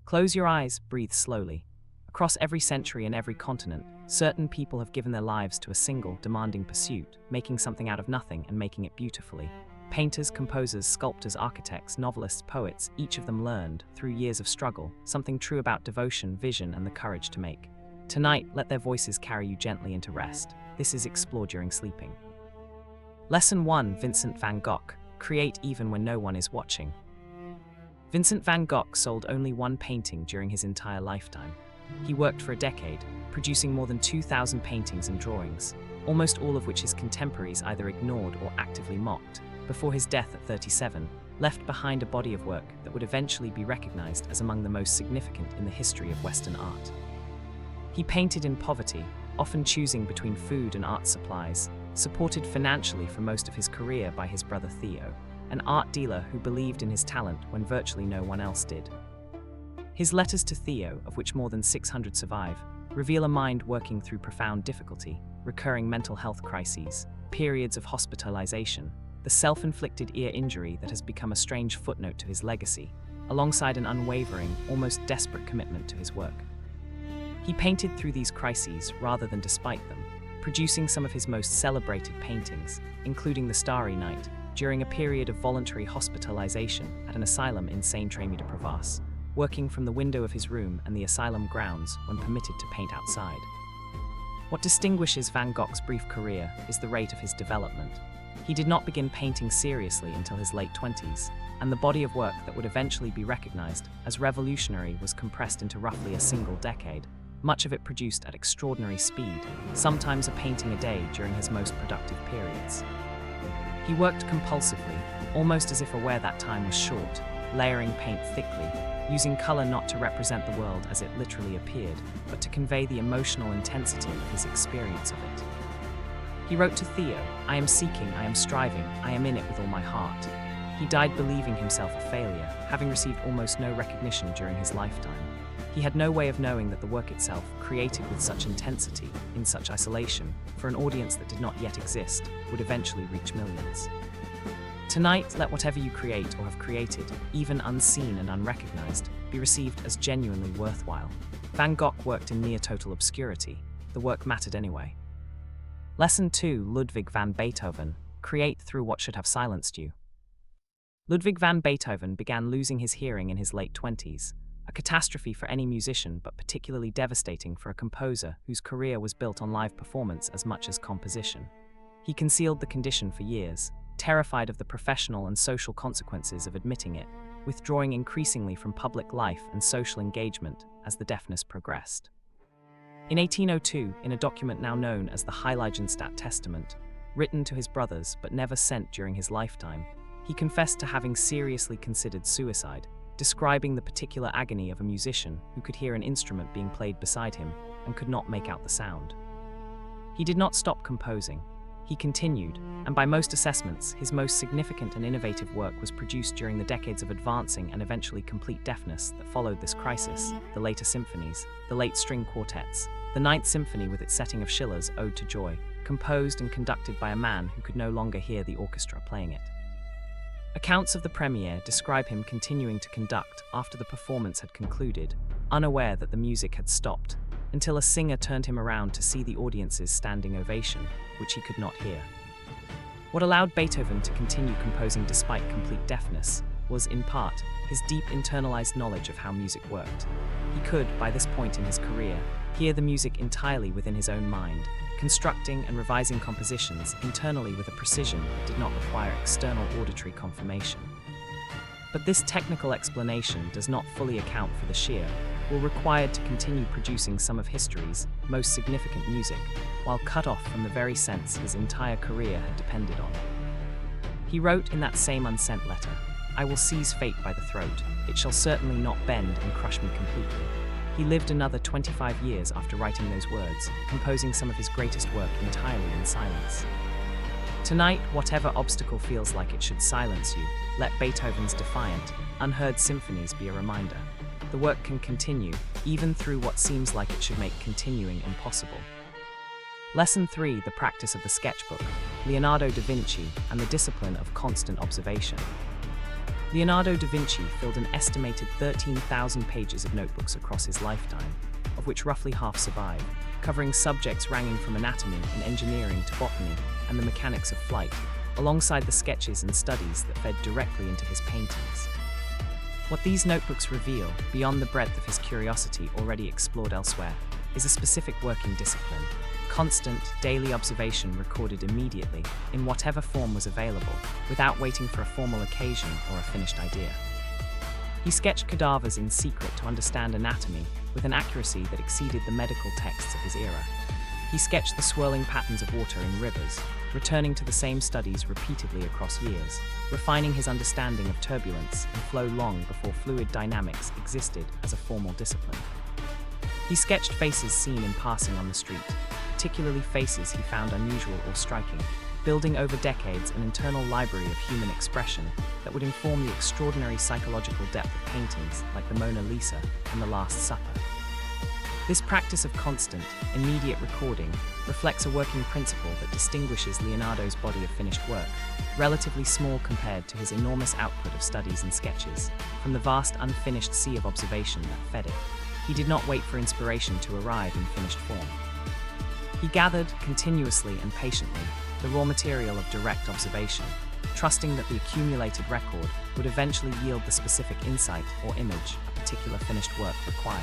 Close your eyes, breathe slowly. Across every century and every continent, certain people have given their lives to a single, demanding pursuit, making something out of nothing and making it beautifully. Painters, composers, sculptors, architects, novelists, poets, each of them learned, through years of struggle, something true about devotion, vision, and the courage to make. Tonight, let their voices carry you gently into rest. This is Explore During Sleeping. Lesson 1. Vincent van Gogh. Create even when no one is watching. Vincent van Gogh sold only one painting during his entire lifetime. He worked for a decade, producing more than 2,000 paintings and drawings, almost all of which his contemporaries either ignored or actively mocked, before his death at 37, left behind a body of work that would eventually be recognized as among the most significant in the history of Western art. He painted in poverty, often choosing between food and art supplies, supported financially for most of his career by his brother Theo, an art dealer who believed in his talent when virtually no one else did. His letters to Theo, of which more than 600 survive, reveal a mind working through profound difficulty, recurring mental health crises, periods of hospitalization, the self-inflicted ear injury that has become a strange footnote to his legacy, alongside an unwavering, almost desperate commitment to his work. He painted through these crises rather than despite them, producing some of his most celebrated paintings, including The Starry Night, during a period of voluntary hospitalization at an asylum in Saint-Rémy-de-Provence, working from the window of his room and the asylum grounds when permitted to paint outside. What distinguishes Van Gogh's brief career is the rate of his development. He did not begin painting seriously until his late 20s, and the body of work that would eventually be recognized as revolutionary was compressed into roughly a single decade, much of it produced at extraordinary speed, sometimes a painting a day during his most productive periods. He worked compulsively, almost as if aware that time was short, layering paint thickly, using color not to represent the world as it literally appeared, but to convey the emotional intensity of his experience of it. He wrote to Theo, "I am seeking, I am striving, I am in it with all my heart." He died believing himself a failure, having received almost no recognition during his lifetime. He had no way of knowing that the work itself, created with such intensity, in such isolation, for an audience that did not yet exist, would eventually reach millions. Tonight, let whatever you create or have created, even unseen and unrecognized, be received as genuinely worthwhile. Van Gogh worked in near-total obscurity. The work mattered anyway. Lesson 2. Ludwig van Beethoven. Create through what should have silenced you. Ludwig van Beethoven began losing his hearing in his late 20s, a catastrophe for any musician but particularly devastating for a composer whose career was built on live performance as much as composition. He concealed the condition for years, terrified of the professional and social consequences of admitting it, withdrawing increasingly from public life and social engagement as the deafness progressed. In 1802, in a document now known as the Heiligenstadt Testament, written to his brothers but never sent during his lifetime, he confessed to having seriously considered suicide, describing the particular agony of a musician who could hear an instrument being played beside him and could not make out the sound. He did not stop composing. He continued, and by most assessments, his most significant and innovative work was produced during the decades of advancing and eventually complete deafness that followed this crisis: the later symphonies, the late string quartets, the Ninth Symphony with its setting of Schiller's Ode to Joy, composed and conducted by a man who could no longer hear the orchestra playing it. Accounts of the premiere describe him continuing to conduct after the performance had concluded, unaware that the music had stopped, until a singer turned him around to see the audience's standing ovation, which he could not hear. What allowed Beethoven to continue composing despite complete deafness was, in part, his deep internalized knowledge of how music worked. He could, by this point in his career, hear the music entirely within his own mind, constructing and revising compositions internally with a precision that did not require external auditory confirmation. But this technical explanation does not fully account for the sheer will required to continue producing some of history's most significant music, while cut off from the very sense his entire career had depended on. He wrote in that same unsent letter, "I will seize fate by the throat. It shall certainly not bend and crush me completely." He lived another 25 years after writing those words, composing some of his greatest work entirely in silence. Tonight, whatever obstacle feels like it should silence you, let Beethoven's defiant, unheard symphonies be a reminder. The work can continue, even through what seems like it should make continuing impossible. Lesson 3. The practice of the sketchbook, Leonardo da Vinci, and the discipline of constant observation. Leonardo da Vinci filled an estimated 13,000 pages of notebooks across his lifetime, of which roughly half survive, covering subjects ranging from anatomy and engineering to botany and the mechanics of flight, alongside the sketches and studies that fed directly into his paintings. What these notebooks reveal, beyond the breadth of his curiosity already explored elsewhere, is a specific working discipline, constant, daily observation recorded immediately, in whatever form was available, without waiting for a formal occasion or a finished idea. He sketched cadavers in secret to understand anatomy with an accuracy that exceeded the medical texts of his era. He sketched the swirling patterns of water in rivers, returning to the same studies repeatedly across years, refining his understanding of turbulence and flow long before fluid dynamics existed as a formal discipline. He sketched faces seen in passing on the street, particularly faces he found unusual or striking, building over decades an internal library of human expression that would inform the extraordinary psychological depth of paintings like the Mona Lisa and the Last Supper. This practice of constant, immediate recording reflects a working principle that distinguishes Leonardo's body of finished work, relatively small compared to his enormous output of studies and sketches, from the vast unfinished sea of observation that fed it. He did not wait for inspiration to arrive in finished form. He gathered, continuously and patiently, the raw material of direct observation, trusting that the accumulated record would eventually yield the specific insight or image a particular finished work required.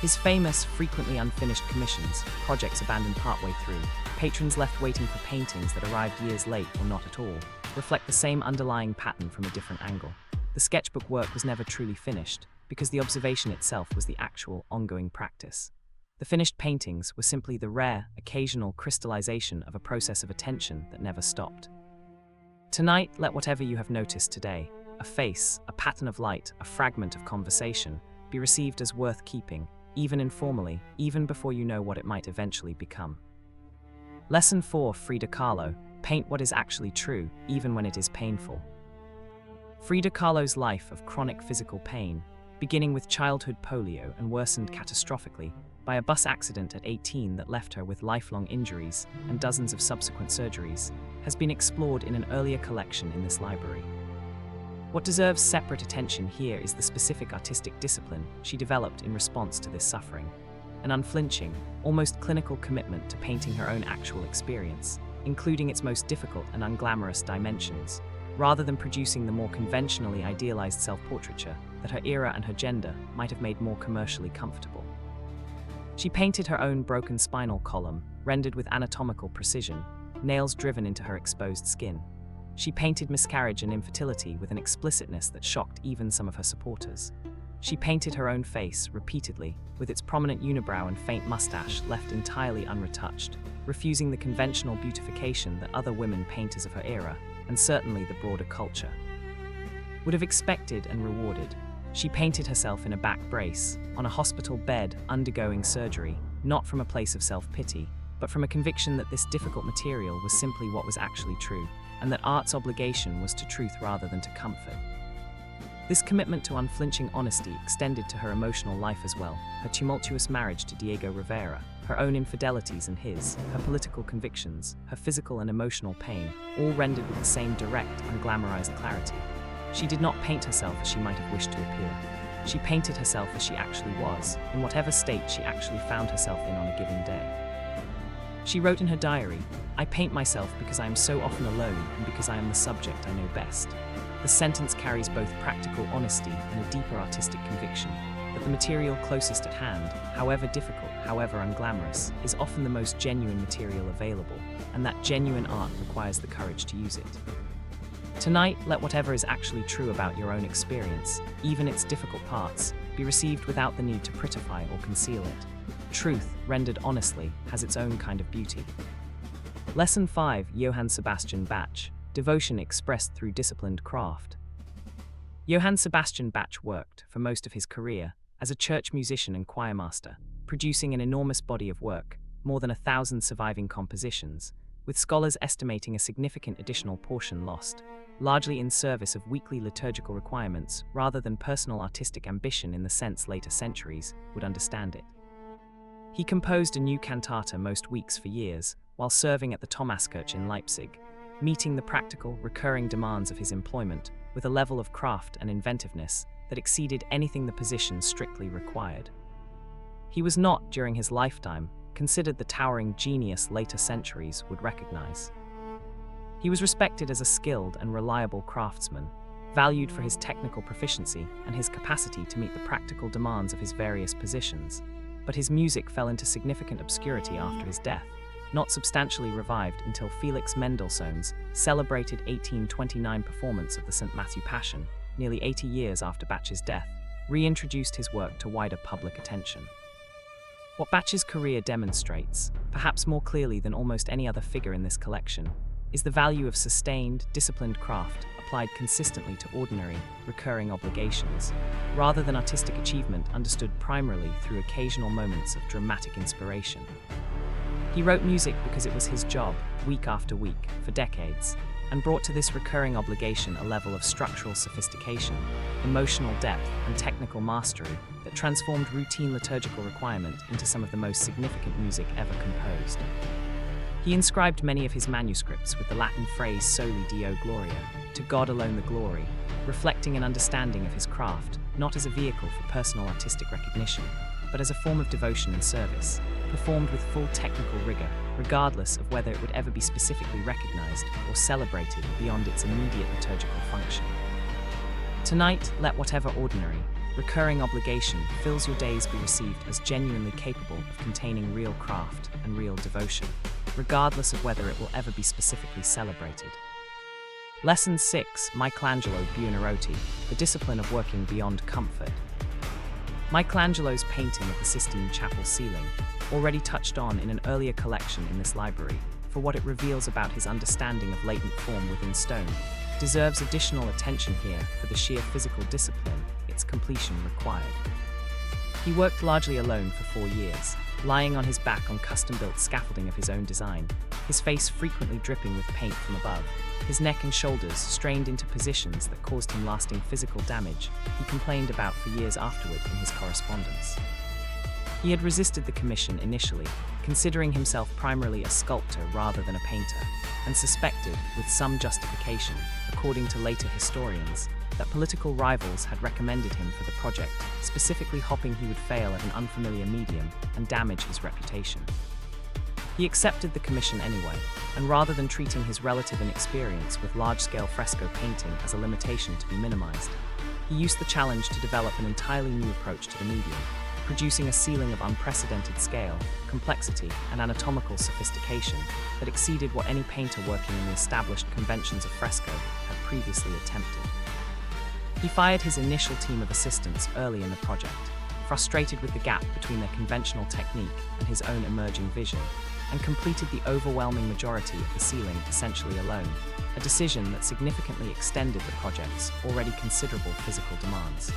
His famous, frequently unfinished commissions, projects abandoned partway through, patrons left waiting for paintings that arrived years late or not at all, reflect the same underlying pattern from a different angle. The sketchbook work was never truly finished, because the observation itself was the actual, ongoing practice. The finished paintings were simply the rare, occasional crystallization of a process of attention that never stopped. Tonight, let whatever you have noticed today, a face, a pattern of light, a fragment of conversation, be received as worth keeping, even informally, even before you know what it might eventually become. Lesson 4, Frida Kahlo: paint what is actually true, even when it is painful. Frida Kahlo's life of chronic physical pain, beginning with childhood polio and worsened catastrophically by a bus accident at 18 that left her with lifelong injuries and dozens of subsequent surgeries, has been explored in an earlier collection in this library. What deserves separate attention here is the specific artistic discipline she developed in response to this suffering, an unflinching, almost clinical commitment to painting her own actual experience, including its most difficult and unglamorous dimensions, rather than producing the more conventionally idealized self-portraiture that her era and her gender might have made more commercially comfortable. She painted her own broken spinal column, rendered with anatomical precision, nails driven into her exposed skin. She painted miscarriage and infertility with an explicitness that shocked even some of her supporters. She painted her own face, repeatedly, with its prominent unibrow and faint mustache left entirely unretouched, refusing the conventional beautification that other women painters of her era, and certainly the broader culture, would have expected and rewarded. She painted herself in a back brace, on a hospital bed, undergoing surgery, not from a place of self-pity, but from a conviction that this difficult material was simply what was actually true, and that art's obligation was to truth rather than to comfort. This commitment to unflinching honesty extended to her emotional life as well, her tumultuous marriage to Diego Rivera, her own infidelities and his, her political convictions, her physical and emotional pain, all rendered with the same direct, unglamorized clarity. She did not paint herself as she might have wished to appear. She painted herself as she actually was, in whatever state she actually found herself in on a given day. She wrote in her diary, "I paint myself because I am so often alone and because I am the subject I know best." The sentence carries both practical honesty and a deeper artistic conviction that the material closest at hand, however difficult, however unglamorous, is often the most genuine material available, and that genuine art requires the courage to use it. Tonight, let whatever is actually true about your own experience, even its difficult parts, be received without the need to prettify or conceal it. Truth, rendered honestly, has its own kind of beauty. Lesson 5, Johann Sebastian Bach: devotion expressed through disciplined craft. Johann Sebastian Bach worked, for most of his career, as a church musician and choirmaster, producing an enormous body of work, more than 1,000 surviving compositions, with scholars estimating a significant additional portion lost, largely in service of weekly liturgical requirements rather than personal artistic ambition in the sense later centuries would understand it. He composed a new cantata most weeks for years, while serving at the Thomaskirche in Leipzig, meeting the practical, recurring demands of his employment with a level of craft and inventiveness that exceeded anything the position strictly required. He was not, during his lifetime, considered the towering genius later centuries would recognize. He was respected as a skilled and reliable craftsman, valued for his technical proficiency and his capacity to meet the practical demands of his various positions, but his music fell into significant obscurity after his death, not substantially revived until Felix Mendelssohn's celebrated 1829 performance of the St. Matthew Passion, nearly 80 years after Bach's death, reintroduced his work to wider public attention. What Bach's career demonstrates, perhaps more clearly than almost any other figure in this collection, is the value of sustained, disciplined craft applied consistently to ordinary, recurring obligations, rather than artistic achievement understood primarily through occasional moments of dramatic inspiration. He wrote music because it was his job, week after week, for decades, and brought to this recurring obligation a level of structural sophistication, emotional depth, and technical mastery that transformed routine liturgical requirement into some of the most significant music ever composed. He inscribed many of his manuscripts with the Latin phrase Soli Deo Gloria, to God alone the glory, reflecting an understanding of his craft, not as a vehicle for personal artistic recognition, but as a form of devotion and service, performed with full technical rigor, regardless of whether it would ever be specifically recognized or celebrated beyond its immediate liturgical function. Tonight, let whatever ordinary, recurring obligation fills your days be received as genuinely capable of containing real craft and real devotion, regardless of whether it will ever be specifically celebrated. Lesson 6, Michelangelo Buonarroti, the discipline of working beyond comfort. Michelangelo's painting of the Sistine Chapel ceiling, already touched on in an earlier collection in this library, for what it reveals about his understanding of latent form within stone, deserves additional attention here for the sheer physical discipline its completion required. He worked largely alone for 4 years, lying on his back on custom-built scaffolding of his own design, his face frequently dripping with paint from above, his neck and shoulders strained into positions that caused him lasting physical damage he complained about for years afterward in his correspondence. He had resisted the commission initially, considering himself primarily a sculptor rather than a painter, and suspected, with some justification, according to later historians, that political rivals had recommended him for the project, specifically hoping he would fail at an unfamiliar medium and damage his reputation. He accepted the commission anyway, and rather than treating his relative inexperience with large-scale fresco painting as a limitation to be minimized, he used the challenge to develop an entirely new approach to the medium, producing a ceiling of unprecedented scale, complexity, and anatomical sophistication that exceeded what any painter working in the established conventions of fresco had previously attempted. He fired his initial team of assistants early in the project, frustrated with the gap between their conventional technique and his own emerging vision, and completed the overwhelming majority of the ceiling essentially alone, a decision that significantly extended the project's already considerable physical demands.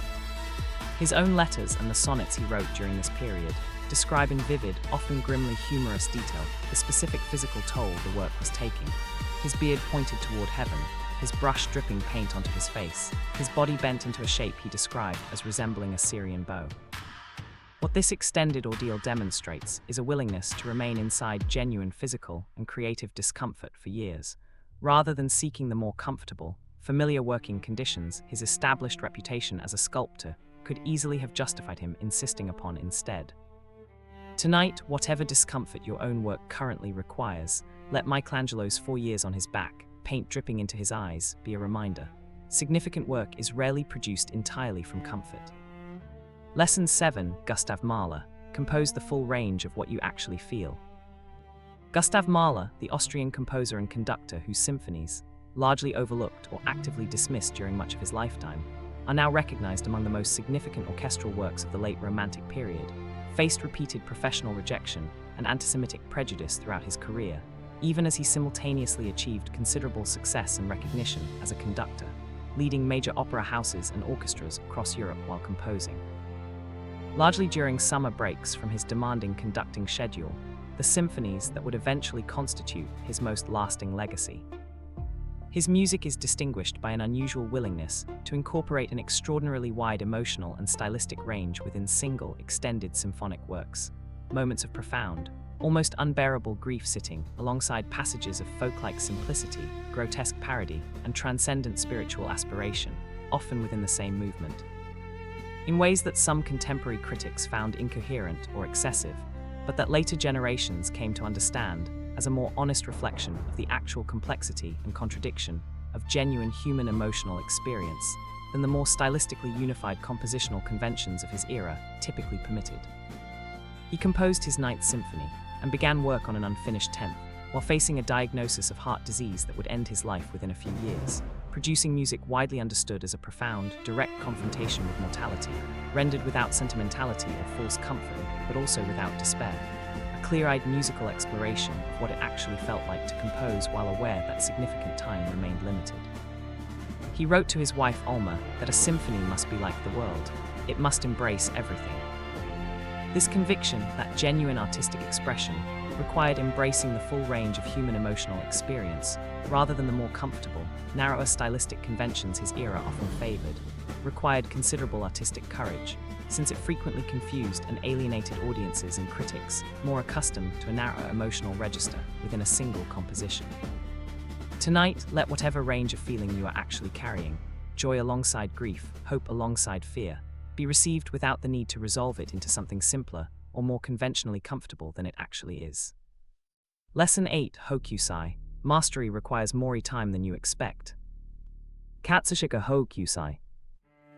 His own letters and the sonnets he wrote during this period describe in vivid, often grimly humorous detail the specific physical toll the work was taking. His beard pointed toward heaven, his brush dripping paint onto his face, his body bent into a shape he described as resembling a Syrian bow. What this extended ordeal demonstrates is a willingness to remain inside genuine physical and creative discomfort for years, rather than seeking the more comfortable, familiar working conditions his established reputation as a sculptor could easily have justified him insisting upon instead. Tonight, whatever discomfort your own work currently requires, let Michelangelo's 4 years on his back, paint dripping into his eyes, be a reminder. Significant work is rarely produced entirely from comfort. Lesson 7, Gustav Mahler, compose the full range of what you actually feel. Gustav Mahler, the Austrian composer and conductor whose symphonies, largely overlooked or actively dismissed during much of his lifetime, are now recognized among the most significant orchestral works of the late Romantic period, faced repeated professional rejection and anti-Semitic prejudice throughout his career, even as he simultaneously achieved considerable success and recognition as a conductor, leading major opera houses and orchestras across Europe while composing. Largely during summer breaks from his demanding conducting schedule, the symphonies that would eventually constitute his most lasting legacy. His music is distinguished by an unusual willingness to incorporate an extraordinarily wide emotional and stylistic range within single, extended symphonic works, moments of profound, almost unbearable grief sitting alongside passages of folk-like simplicity, grotesque parody, and transcendent spiritual aspiration, often within the same movement. In ways that some contemporary critics found incoherent or excessive, but that later generations came to understand as a more honest reflection of the actual complexity and contradiction of genuine human emotional experience than the more stylistically unified compositional conventions of his era typically permitted. He composed his Ninth Symphony and began work on an unfinished 10th, while facing a diagnosis of heart disease that would end his life within a few years, producing music widely understood as a profound, direct confrontation with mortality, rendered without sentimentality or false comfort, but also without despair. A clear-eyed musical exploration of what it actually felt like to compose while aware that significant time remained limited. He wrote to his wife Alma that a symphony must be like the world. It must embrace everything. This conviction that genuine artistic expression required embracing the full range of human emotional experience, rather than the more comfortable, narrower stylistic conventions his era often favored, required considerable artistic courage, since it frequently confused and alienated audiences and critics more accustomed to a narrow emotional register within a single composition. Tonight, let whatever range of feeling you are actually carrying, joy alongside grief, hope alongside fear, be received without the need to resolve it into something simpler or more conventionally comfortable than it actually is. Lesson 8: Hokusai. Mastery requires more time than you expect. Katsushika Hokusai.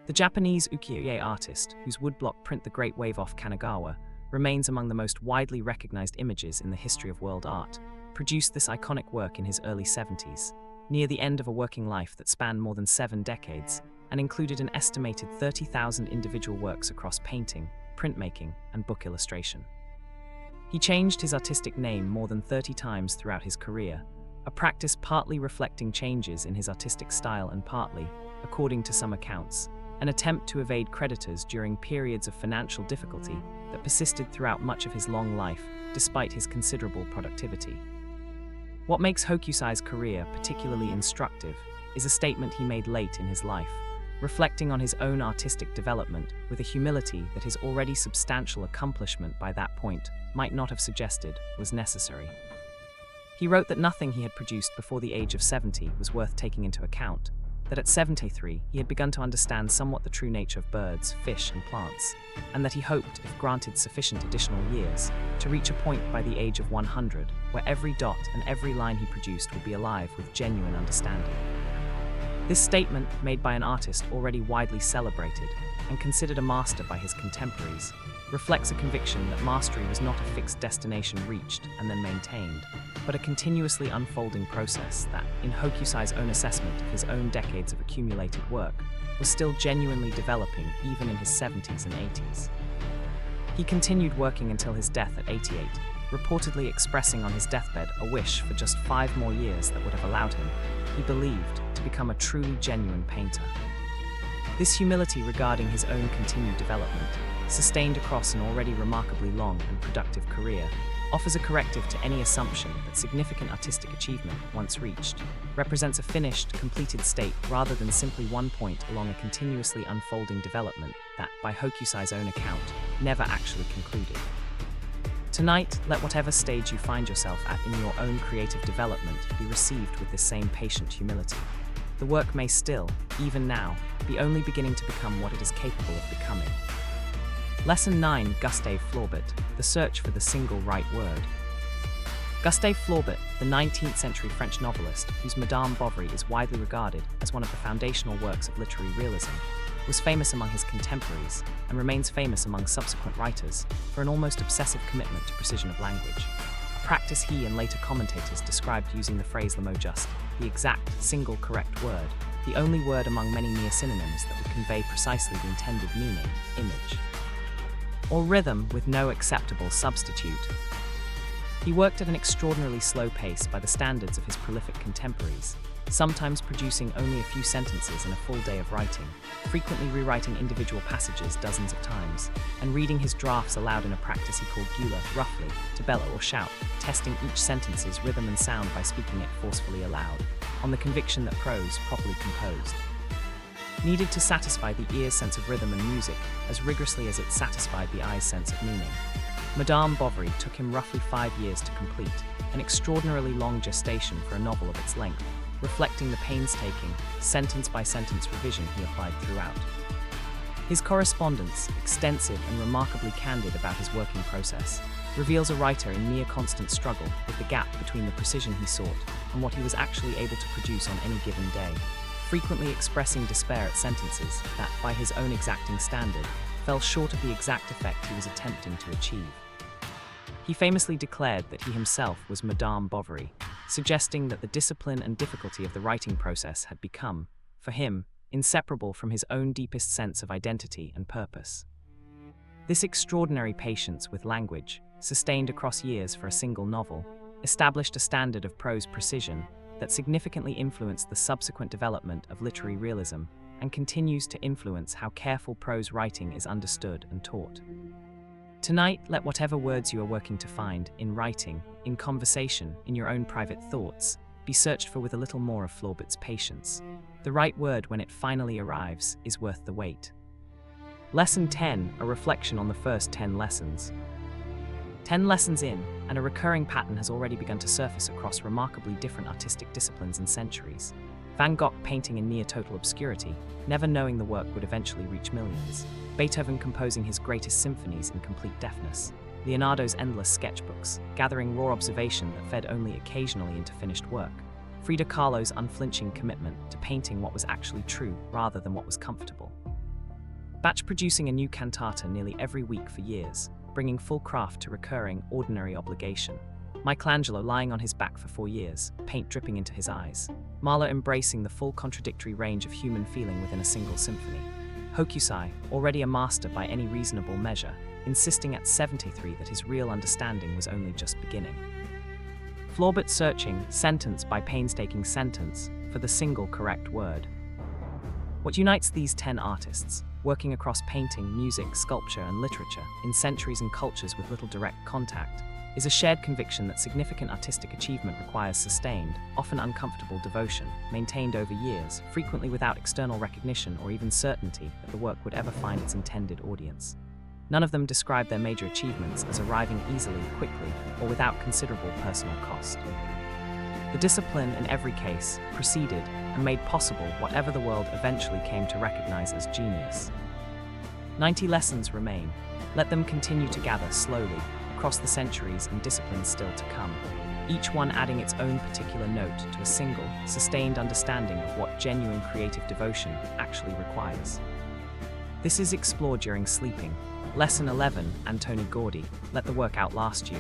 The Japanese ukiyo-e artist, whose woodblock print The Great Wave off Kanagawa remains among the most widely recognized images in the history of world art, produced this iconic work in his early 70s, near the end of a working life that spanned more than 7 decades, and included an estimated 30,000 individual works across painting, printmaking, and book illustration. He changed his artistic name more than 30 times throughout his career, a practice partly reflecting changes in his artistic style and partly, according to some accounts, an attempt to evade creditors during periods of financial difficulty that persisted throughout much of his long life, despite his considerable productivity. What makes Hokusai's career particularly instructive is a statement he made late in his life, reflecting on his own artistic development with a humility that his already substantial accomplishment by that point might not have suggested was necessary. He wrote that nothing he had produced before the age of 70 was worth taking into account, that at 73 he had begun to understand somewhat the true nature of birds, fish, and plants, and that he hoped, if granted sufficient additional years, to reach a point by the age of 100 where every dot and every line he produced would be alive with genuine understanding. This statement, made by an artist already widely celebrated and considered a master by his contemporaries, reflects a conviction that mastery was not a fixed destination reached and then maintained, but a continuously unfolding process that, in Hokusai's own assessment of his own decades of accumulated work, was still genuinely developing even in his 70s and 80s. He continued working until his death at 88, reportedly expressing on his deathbed a wish for just 5 more years that would have allowed him, he believed, to become a truly genuine painter. This humility regarding his own continued development, sustained across an already remarkably long and productive career, offers a corrective to any assumption that significant artistic achievement, once reached, represents a finished, completed state rather than simply one point along a continuously unfolding development that, by Hokusai's own account, never actually concluded. Tonight, let whatever stage you find yourself at in your own creative development be received with this same patient humility. The work may still, even now, be only beginning to become what it is capable of becoming. Lesson 9: Gustave Flaubert, the search for the single right word. Gustave Flaubert, the 19th century French novelist, whose Madame Bovary is widely regarded as one of the foundational works of literary realism, was famous among his contemporaries and remains famous among subsequent writers for an almost obsessive commitment to precision of language, a practice he and later commentators described using the phrase le mot juste, the exact, single correct word, the only word among many mere synonyms that would convey precisely the intended meaning, image, or rhythm with no acceptable substitute. He worked at an extraordinarily slow pace by the standards of his prolific contemporaries, sometimes producing only a few sentences in a full day of writing, frequently rewriting individual passages dozens of times, and reading his drafts aloud in a practice he called gueule, roughly, to bellow or shout, testing each sentence's rhythm and sound by speaking it forcefully aloud, on the conviction that prose, properly composed, needed to satisfy the ear's sense of rhythm and music as rigorously as it satisfied the eye's sense of meaning. Madame Bovary took him roughly 5 years to complete, an extraordinarily long gestation for a novel of its length, reflecting the painstaking, sentence-by-sentence revision he applied throughout. His correspondence, extensive and remarkably candid about his working process, reveals a writer in near constant struggle with the gap between the precision he sought and what he was actually able to produce on any given day, frequently expressing despair at sentences that, by his own exacting standard, fell short of the exact effect he was attempting to achieve. He famously declared that he himself was Madame Bovary, suggesting that the discipline and difficulty of the writing process had become, for him, inseparable from his own deepest sense of identity and purpose. This extraordinary patience with language, sustained across years for a single novel, established a standard of prose precision that significantly influenced the subsequent development of literary realism and continues to influence how careful prose writing is understood and taught. Tonight, let whatever words you are working to find, in writing, in conversation, in your own private thoughts, be searched for with a little more of Flaubert's patience. The right word, when it finally arrives, is worth the wait. Lesson 10, a reflection on the first 10 lessons. 10 lessons in, and a recurring pattern has already begun to surface across remarkably different artistic disciplines and centuries. Van Gogh painting in near-total obscurity, never knowing the work would eventually reach millions. Beethoven composing his greatest symphonies in complete deafness. Leonardo's endless sketchbooks, gathering raw observation that fed only occasionally into finished work. Frida Kahlo's unflinching commitment to painting what was actually true rather than what was comfortable. Bach producing a new cantata nearly every week for years, bringing full craft to recurring, ordinary obligation. Michelangelo lying on his back for 4 years, paint dripping into his eyes. Mahler embracing the full contradictory range of human feeling within a single symphony. Hokusai, already a master by any reasonable measure, insisting at 73 that his real understanding was only just beginning. Flaubert searching, sentence by painstaking sentence, for the single correct word. What unites these 10 artists, working across painting, music, sculpture, and literature, in centuries and cultures with little direct contact, is a shared conviction that significant artistic achievement requires sustained, often uncomfortable devotion, maintained over years, frequently without external recognition or even certainty that the work would ever find its intended audience. None of them describe their major achievements as arriving easily, quickly, or without considerable personal cost. The discipline, in every case, preceded and made possible whatever the world eventually came to recognize as genius. 90 lessons remain. Let them continue to gather slowly, across the centuries and disciplines still to come, each one adding its own particular note to a single, sustained understanding of what genuine creative devotion actually requires. This is explored during sleeping. Lesson 11, Antoni Gaudí, let the work outlast you.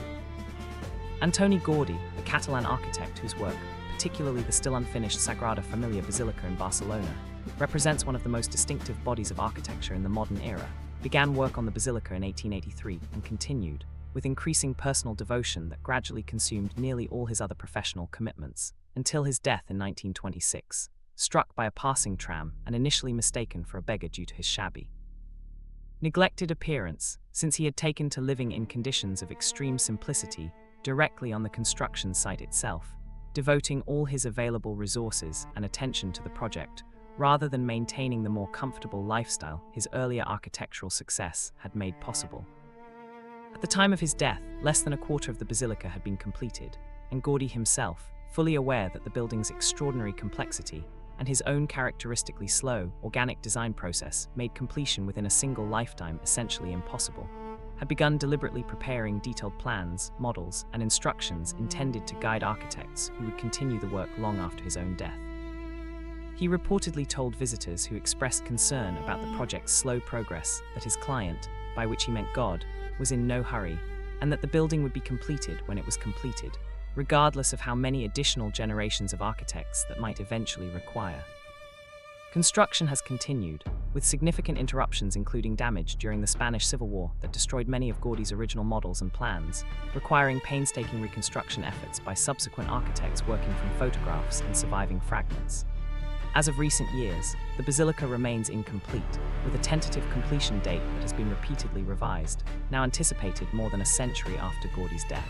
Antoni Gaudí, a Catalan architect whose work, particularly the still unfinished Sagrada Familia Basilica in Barcelona, represents one of the most distinctive bodies of architecture in the modern era, began work on the basilica in 1883 and continued, with increasing personal devotion that gradually consumed nearly all his other professional commitments, until his death in 1926, struck by a passing tram and initially mistaken for a beggar due to his shabby, neglected appearance, since he had taken to living in conditions of extreme simplicity directly on the construction site itself, devoting all his available resources and attention to the project, rather than maintaining the more comfortable lifestyle his earlier architectural success had made possible. At the time of his death, less than a quarter of the basilica had been completed, and Gaudí himself, fully aware that the building's extraordinary complexity and his own characteristically slow, organic design process made completion within a single lifetime essentially impossible, had begun deliberately preparing detailed plans, models, and instructions intended to guide architects who would continue the work long after his own death. He reportedly told visitors who expressed concern about the project's slow progress that his client, by which he meant God, was in no hurry, and that the building would be completed when it was completed, regardless of how many additional generations of architects that might eventually require. Construction has continued, with significant interruptions including damage during the Spanish Civil War that destroyed many of Gaudí's original models and plans, requiring painstaking reconstruction efforts by subsequent architects working from photographs and surviving fragments. As of recent years, the basilica remains incomplete, with a tentative completion date that has been repeatedly revised, now anticipated more than a century after Gaudí's death.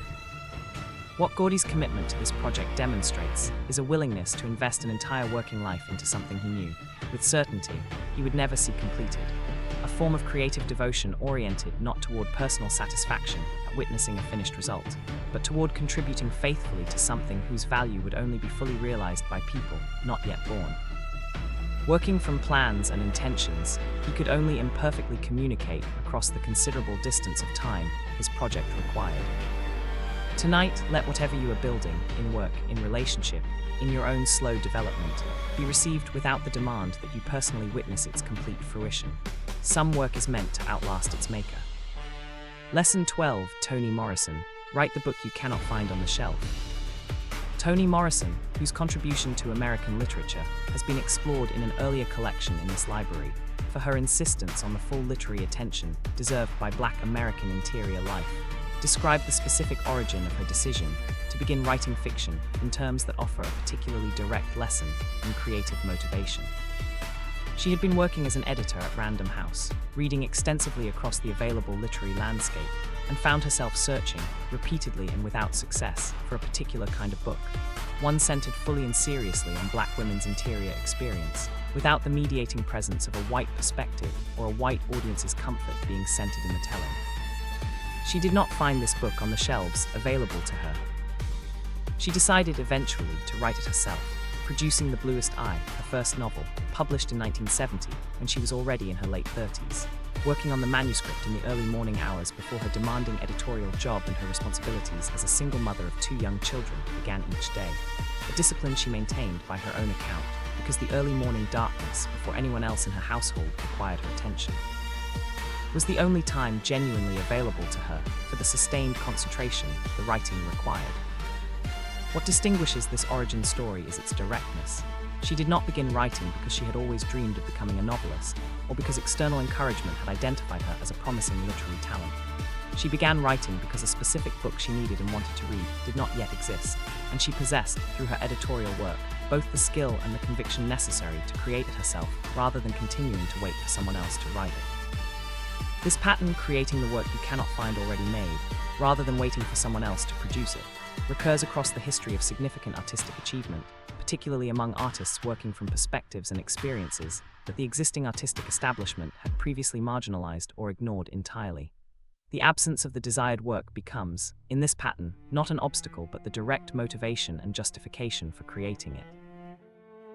What Gaudí's commitment to this project demonstrates is a willingness to invest an entire working life into something he knew, with certainty, he would never see completed. a form of creative devotion oriented not toward personal satisfaction at witnessing a finished result, but toward contributing faithfully to something whose value would only be fully realized by people not yet born. Working from plans and intentions, he could only imperfectly communicate across the considerable distance of time his project required. Tonight, let whatever you are building, in work, in relationship, in your own slow development, be received without the demand that you personally witness its complete fruition. Some work is meant to outlast its maker. Lesson 12, Toni Morrison. Write the book you cannot find on the shelf. Toni Morrison, whose contribution to American literature has been explored in an earlier collection in this library, for her insistence on the full literary attention deserved by Black American interior life, described the specific origin of her decision to begin writing fiction in terms that offer a particularly direct lesson in creative motivation. She had been working as an editor at Random House, reading extensively across the available literary landscape, and found herself searching, repeatedly and without success, for a particular kind of book, one centered fully and seriously on Black women's interior experience, without the mediating presence of a white perspective or a white audience's comfort being centered in the telling. She did not find this book on the shelves available to her. She decided eventually to write it herself, producing The Bluest Eye, her first novel, published in 1970 when she was already in her late 30s, working on the manuscript in the early morning hours before her demanding editorial job and her responsibilities as a single mother of 2 young children began each day, a discipline she maintained by her own account because the early morning darkness before anyone else in her household required her attention was the only time genuinely available to her for the sustained concentration the writing required. What distinguishes this origin story is its directness. She did not begin writing because she had always dreamed of becoming a novelist, or because external encouragement had identified her as a promising literary talent. She began writing because a specific book she needed and wanted to read did not yet exist, and she possessed, through her editorial work, both the skill and the conviction necessary to create it herself rather than continuing to wait for someone else to write it. This pattern, creating the work you cannot find already made, rather than waiting for someone else to produce it, recurs across the history of significant artistic achievement, particularly among artists working from perspectives and experiences that the existing artistic establishment had previously marginalized or ignored entirely. The absence of the desired work becomes, in this pattern, not an obstacle but the direct motivation and justification for creating it.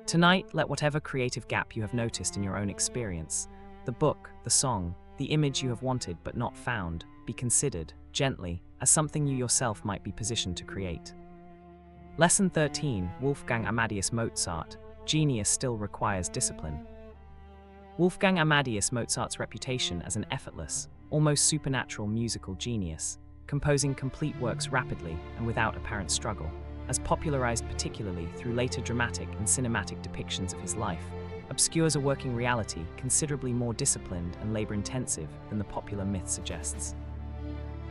Tonight, let whatever creative gap you have noticed in your own experience, the book, the song, the image you have wanted but not found, be considered, gently, as something you yourself might be positioned to create. Lesson 13, Wolfgang Amadeus Mozart. Genius still requires discipline. Wolfgang Amadeus Mozart's reputation as an effortless, almost supernatural musical genius, composing complete works rapidly and without apparent struggle, as popularized particularly through later dramatic and cinematic depictions of his life, obscures a working reality considerably more disciplined and labor-intensive than the popular myth suggests.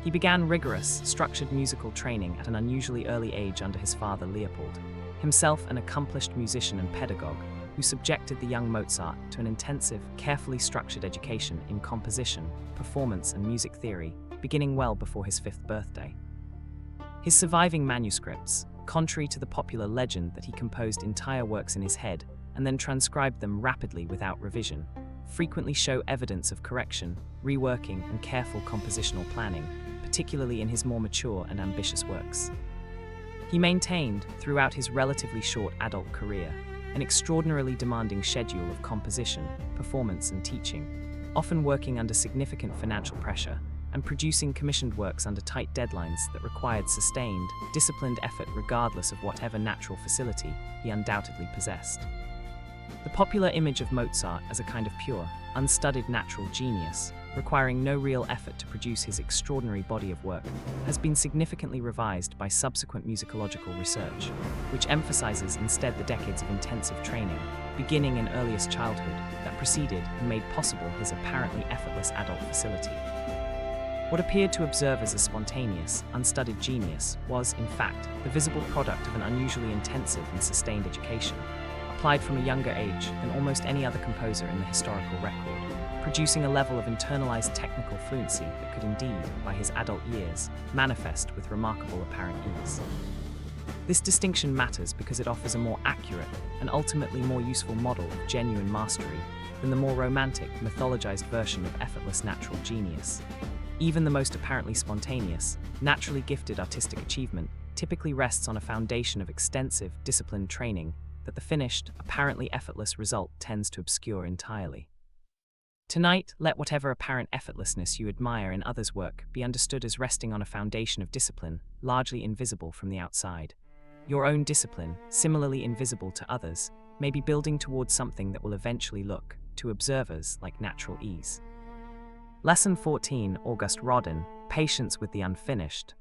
He began rigorous, structured musical training at an unusually early age under his father Leopold, himself an accomplished musician and pedagogue, who subjected the young Mozart to an intensive, carefully structured education in composition, performance and music theory, beginning well before his 5th birthday. His surviving manuscripts, contrary to the popular legend that he composed entire works in his head and then transcribed them rapidly without revision, frequently show evidence of correction, reworking and careful compositional planning, particularly in his more mature and ambitious works. He maintained, throughout his relatively short adult career, an extraordinarily demanding schedule of composition, performance and teaching, often working under significant financial pressure and producing commissioned works under tight deadlines that required sustained, disciplined effort regardless of whatever natural facility he undoubtedly possessed. The popular image of Mozart as a kind of pure, unstudied natural genius, requiring no real effort to produce his extraordinary body of work, has been significantly revised by subsequent musicological research, which emphasizes instead the decades of intensive training, beginning in earliest childhood, that preceded and made possible his apparently effortless adult facility. What appeared to observers as spontaneous, unstudied genius was, in fact, the visible product of an unusually intensive and sustained education, applied from a younger age than almost any other composer in the historical record, producing a level of internalized technical fluency that could indeed, by his adult years, manifest with remarkable apparent ease. This distinction matters because it offers a more accurate and ultimately more useful model of genuine mastery than the more romantic, mythologized version of effortless natural genius. Even the most apparently spontaneous, naturally gifted artistic achievement typically rests on a foundation of extensive, disciplined training that the finished, apparently effortless result tends to obscure entirely. Tonight, let whatever apparent effortlessness you admire in others' work be understood as resting on a foundation of discipline, largely invisible from the outside. Your own discipline, similarly invisible to others, may be building towards something that will eventually look, to observers, like natural ease. Lesson 14, Auguste Rodin, Patience with the Unfinished.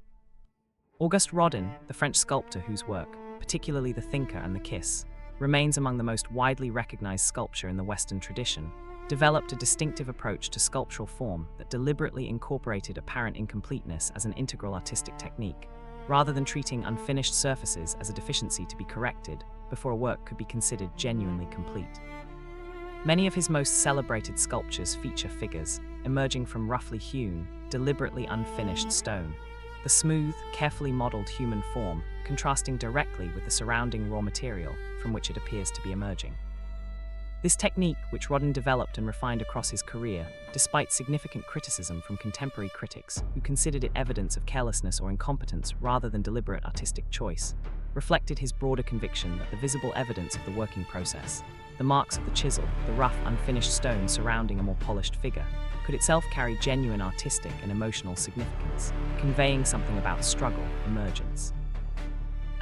Auguste Rodin, the French sculptor whose work, particularly The Thinker and The Kiss, remains among the most widely recognized sculpture in the Western tradition, developed a distinctive approach to sculptural form that deliberately incorporated apparent incompleteness as an integral artistic technique, rather than treating unfinished surfaces as a deficiency to be corrected before a work could be considered genuinely complete. Many of his most celebrated sculptures feature figures emerging from roughly hewn, deliberately unfinished stone, the smooth, carefully modeled human form contrasting directly with the surrounding raw material from which it appears to be emerging. This technique, which Rodin developed and refined across his career, despite significant criticism from contemporary critics who considered it evidence of carelessness or incompetence rather than deliberate artistic choice, reflected his broader conviction that the visible evidence of the working process, the marks of the chisel, the rough, unfinished stone surrounding a more polished figure, could itself carry genuine artistic and emotional significance, conveying something about struggle, emergence,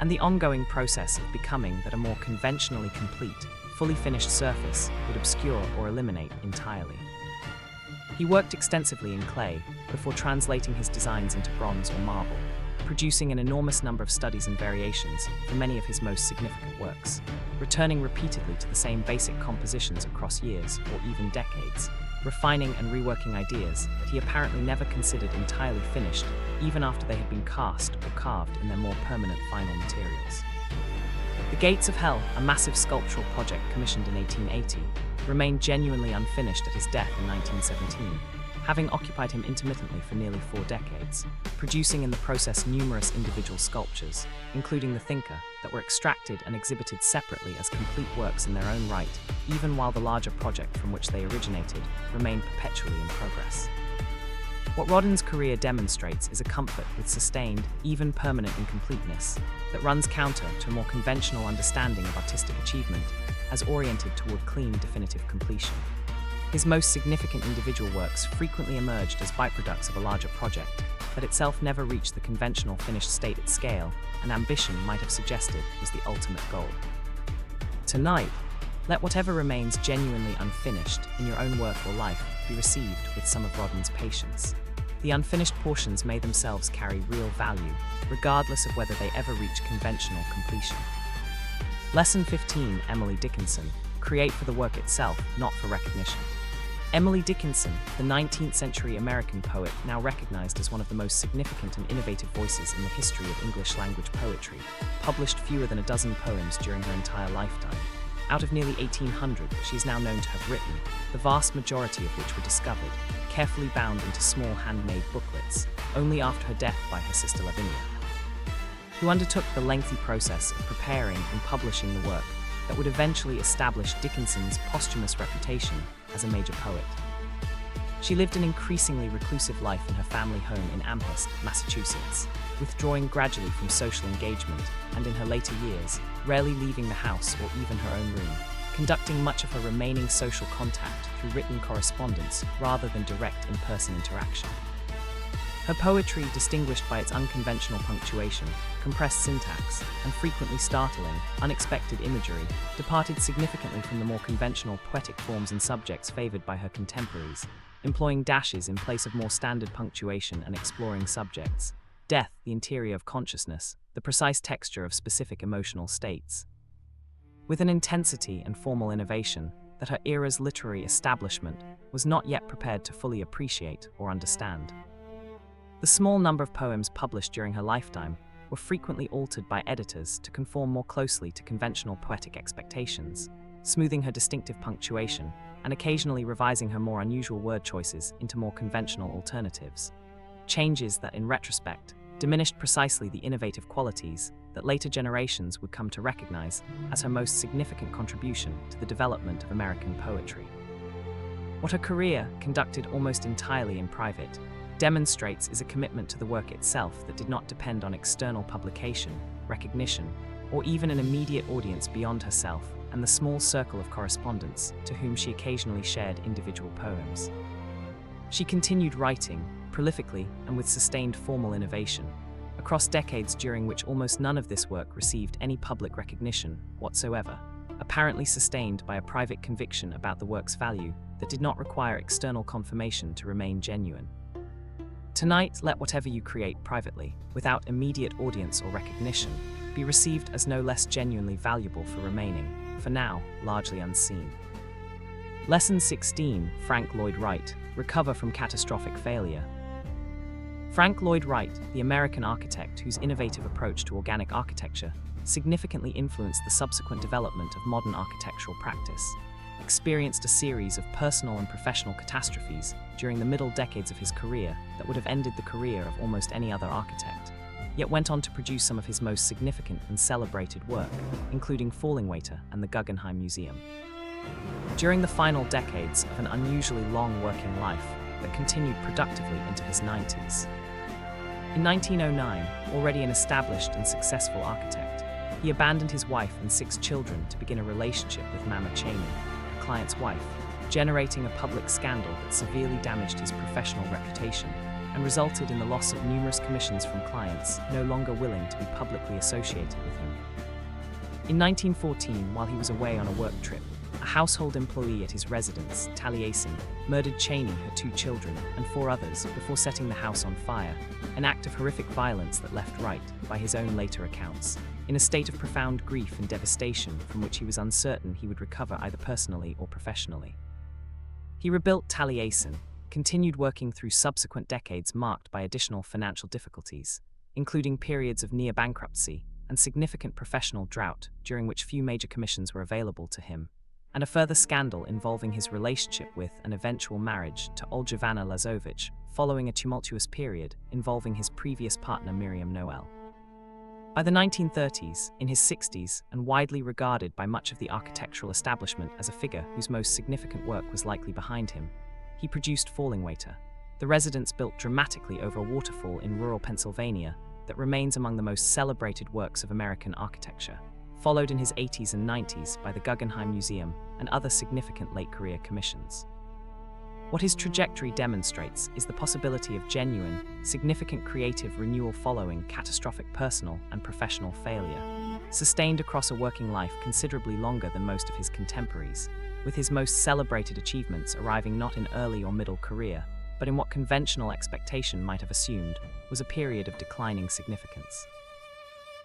and the ongoing process of becoming that a more conventionally complete, fully finished surface would obscure or eliminate entirely. He worked extensively in clay before translating his designs into bronze or marble, producing an enormous number of studies and variations for many of his most significant works, returning repeatedly to the same basic compositions across years or even decades, refining and reworking ideas that he apparently never considered entirely finished, even after they had been cast or carved in their more permanent final materials. The Gates of Hell, a massive sculptural project commissioned in 1880, remained genuinely unfinished at his death in 1917, having occupied him intermittently for nearly 4 decades, producing in the process numerous individual sculptures, including The Thinker, that were extracted and exhibited separately as complete works in their own right, even while the larger project from which they originated remained perpetually in progress. What Rodin's career demonstrates is a comfort with sustained, even permanent incompleteness that runs counter to a more conventional understanding of artistic achievement as oriented toward clean, definitive completion. His most significant individual works frequently emerged as byproducts of a larger project that itself never reached the conventional finished state at scale and ambition might have suggested was the ultimate goal. Tonight, let whatever remains genuinely unfinished in your own work or life be received with some of Rodin's patience. The unfinished portions may themselves carry real value, regardless of whether they ever reach conventional completion. Lesson 15, Emily Dickinson, create for the work itself, not for recognition. Emily Dickinson, the 19th century American poet now recognized as one of the most significant and innovative voices in the history of English language poetry, published fewer than a dozen poems during her entire lifetime. Out of nearly 1,800, she is now known to have written, the vast majority of which were discovered, carefully bound into small handmade booklets, only after her death by her sister Lavinia, who undertook the lengthy process of preparing and publishing the work that would eventually establish Dickinson's posthumous reputation as a major poet. She lived an increasingly reclusive life in her family home in Amherst, Massachusetts, withdrawing gradually from social engagement and in her later years, rarely leaving the house or even her own room, conducting much of her remaining social contact through written correspondence rather than direct in-person interaction. Her poetry, distinguished by its unconventional punctuation, compressed syntax, and frequently startling, unexpected imagery, departed significantly from the more conventional poetic forms and subjects favored by her contemporaries, employing dashes in place of more standard punctuation and exploring subjects. Death, the interior of consciousness, the precise texture of specific emotional states. With an intensity and formal innovation that her era's literary establishment was not yet prepared to fully appreciate or understand. The small number of poems published during her lifetime were frequently altered by editors to conform more closely to conventional poetic expectations, smoothing her distinctive punctuation and occasionally revising her more unusual word choices into more conventional alternatives. Changes that, in retrospect, diminished precisely the innovative qualities that later generations would come to recognize as her most significant contribution to the development of American poetry. What her career, conducted almost entirely in private, demonstrates is a commitment to the work itself that did not depend on external publication, recognition, or even an immediate audience beyond herself and the small circle of correspondents to whom she occasionally shared individual poems. She continued writing, prolifically and with sustained formal innovation, across decades during which almost none of this work received any public recognition whatsoever, apparently sustained by a private conviction about the work's value that did not require external confirmation to remain genuine. Tonight, let whatever you create privately, without immediate audience or recognition, be received as no less genuinely valuable for remaining, for now, largely unseen. Lesson 16, Frank Lloyd Wright, Recover from Catastrophic Failure. Frank Lloyd Wright, the American architect whose innovative approach to organic architecture significantly influenced the subsequent development of modern architectural practice, experienced a series of personal and professional catastrophes during the middle decades of his career that would have ended the career of almost any other architect, yet went on to produce some of his most significant and celebrated work, including Fallingwater and the Guggenheim Museum. During the final decades of an unusually long working life that continued productively into his 90s. In 1909, already an established and successful architect, he abandoned his wife and 6 children to begin a relationship with Mama Cheney, a client's wife, generating a public scandal that severely damaged his professional reputation and resulted in the loss of numerous commissions from clients no longer willing to be publicly associated with him. In 1914, while he was away on a work trip, a household employee at his residence, Taliesin, murdered Cheney, her 2 children, and 4 others before setting the house on fire, an act of horrific violence that left Wright, by his own later accounts, in a state of profound grief and devastation from which he was uncertain he would recover either personally or professionally. He rebuilt Taliesin, continued working through subsequent decades marked by additional financial difficulties, including periods of near bankruptcy and significant professional drought during which few major commissions were available to him, and a further scandal involving his relationship with and eventual marriage to Olgivanna Lazovich following a tumultuous period involving his previous partner Miriam Noel. By the 1930s, in his 60s, and widely regarded by much of the architectural establishment as a figure whose most significant work was likely behind him, he produced Fallingwater, the residence built dramatically over a waterfall in rural Pennsylvania that remains among the most celebrated works of American architecture, followed in his 80s and 90s by the Guggenheim Museum and other significant late-career commissions. What his trajectory demonstrates is the possibility of genuine, significant creative renewal following catastrophic personal and professional failure, sustained across a working life considerably longer than most of his contemporaries, with his most celebrated achievements arriving not in early or middle career, but in what conventional expectation might have assumed was a period of declining significance.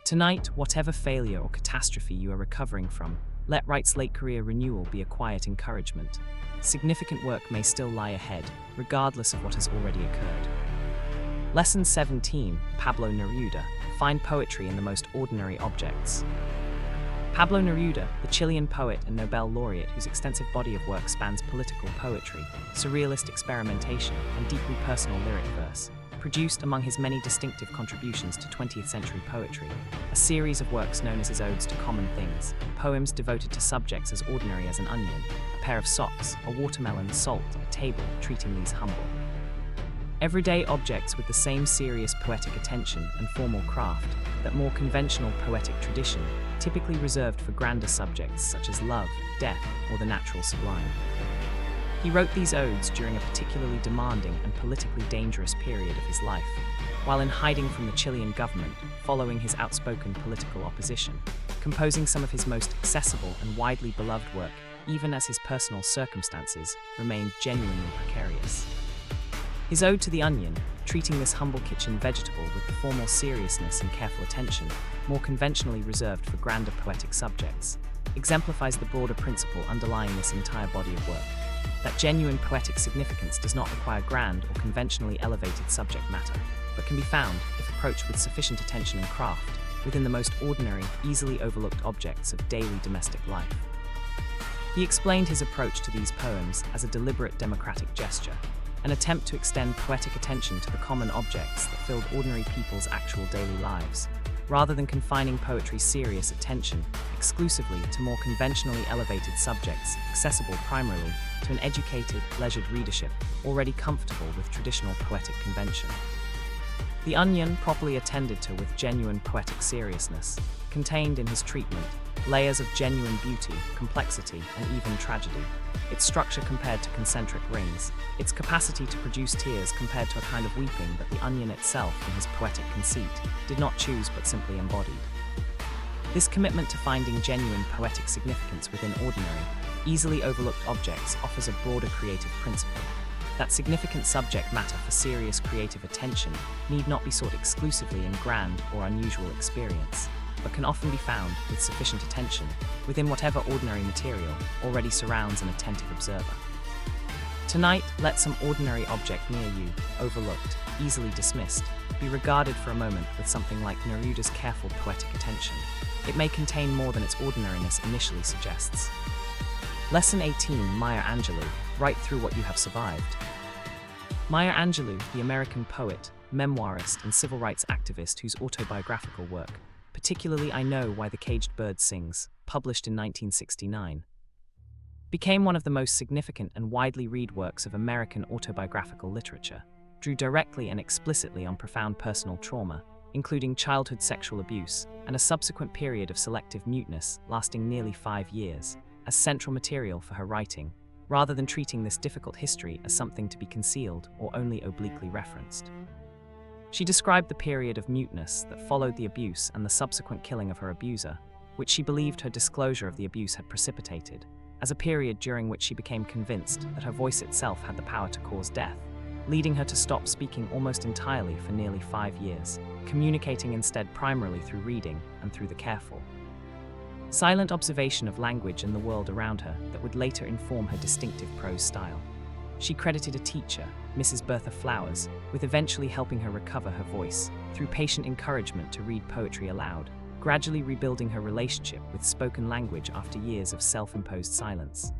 Tonight, whatever failure or catastrophe you are recovering from, let Wright's late career renewal be a quiet encouragement. Significant work may still lie ahead, regardless of what has already occurred. Lesson 17, Pablo Neruda, Find Poetry in the Most Ordinary Objects. Pablo Neruda, the Chilean poet and Nobel laureate whose extensive body of work spans political poetry, surrealist experimentation, and deeply personal lyric verse, produced among his many distinctive contributions to 20th century poetry, a series of works known as his Odes to Common Things, poems devoted to subjects as ordinary as an onion, a pair of socks, a watermelon, salt, a table, treating these humble. Everyday objects with the same serious poetic attention and formal craft that more conventional poetic tradition typically reserved for grander subjects such as love, death, or the natural sublime. He wrote these odes during a particularly demanding and politically dangerous period of his life, while in hiding from the Chilean government following his outspoken political opposition, composing some of his most accessible and widely beloved work even as his personal circumstances remained genuinely precarious. His Ode to the Onion, treating this humble kitchen vegetable with the formal seriousness and careful attention more conventionally reserved for grander poetic subjects, exemplifies the broader principle underlying this entire body of work, that genuine poetic significance does not require grand or conventionally elevated subject matter, but can be found, if approached with sufficient attention and craft, within the most ordinary, easily overlooked objects of daily domestic life. He explained his approach to these poems as a deliberate democratic gesture, an attempt to extend poetic attention to the common objects that filled ordinary people's actual daily lives, rather than confining poetry's serious attention exclusively to more conventionally elevated subjects accessible primarily to an educated, leisured readership already comfortable with traditional poetic convention. The Onion, properly attended to with genuine poetic seriousness, contained in his treatment layers of genuine beauty, complexity, and even tragedy. Its structure compared to concentric rings, its capacity to produce tears compared to a kind of weeping that the Onion itself, in his poetic conceit, did not choose but simply embodied. This commitment to finding genuine poetic significance within ordinary, easily overlooked objects offers a broader creative principle. That significant subject matter for serious creative attention need not be sought exclusively in grand or unusual experience, but can often be found, with sufficient attention, within whatever ordinary material already surrounds an attentive observer. Tonight, let some ordinary object near you, overlooked, easily dismissed, be regarded for a moment with something like Neruda's careful poetic attention. It may contain more than its ordinariness initially suggests. Lesson 18. Maya Angelou, Write Through What You Have Survived. Maya Angelou, the American poet, memoirist, and civil rights activist whose autobiographical work, particularly I Know Why the Caged Bird Sings, published in 1969, became one of the most significant and widely read works of American autobiographical literature, drew directly and explicitly on profound personal trauma, including childhood sexual abuse and a subsequent period of selective muteness lasting nearly 5 years, as central material for her writing, rather than treating this difficult history as something to be concealed or only obliquely referenced. She described the period of muteness that followed the abuse and the subsequent killing of her abuser, which she believed her disclosure of the abuse had precipitated, as a period during which she became convinced that her voice itself had the power to cause death, leading her to stop speaking almost entirely for nearly 5 years, communicating instead primarily through reading and through the careful, silent observation of language and the world around her that would later inform her distinctive prose style. She credited a teacher, Mrs. Bertha Flowers, with eventually helping her recover her voice through patient encouragement to read poetry aloud, gradually rebuilding her relationship with spoken language after years of self-imposed silence.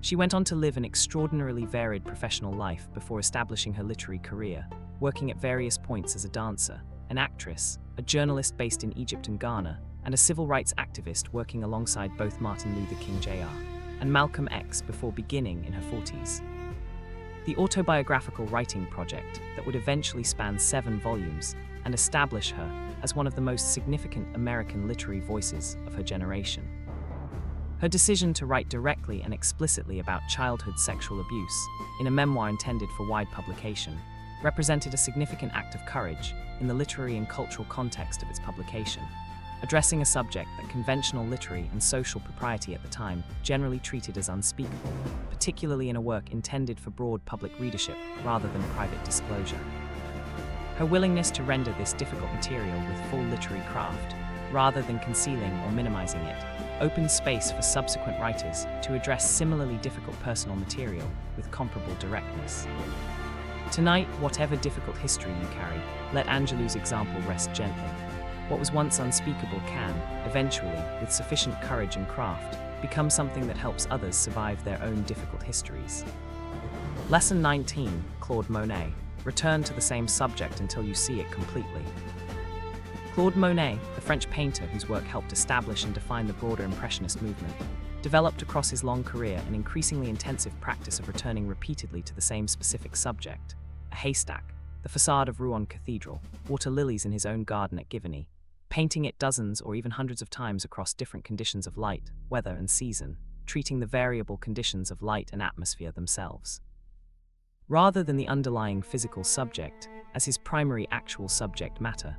She went on to live an extraordinarily varied professional life before establishing her literary career, working at various points as a dancer, an actress, a journalist based in Egypt and Ghana, and a civil rights activist working alongside both Martin Luther King Jr. and Malcolm X before beginning in her 40s. The autobiographical writing project that would eventually span 7 volumes and establish her as one of the most significant American literary voices of her generation. Her decision to write directly and explicitly about childhood sexual abuse in a memoir intended for wide publication represented a significant act of courage in the literary and cultural context of its publication, addressing a subject that conventional literary and social propriety at the time generally treated as unspeakable, particularly in a work intended for broad public readership rather than private disclosure. Her willingness to render this difficult material with full literary craft, rather than concealing or minimizing it, opened space for subsequent writers to address similarly difficult personal material with comparable directness. Tonight, whatever difficult history you carry, let Angelou's example rest gently. What was once unspeakable can, eventually, with sufficient courage and craft, become something that helps others survive their own difficult histories. Lesson 19. Claude Monet. Return to the same subject until you see it completely. Claude Monet, the French painter whose work helped establish and define the broader Impressionist movement, developed across his long career an increasingly intensive practice of returning repeatedly to the same specific subject: a haystack, the facade of Rouen Cathedral, water lilies in his own garden at Givigny, painting it dozens or even hundreds of times across different conditions of light, weather, and season, treating the variable conditions of light and atmosphere themselves, rather than the underlying physical subject, as his primary actual subject matter.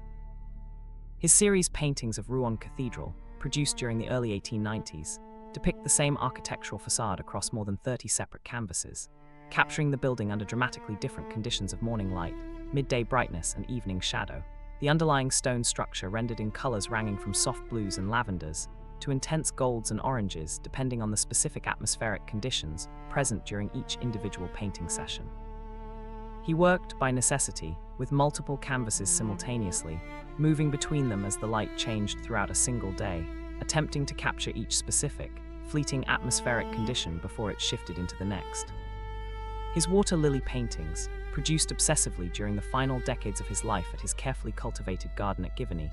His series paintings of Rouen Cathedral, produced during the early 1890s, depict the same architectural facade across more than 30 separate canvases, capturing the building under dramatically different conditions of morning light, midday brightness, and evening shadow. The underlying stone structure rendered in colors ranging from soft blues and lavenders to intense golds and oranges depending on the specific atmospheric conditions present during each individual painting session. He worked, by necessity, with multiple canvases simultaneously, moving between them as the light changed throughout a single day, attempting to capture each specific, fleeting atmospheric condition before it shifted into the next. His water lily paintings, produced obsessively during the final decades of his life at his carefully cultivated garden at Givigny,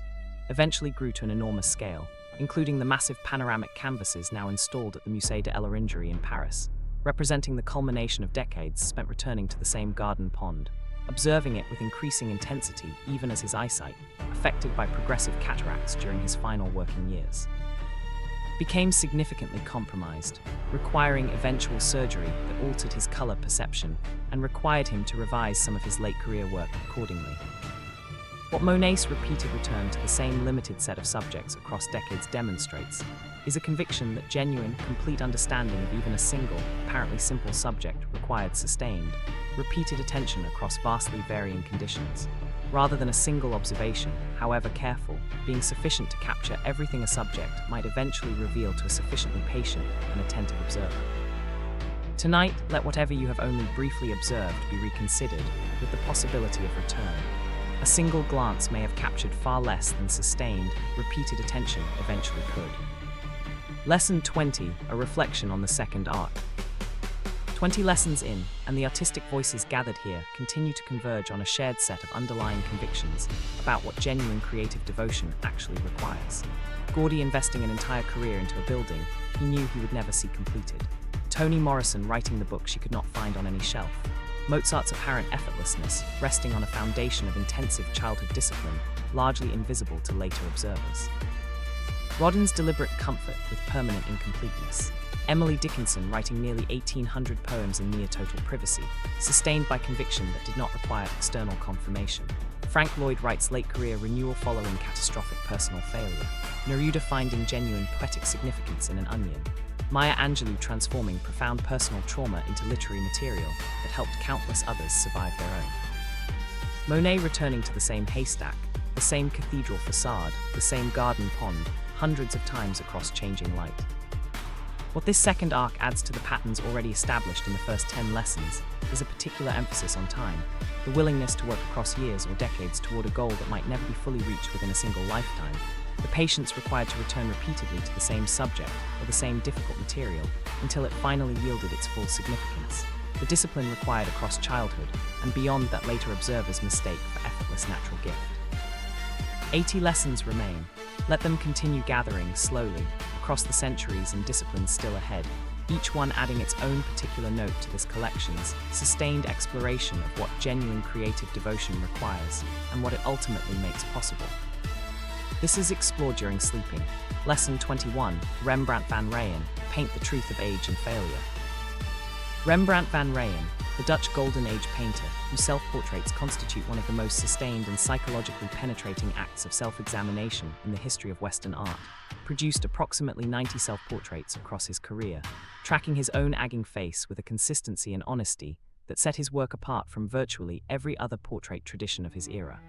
eventually grew to an enormous scale, including the massive panoramic canvases now installed at the Musée de l'Orangerie in Paris, representing the culmination of decades spent returning to the same garden pond, observing it with increasing intensity even as his eyesight, affected by progressive cataracts during his final working years, became significantly compromised, requiring eventual surgery that altered his color perception and required him to revise some of his late career work accordingly. What Monet's repeated return to the same limited set of subjects across decades demonstrates is a conviction that genuine, complete understanding of even a single, apparently simple subject required sustained, repeated attention across vastly varying conditions, rather than a single observation, however careful, being sufficient to capture everything a subject might eventually reveal to a sufficiently patient and attentive observer. Tonight, let whatever you have only briefly observed be reconsidered with the possibility of return. A single glance may have captured far less than sustained, repeated attention eventually could. Lesson 20, a reflection on the second arc. 20 lessons in, and the artistic voices gathered here continue to converge on a shared set of underlying convictions about what genuine creative devotion actually requires. Gordy investing an entire career into a building he knew he would never see completed. Toni Morrison writing the book she could not find on any shelf. Mozart's apparent effortlessness resting on a foundation of intensive childhood discipline, largely invisible to later observers. Rodin's deliberate comfort with permanent incompleteness. Emily Dickinson writing nearly 1,800 poems in near total privacy, sustained by conviction that did not require external confirmation. Frank Lloyd Wright's late career renewal following catastrophic personal failure. Neruda finding genuine poetic significance in an onion. Maya Angelou transforming profound personal trauma into literary material that helped countless others survive their own. Monet returning to the same haystack, the same cathedral facade, the same garden pond, hundreds of times across changing light. What this second arc adds to the patterns already established in the first 10 lessons is a particular emphasis on time, the willingness to work across years or decades toward a goal that might never be fully reached within a single lifetime, the patience required to return repeatedly to the same subject or the same difficult material until it finally yielded its full significance, the discipline required across childhood and beyond that later observers mistake for effortless natural gift. 80 lessons remain. Let them continue gathering slowly across the centuries and disciplines still ahead, each one adding its own particular note to this collection's sustained exploration of what genuine creative devotion requires and what it ultimately makes possible. This is explored during sleeping. Lesson 21, Rembrandt van Rijn, Paint the Truth of Age and Failure. Rembrandt van Rijn, the Dutch Golden Age painter, whose self-portraits constitute one of the most sustained and psychologically penetrating acts of self-examination in the history of Western art, produced approximately 90 self-portraits across his career, tracking his own agging face with a consistency and honesty that set his work apart from virtually every other portrait tradition of his era.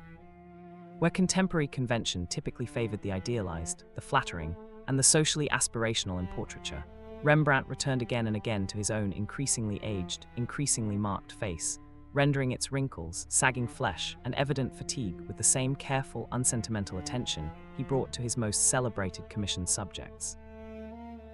Where contemporary convention typically favored the idealized, the flattering, and the socially aspirational in portraiture, Rembrandt returned again and again to his own increasingly aged, increasingly marked face, rendering its wrinkles, sagging flesh, and evident fatigue with the same careful, unsentimental attention he brought to his most celebrated commissioned subjects.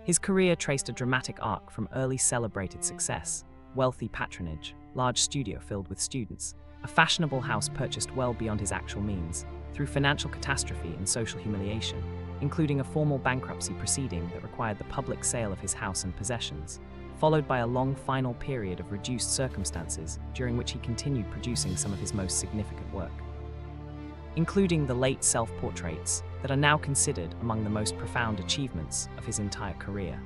His career traced a dramatic arc from early celebrated success, wealthy patronage, large studio filled with students, a fashionable house purchased well beyond his actual means, through financial catastrophe and social humiliation, including a formal bankruptcy proceeding that required the public sale of his house and possessions, followed by a long final period of reduced circumstances during which he continued producing some of his most significant work, including the late self-portraits that are now considered among the most profound achievements of his entire career.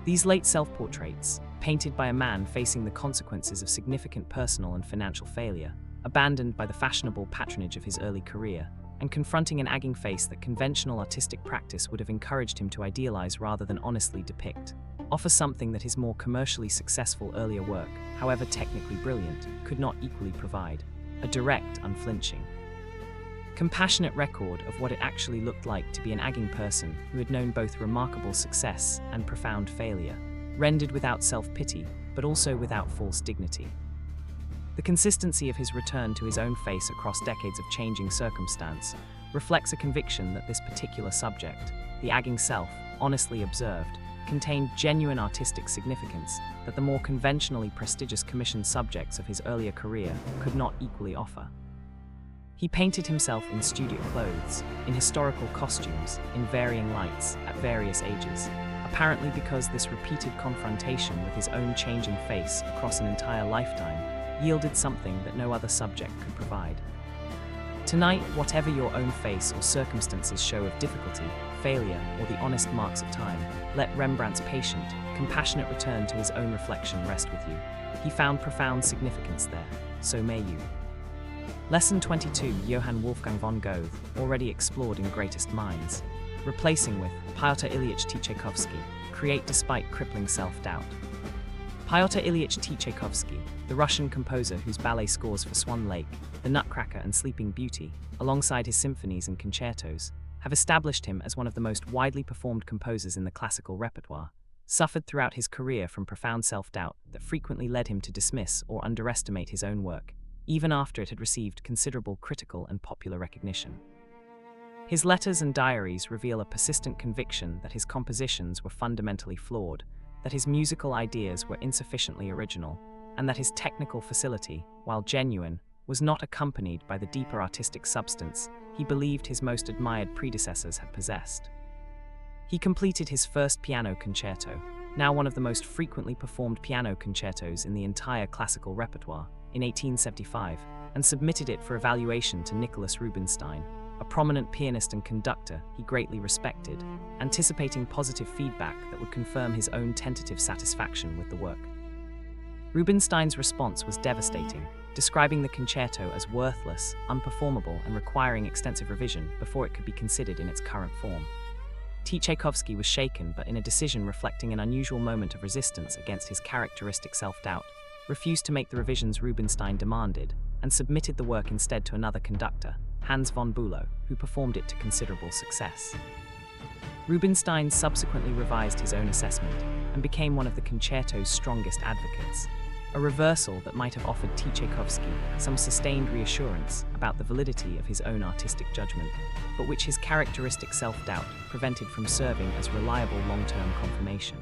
These late self-portraits, painted by a man facing the consequences of significant personal and financial failure, abandoned by the fashionable patronage of his early career, and confronting an agging face that conventional artistic practice would have encouraged him to idealize rather than honestly depict, offer something that his more commercially successful earlier work, however technically brilliant, could not equally provide: a direct, unflinching, compassionate record of what it actually looked like to be an agging person who had known both remarkable success and profound failure, rendered without self-pity, but also without false dignity. The consistency of his return to his own face across decades of changing circumstance reflects a conviction that this particular subject, the agging self, honestly observed, contained genuine artistic significance that the more conventionally prestigious commissioned subjects of his earlier career could not equally offer. He painted himself in studio clothes, in historical costumes, in varying lights, at various ages, apparently because this repeated confrontation with his own changing face across an entire lifetime yielded something that no other subject could provide. Tonight, whatever your own face or circumstances show of difficulty, failure, or the honest marks of time, let Rembrandt's patient, compassionate return to his own reflection rest with you. He found profound significance there, so may you. Lesson 22. Johann Wolfgang von Goethe, already explored in Greatest Minds. Replacing with Pyotr Ilyich Tchaikovsky, create despite crippling self-doubt. Pyotr Ilyich Tchaikovsky, the Russian composer whose ballet scores for Swan Lake, The Nutcracker and Sleeping Beauty, alongside his symphonies and concertos, have established him as one of the most widely performed composers in the classical repertoire, suffered throughout his career from profound self-doubt that frequently led him to dismiss or underestimate his own work, even after it had received considerable critical and popular recognition. His letters and diaries reveal a persistent conviction that his compositions were fundamentally flawed, that his musical ideas were insufficiently original, and that his technical facility, while genuine, was not accompanied by the deeper artistic substance he believed his most admired predecessors had possessed. He completed his first piano concerto, now one of the most frequently performed piano concertos in the entire classical repertoire, in 1875, and submitted it for evaluation to Nicholas Rubinstein, a prominent pianist and conductor he greatly respected, anticipating positive feedback that would confirm his own tentative satisfaction with the work. Rubinstein's response was devastating, describing the concerto as worthless, unperformable, and requiring extensive revision before it could be considered in its current form. Tchaikovsky was shaken, but in a decision reflecting an unusual moment of resistance against his characteristic self-doubt, refused to make the revisions Rubinstein demanded, and submitted the work instead to another conductor, Hans von Bülow, who performed it to considerable success. Rubinstein subsequently revised his own assessment and became one of the concerto's strongest advocates, a reversal that might have offered Tchaikovsky some sustained reassurance about the validity of his own artistic judgment, but which his characteristic self-doubt prevented from serving as reliable long-term confirmation.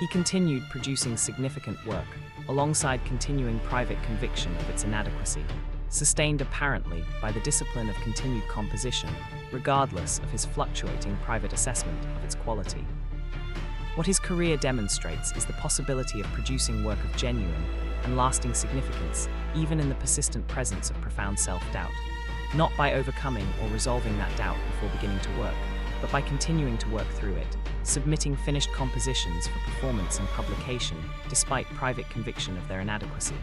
He continued producing significant work, alongside continuing private conviction of its inadequacy, sustained apparently by the discipline of continued composition, regardless of his fluctuating private assessment of its quality. What his career demonstrates is the possibility of producing work of genuine and lasting significance, even in the persistent presence of profound self-doubt, not by overcoming or resolving that doubt before beginning to work, but by continuing to work through it, submitting finished compositions for performance and publication despite private conviction of their inadequacy,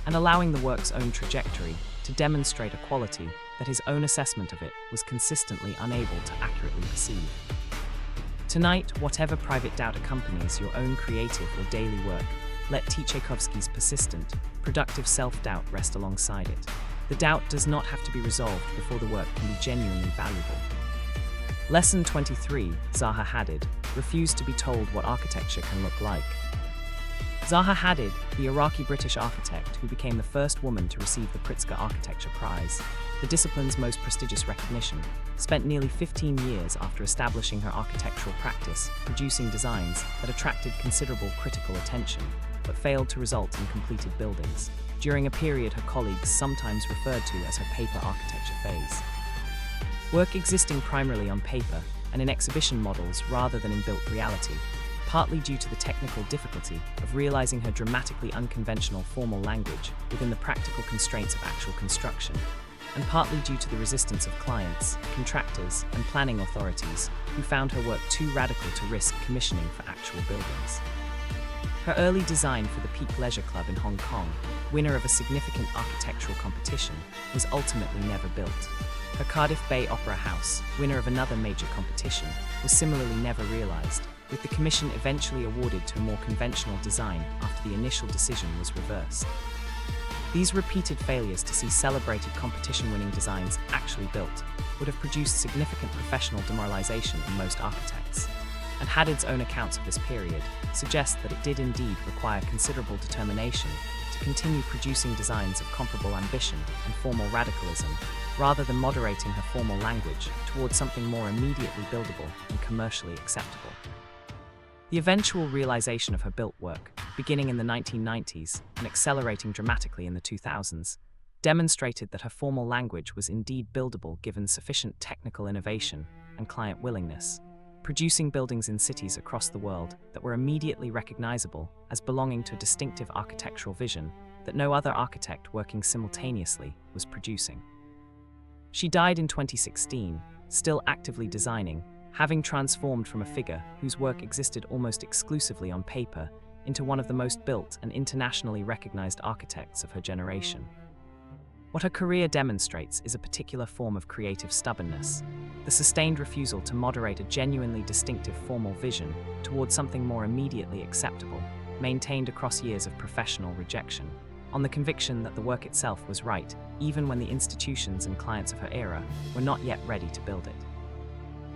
and allowing the work's own trajectory to demonstrate a quality that his own assessment of it was consistently unable to accurately perceive. Tonight, whatever private doubt accompanies your own creative or daily work, let Tchaikovsky's persistent, productive self-doubt rest alongside it. The doubt does not have to be resolved before the work can be genuinely valuable. Lesson 23. Zaha Hadid refused to be told what architecture can look like. Zaha Hadid, the Iraqi-British architect who became the first woman to receive the Pritzker Architecture Prize, the discipline's most prestigious recognition, spent nearly 15 years after establishing her architectural practice producing designs that attracted considerable critical attention, but failed to result in completed buildings, during a period her colleagues sometimes referred to as her paper architecture phase. Work existing primarily on paper and in exhibition models rather than in built reality, partly due to the technical difficulty of realizing her dramatically unconventional formal language within the practical constraints of actual construction, and partly due to the resistance of clients, contractors, and planning authorities who found her work too radical to risk commissioning for actual buildings. Her early design for the Peak Leisure Club in Hong Kong, winner of a significant architectural competition, was ultimately never built. Her Cardiff Bay Opera House, winner of another major competition, was similarly never realized, with the commission eventually awarded to a more conventional design after the initial decision was reversed. These repeated failures to see celebrated competition-winning designs actually built would have produced significant professional demoralization in most architects, and Hadid's own accounts of this period suggest that it did indeed require considerable determination to continue producing designs of comparable ambition and formal radicalism, rather than moderating her formal language towards something more immediately buildable and commercially acceptable. The eventual realization of her built work, beginning in the 1990s and accelerating dramatically in the 2000s, demonstrated that her formal language was indeed buildable given sufficient technical innovation and client willingness, producing buildings in cities across the world that were immediately recognizable as belonging to a distinctive architectural vision that no other architect working simultaneously was producing. She died in 2016, still actively designing, having transformed from a figure whose work existed almost exclusively on paper into one of the most built and internationally recognized architects of her generation. What her career demonstrates is a particular form of creative stubbornness, the sustained refusal to moderate a genuinely distinctive formal vision towards something more immediately acceptable, maintained across years of professional rejection, on the conviction that the work itself was right, even when the institutions and clients of her era were not yet ready to build it.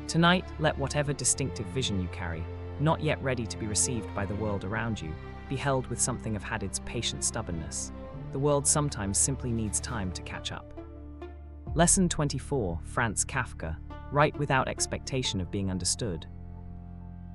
Tonight, let whatever distinctive vision you carry, not yet ready to be received by the world around you, be held with something of Hadid's patient stubbornness. The world sometimes simply needs time to catch up. Lesson 24. Franz Kafka. Write without expectation of being understood.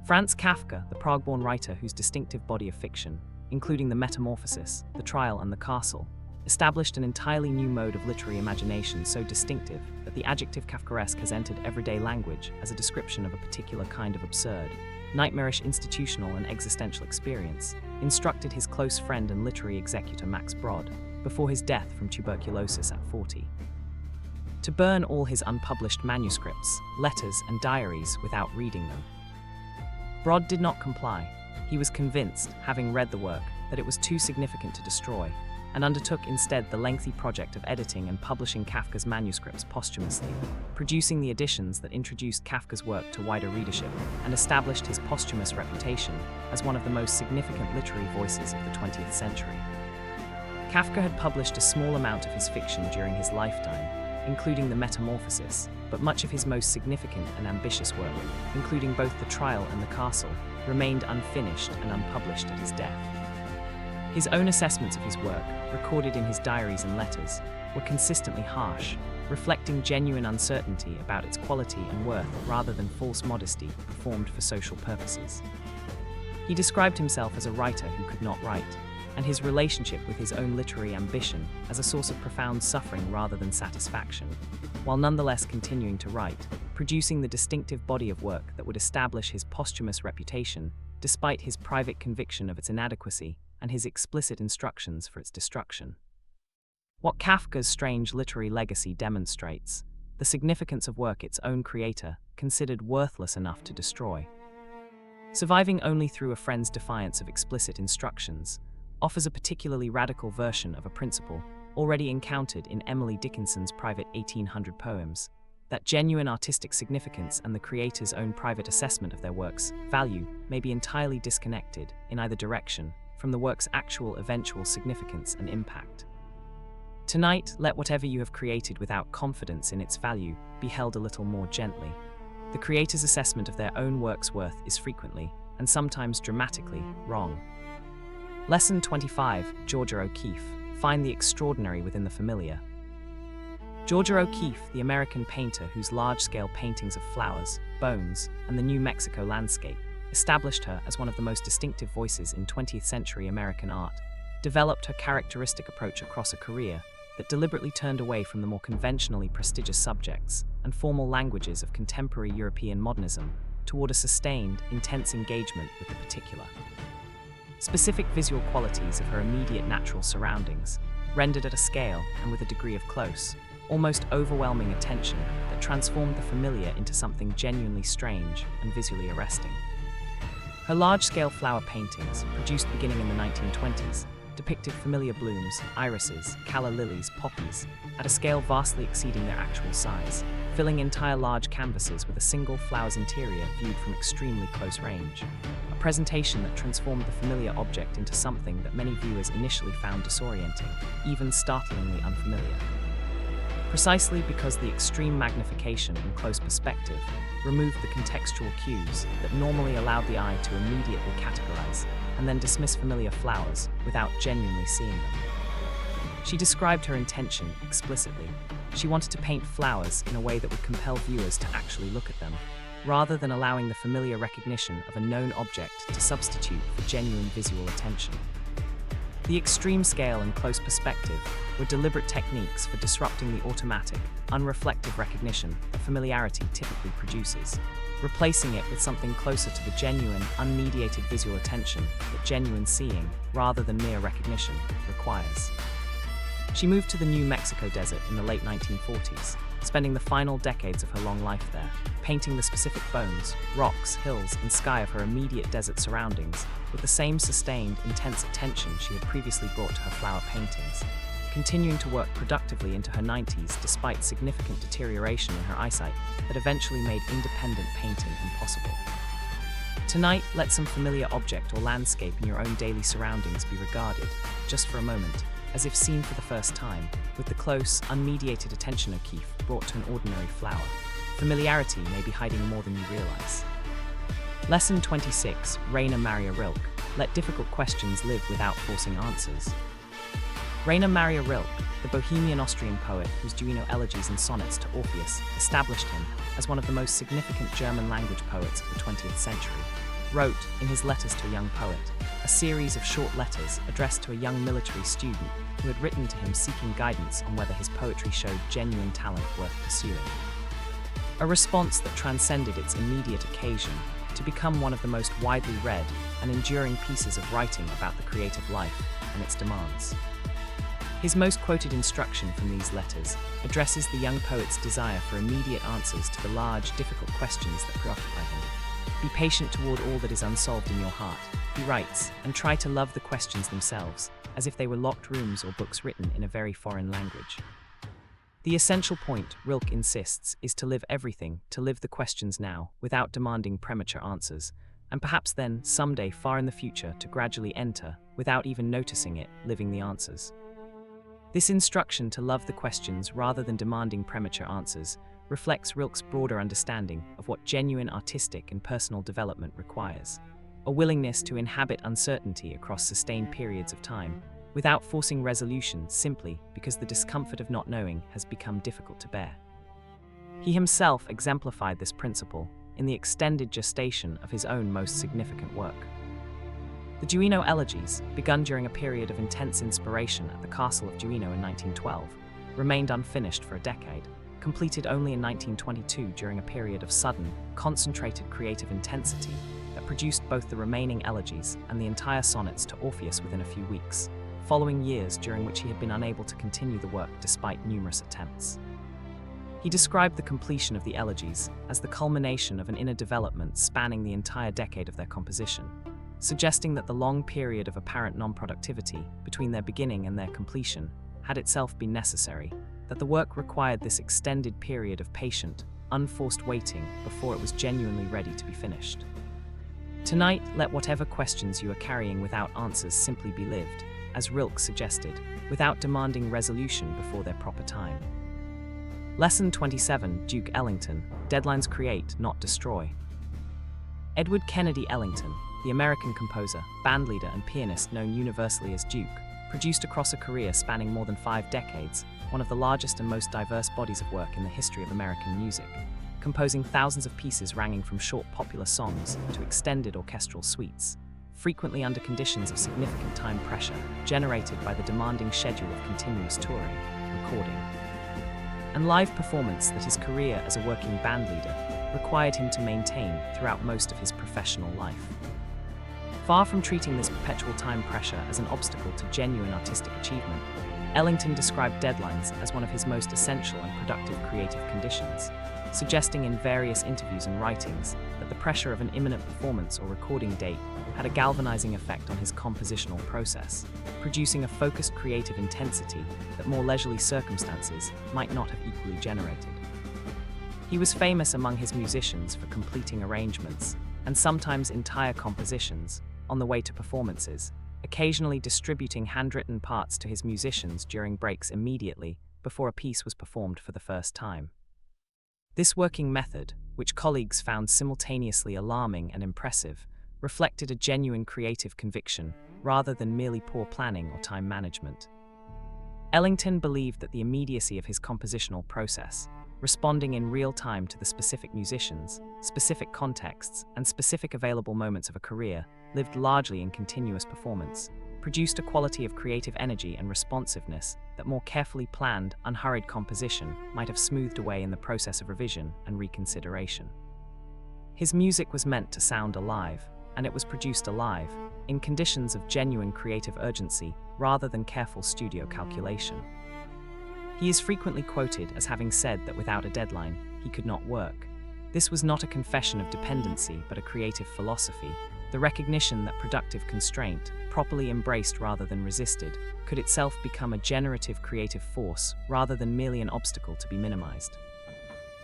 Franz Kafka, the Prague-born writer whose distinctive body of fiction, including The Metamorphosis, The Trial and The Castle, established an entirely new mode of literary imagination so distinctive that the adjective Kafkaesque has entered everyday language as a description of a particular kind of absurd, nightmarish institutional and existential experience, instructed his close friend and literary executor Max Brod before his death from tuberculosis at 40. To burn all his unpublished manuscripts, letters, and diaries without reading them. Brod did not comply. He was convinced, having read the work, that it was too significant to destroy, and undertook instead the lengthy project of editing and publishing Kafka's manuscripts posthumously, producing the editions that introduced Kafka's work to wider readership and established his posthumous reputation as one of the most significant literary voices of the 20th century. Kafka had published a small amount of his fiction during his lifetime, including The Metamorphosis, but much of his most significant and ambitious work, including both The Trial and The Castle, remained unfinished and unpublished at his death. His own assessments of his work, recorded in his diaries and letters, were consistently harsh, reflecting genuine uncertainty about its quality and worth rather than false modesty performed for social purposes. He described himself as a writer who could not write, and his relationship with his own literary ambition as a source of profound suffering rather than satisfaction, while nonetheless continuing to write, producing the distinctive body of work that would establish his posthumous reputation despite his private conviction of its inadequacy and his explicit instructions for its destruction. What Kafka's strange literary legacy demonstrates, the significance of work its own creator considered worthless enough to destroy. Surviving only through a friend's defiance of explicit instructions, offers a particularly radical version of a principle already encountered in Emily Dickinson's private 1800 poems, that genuine artistic significance and the creator's own private assessment of their work's value may be entirely disconnected, in either direction, from the work's actual eventual significance and impact. Tonight, let whatever you have created without confidence in its value be held a little more gently. The creator's assessment of their own work's worth is frequently, and sometimes dramatically, wrong. Lesson 25. Georgia O'Keeffe. Find the extraordinary within the familiar. Georgia O'Keeffe, the American painter whose large-scale paintings of flowers, bones, and the New Mexico landscape established her as one of the most distinctive voices in 20th century American art, developed her characteristic approach across a career that deliberately turned away from the more conventionally prestigious subjects and formal languages of contemporary European modernism toward a sustained, intense engagement with the particular. Specific visual qualities of her immediate natural surroundings, rendered at a scale and with a degree of close, almost overwhelming attention that transformed the familiar into something genuinely strange and visually arresting. Her large-scale flower paintings, produced beginning in the 1920s, depicted familiar blooms, irises, calla lilies, poppies, at a scale vastly exceeding their actual size, filling entire large canvases with a single flower's interior viewed from extremely close range. A presentation that transformed the familiar object into something that many viewers initially found disorienting, even startlingly unfamiliar. Precisely because the extreme magnification and close perspective removed the contextual cues that normally allowed the eye to immediately categorize and then dismiss familiar flowers without genuinely seeing them. She described her intention explicitly. She wanted to paint flowers in a way that would compel viewers to actually look at them, rather than allowing the familiar recognition of a known object to substitute for genuine visual attention. The extreme scale and close perspective were deliberate techniques for disrupting the automatic, unreflective recognition that familiarity typically produces, replacing it with something closer to the genuine, unmediated visual attention that genuine seeing, rather than mere recognition, requires. She moved to the New Mexico desert in the late 1940s, spending the final decades of her long life there, painting the specific bones, rocks, hills, and sky of her immediate desert surroundings with the same sustained, intense attention she had previously brought to her flower paintings, continuing to work productively into her 90s despite significant deterioration in her eyesight that eventually made independent painting impossible. Tonight, let some familiar object or landscape in your own daily surroundings be regarded, just for a moment, as if seen for the first time, with the close, unmediated attention O'Keeffe brought to an ordinary flower. Familiarity may be hiding more than you realize. Lesson 26, Rainer Maria Rilke, let difficult questions live without forcing answers. Rainer Maria Rilke, the Bohemian Austrian poet whose Duino elegies and sonnets to Orpheus established him as one of the most significant German language poets of the 20th century, wrote, in his Letters to a Young Poet, a series of short letters addressed to a young military student who had written to him seeking guidance on whether his poetry showed genuine talent worth pursuing. A response that transcended its immediate occasion to become one of the most widely read and enduring pieces of writing about the creative life and its demands. His most quoted instruction from these letters addresses the young poet's desire for immediate answers to the large, difficult questions that preoccupy him. Be patient toward all that is unsolved in your heart, he writes, and try to love the questions themselves, as if they were locked rooms or books written in a very foreign language. The essential point, Rilke insists, is to live everything, to live the questions now, without demanding premature answers, and perhaps then, someday far in the future, to gradually enter, without even noticing it, living the answers. This instruction to love the questions rather than demanding premature answers reflects Rilke's broader understanding of what genuine artistic and personal development requires, a willingness to inhabit uncertainty across sustained periods of time, without forcing resolution simply because the discomfort of not knowing has become difficult to bear. He himself exemplified this principle in the extended gestation of his own most significant work. The Duino Elegies, begun during a period of intense inspiration at the Castle of Duino in 1912, remained unfinished for a decade, completed only in 1922 during a period of sudden, concentrated creative intensity that produced both the remaining elegies and the entire sonnets to Orpheus within a few weeks, following years during which he had been unable to continue the work despite numerous attempts. He described the completion of the elegies as the culmination of an inner development spanning the entire decade of their composition, suggesting that the long period of apparent non-productivity between their beginning and their completion had itself been necessary, that the work required this extended period of patient, unforced waiting before it was genuinely ready to be finished. Tonight, let whatever questions you are carrying without answers simply be lived, as Rilke suggested, without demanding resolution before their proper time. Lesson 27, Duke Ellington, Deadlines create, not destroy. Edward Kennedy Ellington, the American composer, bandleader, and pianist known universally as Duke, produced across a career spanning more than 5 decades, one of the largest and most diverse bodies of work in the history of American music, composing thousands of pieces ranging from short popular songs to extended orchestral suites, frequently under conditions of significant time pressure generated by the demanding schedule of continuous touring, recording, and live performance that his career as a working bandleader required him to maintain throughout most of his professional life. Far from treating this perpetual time pressure as an obstacle to genuine artistic achievement, Ellington described deadlines as one of his most essential and productive creative conditions, suggesting in various interviews and writings that the pressure of an imminent performance or recording date had a galvanizing effect on his compositional process, producing a focused creative intensity that more leisurely circumstances might not have equally generated. He was famous among his musicians for completing arrangements, and sometimes entire compositions, on the way to performances, occasionally distributing handwritten parts to his musicians during breaks immediately before a piece was performed for the first time. This working method, which colleagues found simultaneously alarming and impressive, reflected a genuine creative conviction rather than merely poor planning or time management. Ellington believed that the immediacy of his compositional process, responding in real time to the specific musicians, specific contexts, and specific available moments of a career, lived largely in continuous performance, produced a quality of creative energy and responsiveness that more carefully planned, unhurried composition might have smoothed away in the process of revision and reconsideration. His music was meant to sound alive, and it was produced alive, in conditions of genuine creative urgency rather than careful studio calculation. He is frequently quoted as having said that without a deadline, he could not work. This was not a confession of dependency, but a creative philosophy, the recognition that productive constraint, properly embraced rather than resisted, could itself become a generative creative force rather than merely an obstacle to be minimized.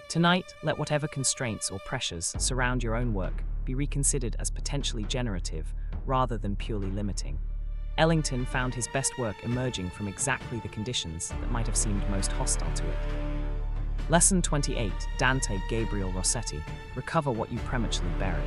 Tonight, let whatever constraints or pressures surround your own work be reconsidered as potentially generative rather than purely limiting. Ellington found his best work emerging from exactly the conditions that might have seemed most hostile to it. Lesson 28, Dante Gabriel Rossetti, Recover What You Prematurely Buried.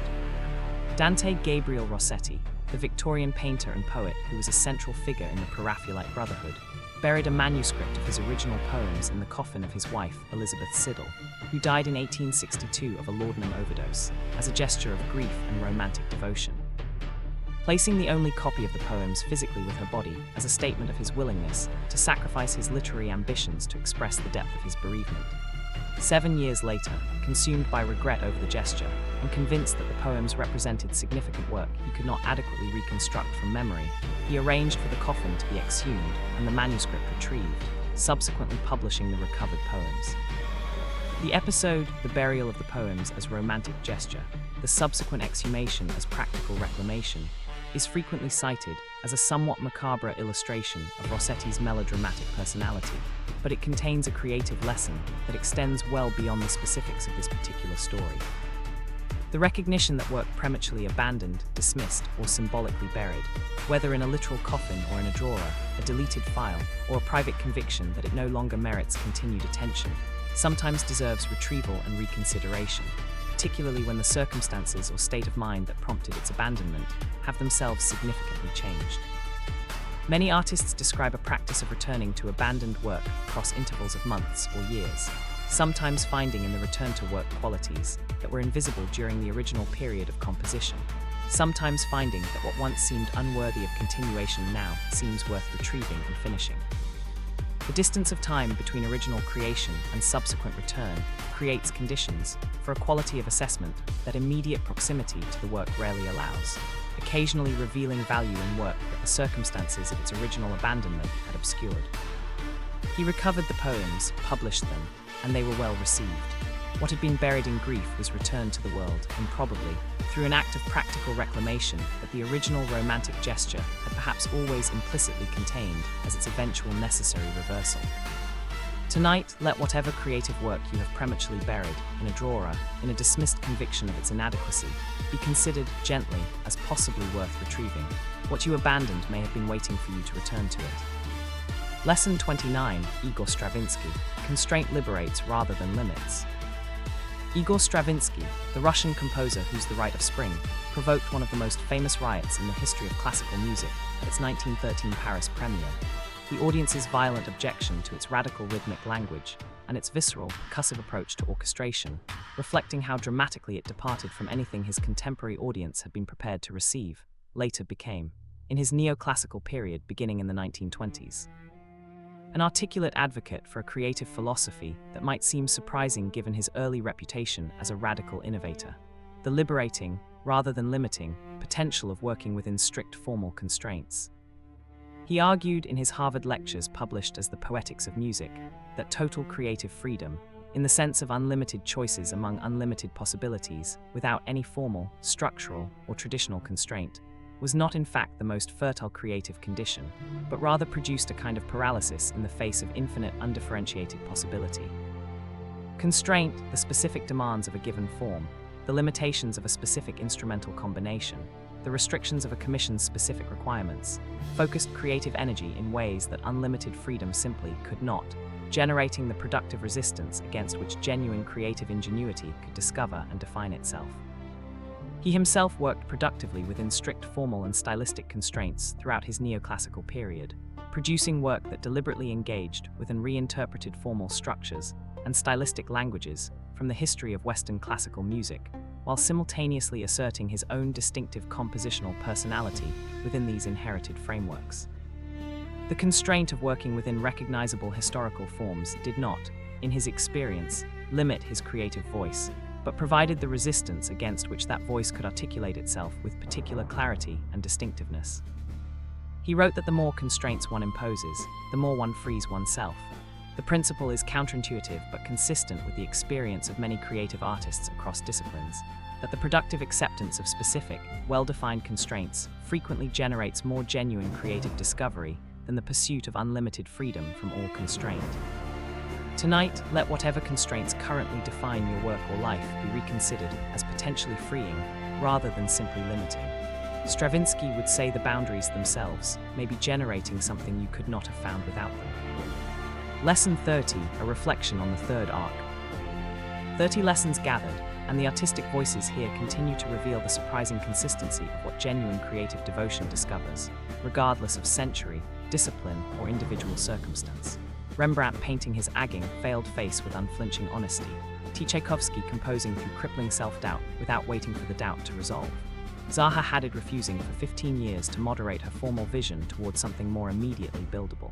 Dante Gabriel Rossetti, the Victorian painter and poet who was a central figure in the Pre-Raphaelite Brotherhood, buried a manuscript of his original poems in the coffin of his wife, Elizabeth Siddal, who died in 1862 of a laudanum overdose, as a gesture of grief and romantic devotion. Placing the only copy of the poems physically with her body as a statement of his willingness to sacrifice his literary ambitions to express the depth of his bereavement. 7 years later, consumed by regret over the gesture, and convinced that the poems represented significant work he could not adequately reconstruct from memory, he arranged for the coffin to be exhumed and the manuscript retrieved, subsequently publishing the recovered poems. The episode, the burial of the poems as romantic gesture, the subsequent exhumation as practical reclamation, is frequently cited as a somewhat macabre illustration of Rossetti's melodramatic personality, but it contains a creative lesson that extends well beyond the specifics of this particular story. The recognition that work prematurely abandoned, dismissed, or symbolically buried, whether in a literal coffin or in a drawer, a deleted file, or a private conviction that it no longer merits continued attention, sometimes deserves retrieval and reconsideration, particularly when the circumstances or state of mind that prompted its abandonment have themselves significantly changed. Many artists describe a practice of returning to abandoned work across intervals of months or years, sometimes finding in the return to work qualities that were invisible during the original period of composition, sometimes finding that what once seemed unworthy of continuation now seems worth retrieving and finishing. The distance of time between original creation and subsequent return creates conditions for a quality of assessment that immediate proximity to the work rarely allows, occasionally revealing value in work that the circumstances of its original abandonment had obscured. He recovered the poems, published them, and they were well received. What had been buried in grief was returned to the world, and probably, through an act of practical reclamation that the original romantic gesture had perhaps always implicitly contained as its eventual necessary reversal. Tonight, let whatever creative work you have prematurely buried in a drawer, in a dismissed conviction of its inadequacy, be considered gently as possibly worth retrieving. What you abandoned may have been waiting for you to return to it. Lesson 29, Igor Stravinsky, Constraint Liberates Rather Than Limits. Igor Stravinsky, the Russian composer whose The Rite of Spring provoked one of the most famous riots in the history of classical music at its 1913 Paris premiere, the audience's violent objection to its radical rhythmic language and its visceral, percussive approach to orchestration, reflecting how dramatically it departed from anything his contemporary audience had been prepared to receive, later became, in his neoclassical period beginning in the 1920s. An articulate advocate for a creative philosophy that might seem surprising given his early reputation as a radical innovator, the liberating, rather than limiting, potential of working within strict formal constraints. He argued in his Harvard lectures published as The Poetics of Music that total creative freedom, in the sense of unlimited choices among unlimited possibilities without any formal, structural, or traditional constraint, was not in fact the most fertile creative condition, but rather produced a kind of paralysis in the face of infinite undifferentiated possibility. Constraint, the specific demands of a given form, the limitations of a specific instrumental combination, the restrictions of a commission's specific requirements, focused creative energy in ways that unlimited freedom simply could not, generating the productive resistance against which genuine creative ingenuity could discover and define itself. He himself worked productively within strict formal and stylistic constraints throughout his neoclassical period, producing work that deliberately engaged with and reinterpreted formal structures and stylistic languages from the history of Western classical music, while simultaneously asserting his own distinctive compositional personality within these inherited frameworks. The constraint of working within recognizable historical forms did not, in his experience, limit his creative voice, but provided the resistance against which that voice could articulate itself with particular clarity and distinctiveness. He wrote that the more constraints one imposes, the more one frees oneself. The principle is counterintuitive but consistent with the experience of many creative artists across disciplines, that the productive acceptance of specific, well-defined constraints frequently generates more genuine creative discovery than the pursuit of unlimited freedom from all constraint. Tonight, let whatever constraints currently define your work or life be reconsidered as potentially freeing rather than simply limiting. Stravinsky would say the boundaries themselves may be generating something you could not have found without them. Lesson 30, a reflection on the third arc. 30 lessons gathered, and the artistic voices here continue to reveal the surprising consistency of what genuine creative devotion discovers, regardless of century, discipline, or individual circumstance. Rembrandt painting his aging, veiled face with unflinching honesty. Tchaikovsky composing through crippling self-doubt without waiting for the doubt to resolve. Zaha Hadid refusing for 15 years to moderate her formal vision towards something more immediately buildable.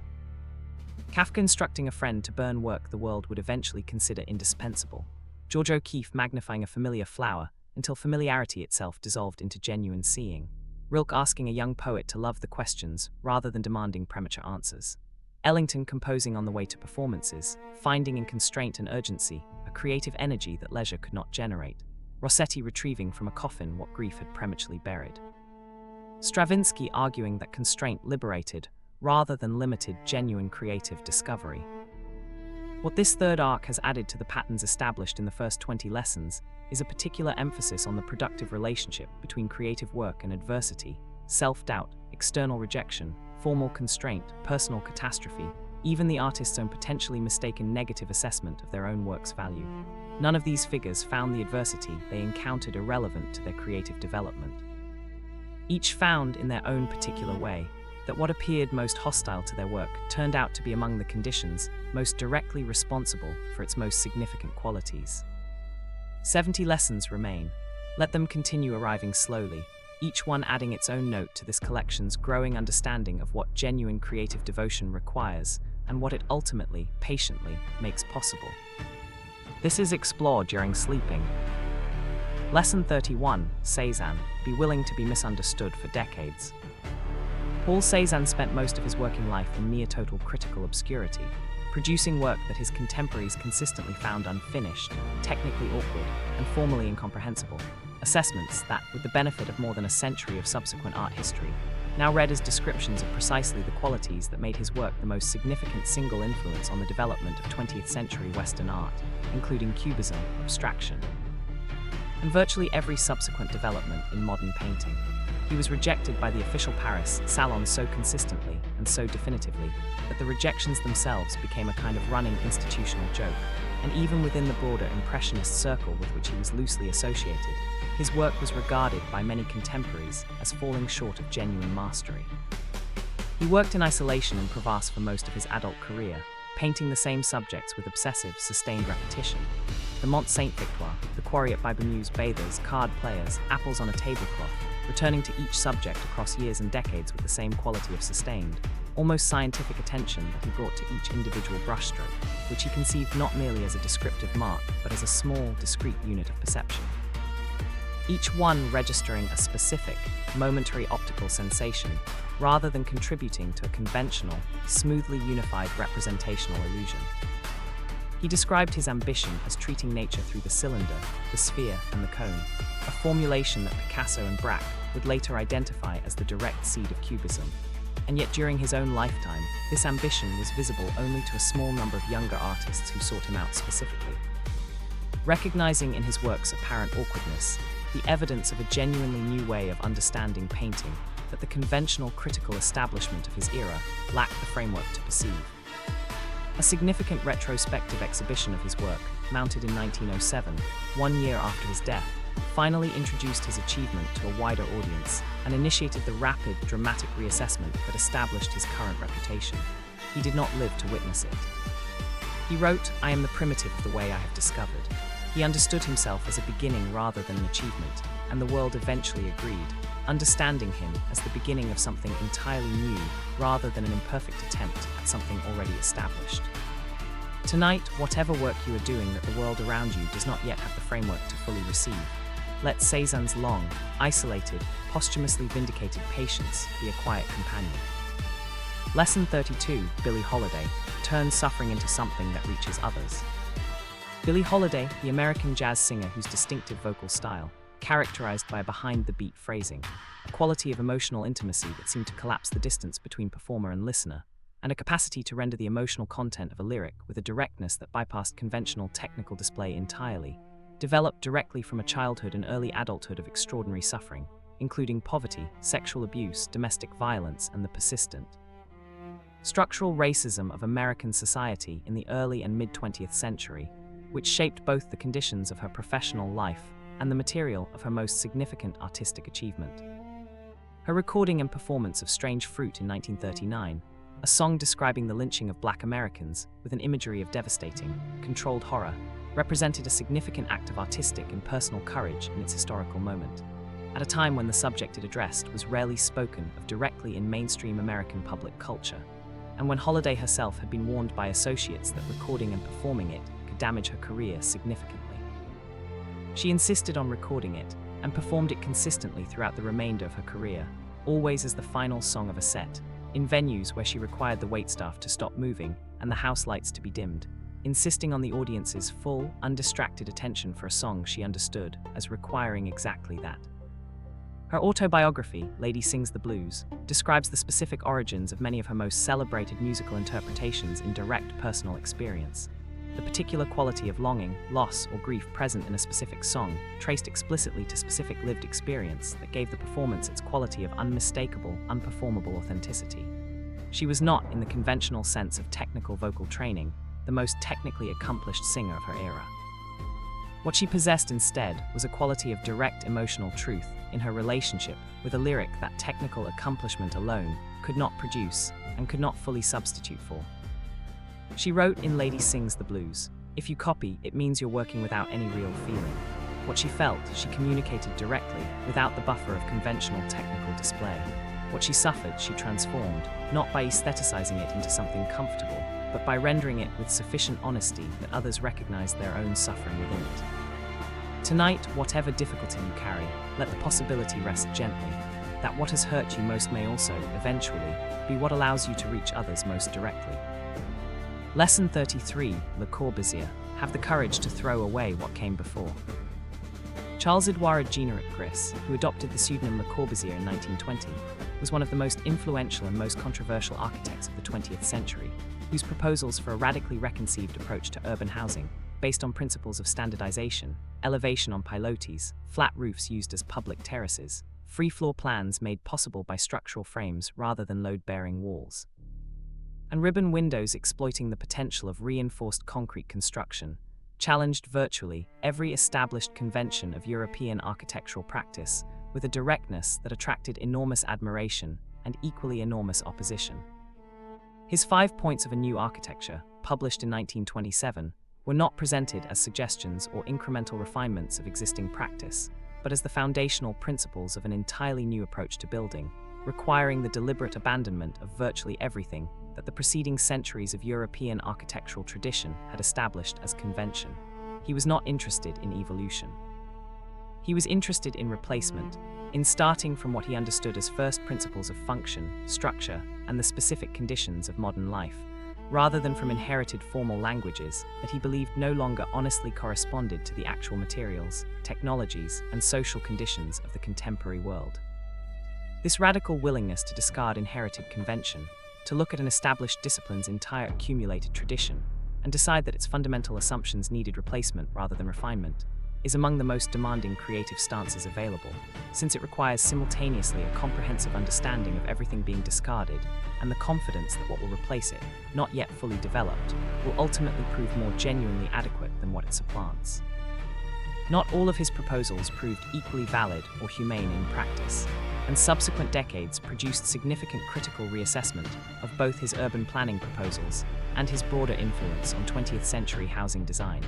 Kafka instructing a friend to burn work the world would eventually consider indispensable. George O'Keeffe magnifying a familiar flower until familiarity itself dissolved into genuine seeing. Rilke asking a young poet to love the questions rather than demanding premature answers. Ellington composing on the way to performances, finding in constraint and urgency a creative energy that leisure could not generate. Rossetti retrieving from a coffin what grief had prematurely buried. Stravinsky arguing that constraint liberated, rather than limited, genuine creative discovery. What this third arc has added to the patterns established in the first 20 lessons is a particular emphasis on the productive relationship between creative work and adversity, self-doubt, external rejection, formal constraint, personal catastrophe, even the artist's own potentially mistaken negative assessment of their own work's value. None of these figures found the adversity they encountered irrelevant to their creative development. Each found, in their own particular way, that what appeared most hostile to their work turned out to be among the conditions most directly responsible for its most significant qualities. 70 lessons remain. Let them continue arriving slowly, each one adding its own note to this collection's growing understanding of what genuine creative devotion requires and what it ultimately, patiently, makes possible. This is explored during sleeping. Lesson 31, Cézanne, be willing to be misunderstood for decades. Paul Cézanne spent most of his working life in near-total critical obscurity, producing work that his contemporaries consistently found unfinished, technically awkward, and formally incomprehensible. Assessments that, with the benefit of more than a century of subsequent art history, now read as descriptions of precisely the qualities that made his work the most significant single influence on the development of 20th century Western art, including cubism, abstraction, and virtually every subsequent development in modern painting. He was rejected by the official Paris salon so consistently and so definitively that the rejections themselves became a kind of running institutional joke, and even within the broader Impressionist circle with which he was loosely associated, his work was regarded by many contemporaries as falling short of genuine mastery. He worked in isolation in Provence for most of his adult career, painting the same subjects with obsessive, sustained repetition. The Mont Saint-Victoire, the quarry at Biberneuse bathers, card players, apples on a tablecloth, returning to each subject across years and decades with the same quality of sustained, almost scientific attention that he brought to each individual brushstroke, which he conceived not merely as a descriptive mark, but as a small, discrete unit of perception. Each one registering a specific, momentary optical sensation, rather than contributing to a conventional, smoothly unified representational illusion. He described his ambition as treating nature through the cylinder, the sphere, and the cone, a formulation that Picasso and Braque would later identify as the direct seed of Cubism. And yet during his own lifetime, this ambition was visible only to a small number of younger artists who sought him out specifically. Recognizing in his work's apparent awkwardness, the evidence of a genuinely new way of understanding painting that the conventional critical establishment of his era lacked the framework to perceive. A significant retrospective exhibition of his work, mounted in 1907, 1 year after his death, finally introduced his achievement to a wider audience and initiated the rapid, dramatic reassessment that established his current reputation. He did not live to witness it. He wrote, "I am the primitive of the way I have discovered. He understood himself as a beginning rather than an achievement, and the world eventually agreed, understanding him as the beginning of something entirely new rather than an imperfect attempt at something already established. Tonight, whatever work you are doing that the world around you does not yet have the framework to fully receive, let Cézanne's long, isolated, posthumously vindicated patience be a quiet companion. Lesson 32, Billie Holiday, turns suffering into something that reaches others. Billie Holiday, the American jazz singer whose distinctive vocal style, characterized by a behind-the-beat phrasing, a quality of emotional intimacy that seemed to collapse the distance between performer and listener, and a capacity to render the emotional content of a lyric with a directness that bypassed conventional technical display entirely, developed directly from a childhood and early adulthood of extraordinary suffering, including poverty, sexual abuse, domestic violence, and the persistent structural racism of American society in the early and mid-20th century, which shaped both the conditions of her professional life and the material of her most significant artistic achievement. Her recording and performance of Strange Fruit in 1939, a song describing the lynching of Black Americans with an imagery of devastating, controlled horror, represented a significant act of artistic and personal courage in its historical moment, at a time when the subject it addressed was rarely spoken of directly in mainstream American public culture, and when Holiday herself had been warned by associates that recording and performing it could damage her career significantly. She insisted on recording it and performed it consistently throughout the remainder of her career, always as the final song of a set, in venues where she required the waitstaff to stop moving and the house lights to be dimmed, insisting on the audience's full, undistracted attention for a song she understood as requiring exactly that. Her autobiography, Lady Sings the Blues, describes the specific origins of many of her most celebrated musical interpretations in direct personal experience. The particular quality of longing, loss, or grief present in a specific song, traced explicitly to specific lived experience that gave the performance its quality of unmistakable, unperformable authenticity. She was not, in the conventional sense of technical vocal training, the most technically accomplished singer of her era. What she possessed instead was a quality of direct emotional truth in her relationship with a lyric that technical accomplishment alone could not produce and could not fully substitute for. She wrote in Lady Sings the Blues, "If you copy, it means you're working without any real feeling." What she felt, she communicated directly, without the buffer of conventional technical display. What she suffered, she transformed, not by aestheticizing it into something comfortable, but by rendering it with sufficient honesty that others recognized their own suffering within it. Tonight, whatever difficulty you carry, let the possibility rest gently, that what has hurt you most may also, eventually, be what allows you to reach others most directly. Lesson 33, Le Corbusier, have the courage to throw away what came before. Charles-Édouard Générique-Gris, who adopted the pseudonym Le Corbusier in 1920, was one of the most influential and most controversial architects of the 20th century, whose proposals for a radically reconceived approach to urban housing, based on principles of standardization, elevation on pilotis, flat roofs used as public terraces, free floor plans made possible by structural frames rather than load-bearing walls, and ribbon windows exploiting the potential of reinforced concrete construction, challenged virtually every established convention of European architectural practice with a directness that attracted enormous admiration and equally enormous opposition. His 5 points of a new architecture, published in 1927, were not presented as suggestions or incremental refinements of existing practice, but as the foundational principles of an entirely new approach to building, requiring the deliberate abandonment of virtually everything that the preceding centuries of European architectural tradition had established as convention. He was not interested in evolution. He was interested in replacement, in starting from what he understood as first principles of function, structure, and the specific conditions of modern life, rather than from inherited formal languages that he believed no longer honestly corresponded to the actual materials, technologies, and social conditions of the contemporary world. This radical willingness to discard inherited convention, to look at an established discipline's entire accumulated tradition, and decide that its fundamental assumptions needed replacement rather than refinement, is among the most demanding creative stances available, since it requires simultaneously a comprehensive understanding of everything being discarded, and the confidence that what will replace it, not yet fully developed, will ultimately prove more genuinely adequate than what it supplants. Not all of his proposals proved equally valid or humane in practice, and subsequent decades produced significant critical reassessment of both his urban planning proposals and his broader influence on 20th century housing design.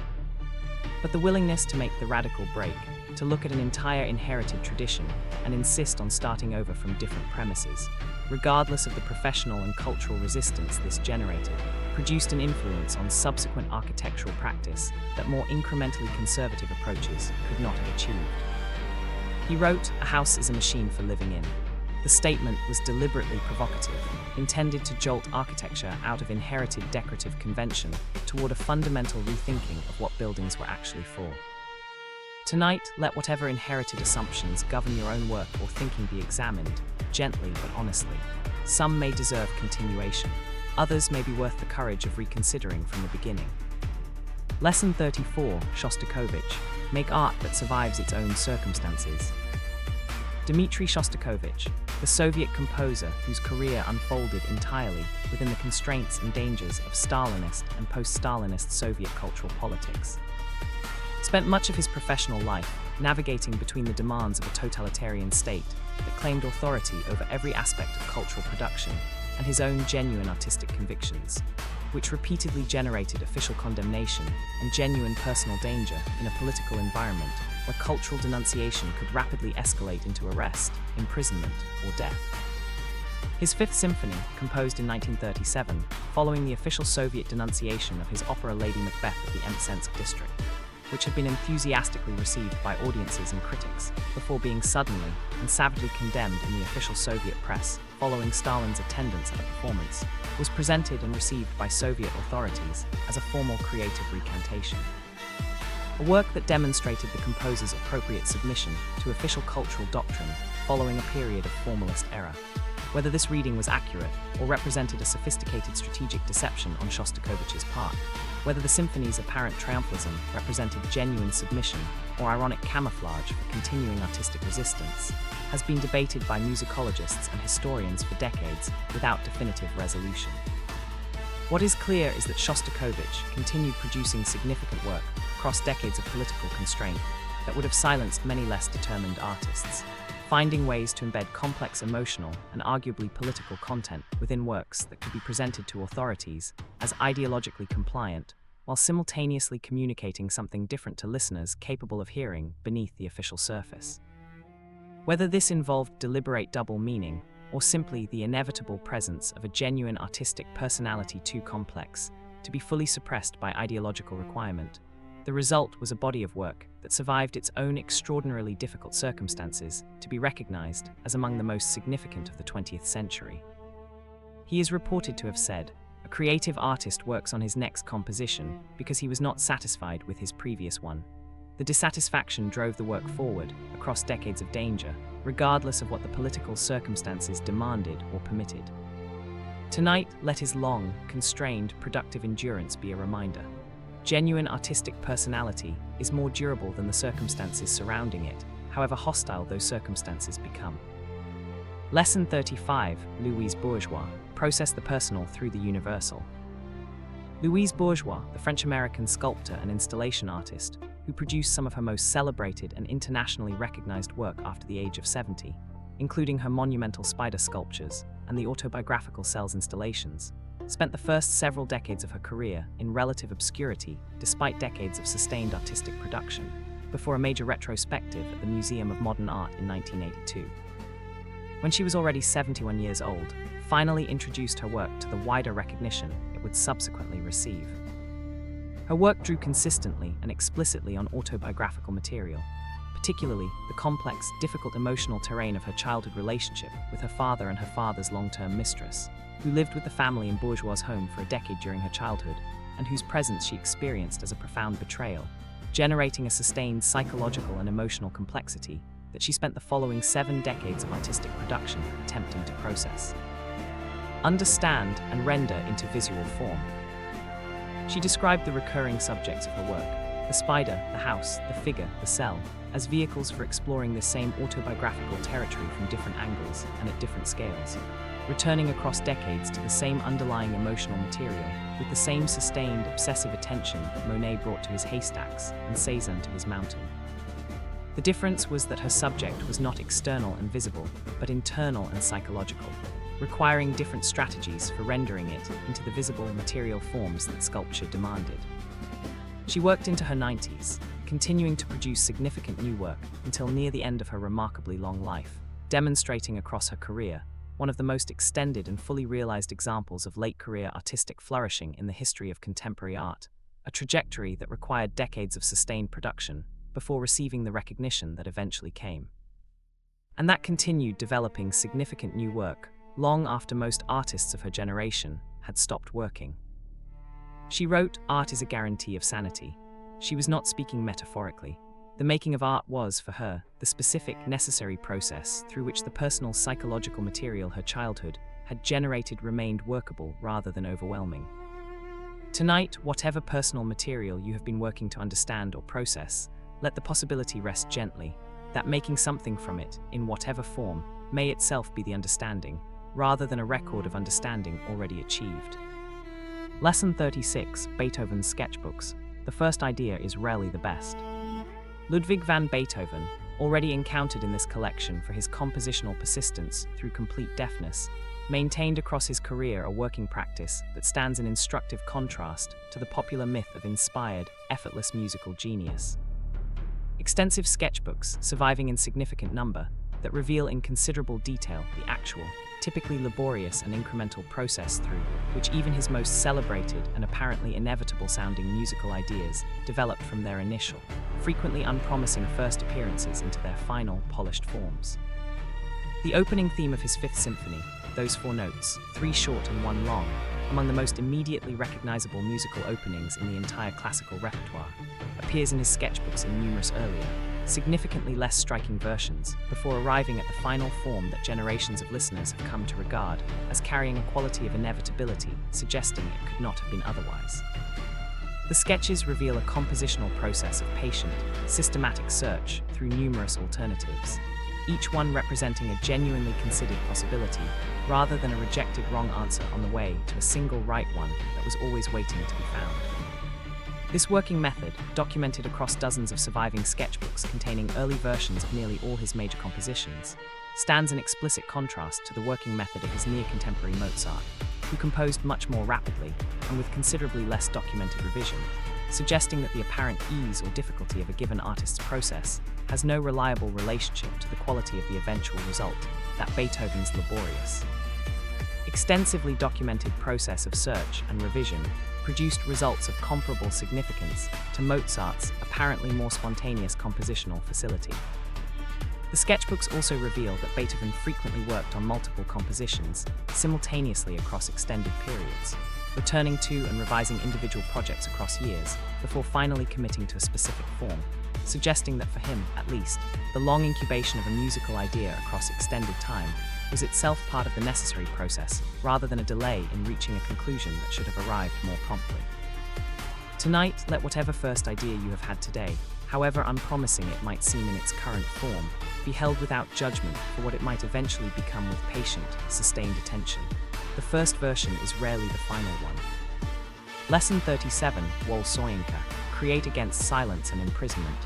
but the willingness to make the radical break, to look at an entire inherited tradition and insist on starting over from different premises, regardless of the professional and cultural resistance this generated, produced an influence on subsequent architectural practice that more incrementally conservative approaches could not have achieved. He wrote, "A house is a machine for living in." The statement was deliberately provocative, intended to jolt architecture out of inherited decorative convention toward a fundamental rethinking of what buildings were actually for. Tonight, let whatever inherited assumptions govern your own work or thinking be examined, gently but honestly. Some may deserve continuation, others may be worth the courage of reconsidering from the beginning. Lesson 34, Shostakovich. Make art that survives its own circumstances. Dmitri Shostakovich, the Soviet composer whose career unfolded entirely within the constraints and dangers of Stalinist and post-Stalinist Soviet cultural politics, spent much of his professional life navigating between the demands of a totalitarian state that claimed authority over every aspect of cultural production and his own genuine artistic convictions, which repeatedly generated official condemnation and genuine personal danger in a political environment where cultural denunciation could rapidly escalate into arrest, imprisonment, or death. His Fifth Symphony, composed in 1937, following the official Soviet denunciation of his opera Lady Macbeth at the Mtsensk district, which had been enthusiastically received by audiences and critics, before being suddenly and savagely condemned in the official Soviet press following Stalin's attendance at a performance, was presented and received by Soviet authorities as a formal creative recantation. A work that demonstrated the composer's appropriate submission to official cultural doctrine following a period of formalist error. Whether this reading was accurate or represented a sophisticated strategic deception on Shostakovich's part, whether the symphony's apparent triumphalism represented genuine submission or ironic camouflage for continuing artistic resistance, has been debated by musicologists and historians for decades without definitive resolution. What is clear is that Shostakovich continued producing significant work across decades of political constraint that would have silenced many less determined artists, finding ways to embed complex emotional and arguably political content within works that could be presented to authorities as ideologically compliant, while simultaneously communicating something different to listeners capable of hearing beneath the official surface. Whether this involved deliberate double meaning, or simply the inevitable presence of a genuine artistic personality too complex to be fully suppressed by ideological requirement, the result was a body of work that survived its own extraordinarily difficult circumstances to be recognized as among the most significant of the 20th century. He is reported to have said, "A creative artist works on his next composition because he was not satisfied with his previous one. The dissatisfaction drove the work forward across decades of danger, regardless of what the political circumstances demanded or permitted." Tonight, let his long, constrained, productive endurance be a reminder. Genuine artistic personality is more durable than the circumstances surrounding it, however hostile those circumstances become. Lesson 35, Louise Bourgeois, process the personal through the universal. Louise Bourgeois, the French-American sculptor and installation artist, who produced some of her most celebrated and internationally recognized work after the age of 70, including her monumental spider sculptures and the autobiographical cells installations, spent the first several decades of her career in relative obscurity despite decades of sustained artistic production, before a major retrospective at the Museum of Modern Art in 1982. When she was already 71 years old, finally introduced her work to the wider recognition it would subsequently receive. Her work drew consistently and explicitly on autobiographical material, particularly the complex, difficult emotional terrain of her childhood relationship with her father and her father's long-term mistress, who lived with the family in Bourgeois' home for a decade during her childhood, and whose presence she experienced as a profound betrayal, generating a sustained psychological and emotional complexity that she spent the following 7 decades of artistic production attempting to process, understand, and render into visual form. She described the recurring subjects of her work, the spider, the house, the figure, the cell, as vehicles for exploring the same autobiographical territory from different angles and at different scales, returning across decades to the same underlying emotional material with the same sustained, obsessive attention that Monet brought to his haystacks and Cézanne to his mountain. The difference was that her subject was not external and visible, but internal and psychological, requiring different strategies for rendering it into the visible material forms that sculpture demanded. She worked into her 90s, continuing to produce significant new work until near the end of her remarkably long life, demonstrating across her career one of the most extended and fully realized examples of late-career artistic flourishing in the history of contemporary art, a trajectory that required decades of sustained production before receiving the recognition that eventually came. And that continued developing significant new work long after most artists of her generation had stopped working. She wrote, "Art is a guarantee of sanity." She was not speaking metaphorically. The making of art was, for her, the specific, necessary process through which the personal psychological material her childhood had generated remained workable rather than overwhelming. Tonight, whatever personal material you have been working to understand or process, let the possibility rest gently, that making something from it, in whatever form, may itself be the understanding, rather than a record of understanding already achieved. Lesson 36, Beethoven's Sketchbooks. The first idea is rarely the best. Ludwig van Beethoven, already encountered in this collection for his compositional persistence through complete deafness, maintained across his career a working practice that stands in instructive contrast to the popular myth of inspired, effortless musical genius. Extensive sketchbooks, surviving in significant number, that reveal in considerable detail the actual, typically laborious and incremental process through which even his most celebrated and apparently inevitable-sounding musical ideas developed from their initial, frequently unpromising first appearances into their final, polished forms. The opening theme of his Fifth Symphony, those 4 notes, 3 short and 1 long, among the most immediately recognizable musical openings in the entire classical repertoire, appears in his sketchbooks in numerous earlier, significantly less striking versions, before arriving at the final form that generations of listeners have come to regard as carrying a quality of inevitability, suggesting it could not have been otherwise. The sketches reveal a compositional process of patient, systematic search through numerous alternatives, each one representing a genuinely considered possibility, rather than a rejected wrong answer on the way to a single right one that was always waiting to be found. This working method, documented across dozens of surviving sketchbooks containing early versions of nearly all his major compositions, stands in explicit contrast to the working method of his near-contemporary Mozart, who composed much more rapidly and with considerably less documented revision, suggesting that the apparent ease or difficulty of a given artist's process has no reliable relationship to the quality of the eventual result, that Beethoven's laborious, extensively documented process of search and revision produced results of comparable significance to Mozart's apparently more spontaneous compositional facility. The sketchbooks also reveal that Beethoven frequently worked on multiple compositions simultaneously across extended periods, returning to and revising individual projects across years before finally committing to a specific form, suggesting that for him, at least, the long incubation of a musical idea across extended time was itself part of the necessary process, rather than a delay in reaching a conclusion that should have arrived more promptly. Tonight, let whatever first idea you have had today, however unpromising it might seem in its current form, be held without judgment for what it might eventually become with patient, sustained attention. The first version is rarely the final one. Lesson 37, Wole Soyinka, Create Against Silence and Imprisonment.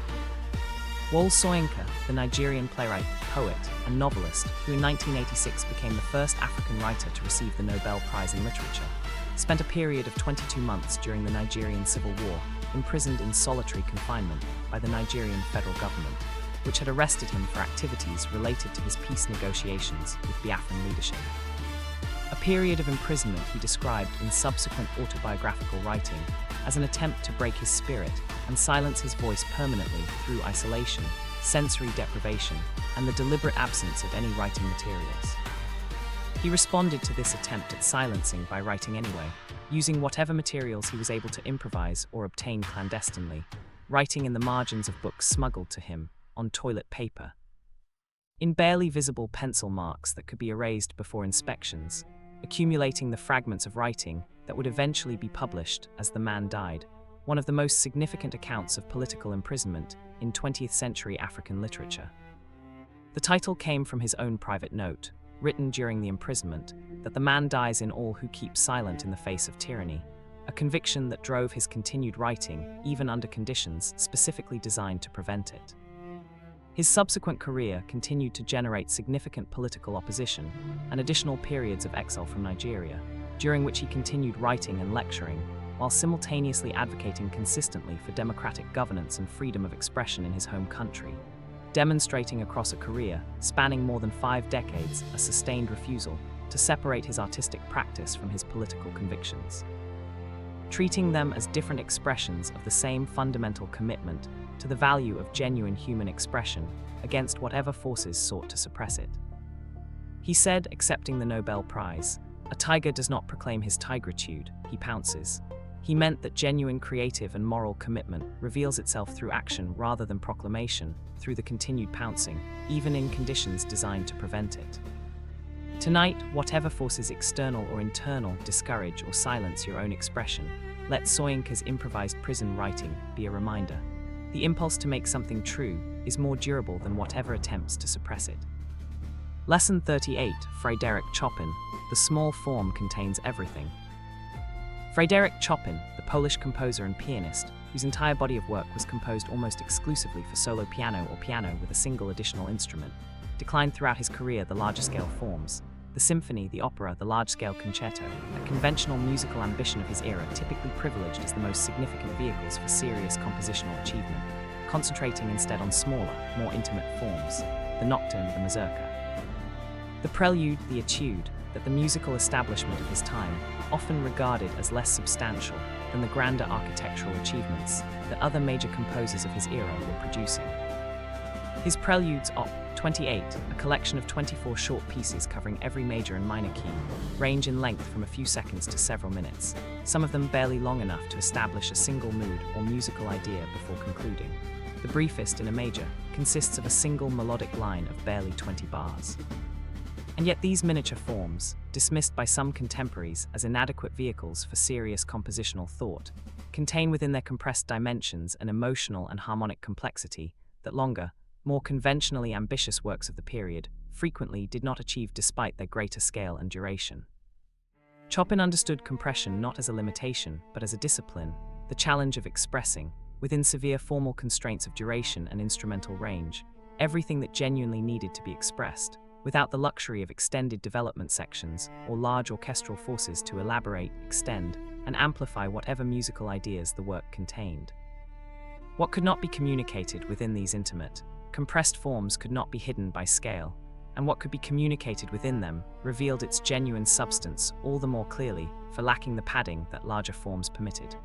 Wole Soyinka, the Nigerian playwright, poet, and novelist who in 1986 became the first African writer to receive the Nobel Prize in Literature, spent a period of 22 months during the Nigerian Civil War imprisoned in solitary confinement by the Nigerian federal government, which had arrested him for activities related to his peace negotiations with Biafran leadership. A period of imprisonment he described in subsequent autobiographical writing as an attempt to break his spirit and silence his voice permanently through isolation, sensory deprivation, and the deliberate absence of any writing materials. He responded to this attempt at silencing by writing anyway, using whatever materials he was able to improvise or obtain clandestinely, writing in the margins of books smuggled to him on toilet paper, in barely visible pencil marks that could be erased before inspections, accumulating the fragments of writing that would eventually be published as The Man Died, one of the most significant accounts of political imprisonment in 20th century African literature. The title came from his own private note, written during the imprisonment, that the man dies in all who keep silent in the face of tyranny, a conviction that drove his continued writing, even under conditions specifically designed to prevent it. His subsequent career continued to generate significant political opposition and additional periods of exile from Nigeria, during which he continued writing and lecturing, while simultaneously advocating consistently for democratic governance and freedom of expression in his home country, demonstrating across a career spanning more than 5 decades a sustained refusal to separate his artistic practice from his political convictions, treating them as different expressions of the same fundamental commitment to the value of genuine human expression against whatever forces sought to suppress it. He said, accepting the Nobel Prize, "A tiger does not proclaim his tigritude, he pounces." He meant that genuine creative and moral commitment reveals itself through action rather than proclamation, through the continued pouncing, even in conditions designed to prevent it. Tonight, whatever forces external or internal discourage or silence your own expression, let Soyinka's improvised prison writing be a reminder. The impulse to make something true is more durable than whatever attempts to suppress it. Lesson 38, Fryderyk Chopin, the small form contains everything. Fryderyk Chopin, the Polish composer and pianist, whose entire body of work was composed almost exclusively for solo piano or piano with a single additional instrument, declined throughout his career the larger-scale forms, the symphony, the opera, the large-scale concerto, a conventional musical ambition of his era typically privileged as the most significant vehicles for serious compositional achievement, concentrating instead on smaller, more intimate forms, the nocturne, the mazurka. The prelude, the etude, that the musical establishment of his time often regarded as less substantial than the grander architectural achievements that other major composers of his era were producing. His Preludes Op. 28, a collection of 24 short pieces covering every major and minor key, range in length from a few seconds to several minutes, some of them barely long enough to establish a single mood or musical idea before concluding. The briefest, in a major, consists of a single melodic line of barely 20 bars. And yet these miniature forms, dismissed by some contemporaries as inadequate vehicles for serious compositional thought, contain within their compressed dimensions an emotional and harmonic complexity that longer, more conventionally ambitious works of the period frequently did not achieve despite their greater scale and duration. Chopin understood compression not as a limitation, but as a discipline, the challenge of expressing, within severe formal constraints of duration and instrumental range, everything that genuinely needed to be expressed, without the luxury of extended development sections or large orchestral forces to elaborate, extend, and amplify whatever musical ideas the work contained. What could not be communicated within these intimate, compressed forms could not be hidden by scale, and what could be communicated within them revealed its genuine substance all the more clearly for lacking the padding that larger forms permitted.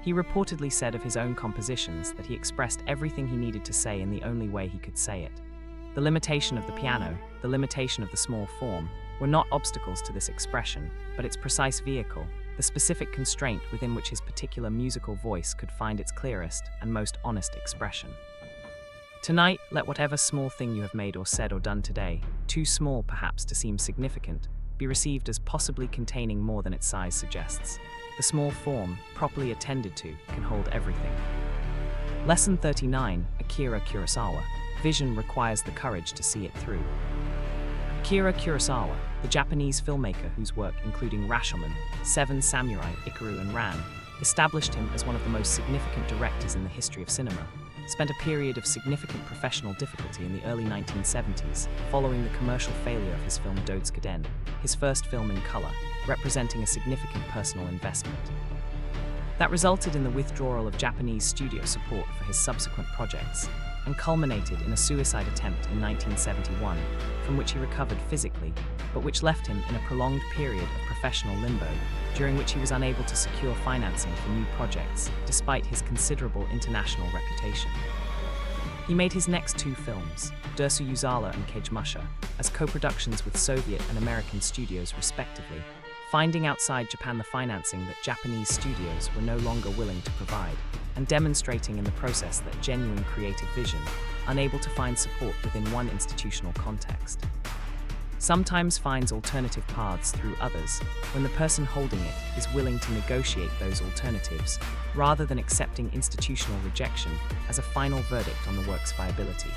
He reportedly said of his own compositions that he expressed everything he needed to say in the only way he could say it. The limitation of the piano, the limitation of the small form, were not obstacles to this expression, but its precise vehicle, the specific constraint within which his particular musical voice could find its clearest and most honest expression. Tonight, let whatever small thing you have made or said or done today, too small perhaps to seem significant, be received as possibly containing more than its size suggests. The small form, properly attended to, can hold everything. Lesson 39, Akira Kurosawa. Vision requires the courage to see it through. Akira Kurosawa, the Japanese filmmaker whose work, including Rashomon, Seven Samurai, Ikaru, and Ran, established him as one of the most significant directors in the history of cinema, spent a period of significant professional difficulty in the early 1970s, following the commercial failure of his film Dodeskuden, his first film in color, representing a significant personal investment. That resulted in the withdrawal of Japanese studio support for his subsequent projects, and culminated in a suicide attempt in 1971, from which he recovered physically, but which left him in a prolonged period of professional limbo, during which he was unable to secure financing for new projects, despite his considerable international reputation. He made his next 2 films, Dersu Uzala and Kejmusha, as co-productions with Soviet and American studios respectively, finding outside Japan the financing that Japanese studios were no longer willing to provide, and demonstrating in the process that genuine creative vision, unable to find support within one institutional context, sometimes finds alternative paths through others when the person holding it is willing to negotiate those alternatives, rather than accepting institutional rejection as a final verdict on the work's viability.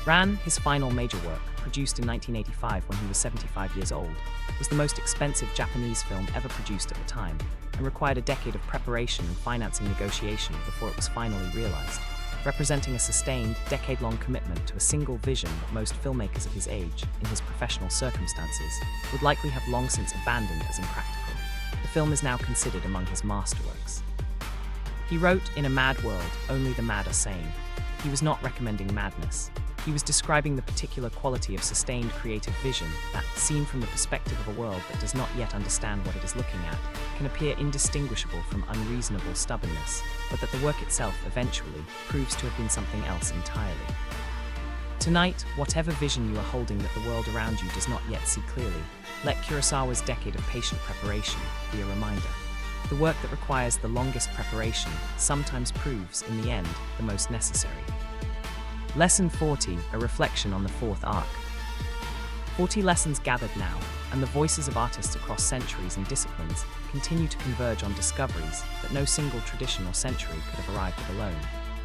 Ran, his final major work, produced in 1985 when he was 75 years old, was the most expensive Japanese film ever produced at the time, and required a decade of preparation and financing negotiation before it was finally realized, representing a sustained, decade-long commitment to a single vision that most filmmakers of his age, in his professional circumstances, would likely have long since abandoned as impractical. the film is now considered among his masterworks. He wrote, "In a mad world, only the mad are sane." He was not recommending madness. He was describing the particular quality of sustained creative vision that, seen from the perspective of a world that does not yet understand what it is looking at, can appear indistinguishable from unreasonable stubbornness, but that the work itself eventually proves to have been something else entirely. Tonight, whatever vision you are holding that the world around you does not yet see clearly, let Kurosawa's decade of patient preparation be a reminder. The work that requires the longest preparation sometimes proves, in the end, the most necessary. Lesson 40, a reflection on the fourth arc. 40 lessons gathered now, and the voices of artists across centuries and disciplines continue to converge on discoveries that no single tradition or century could have arrived at alone.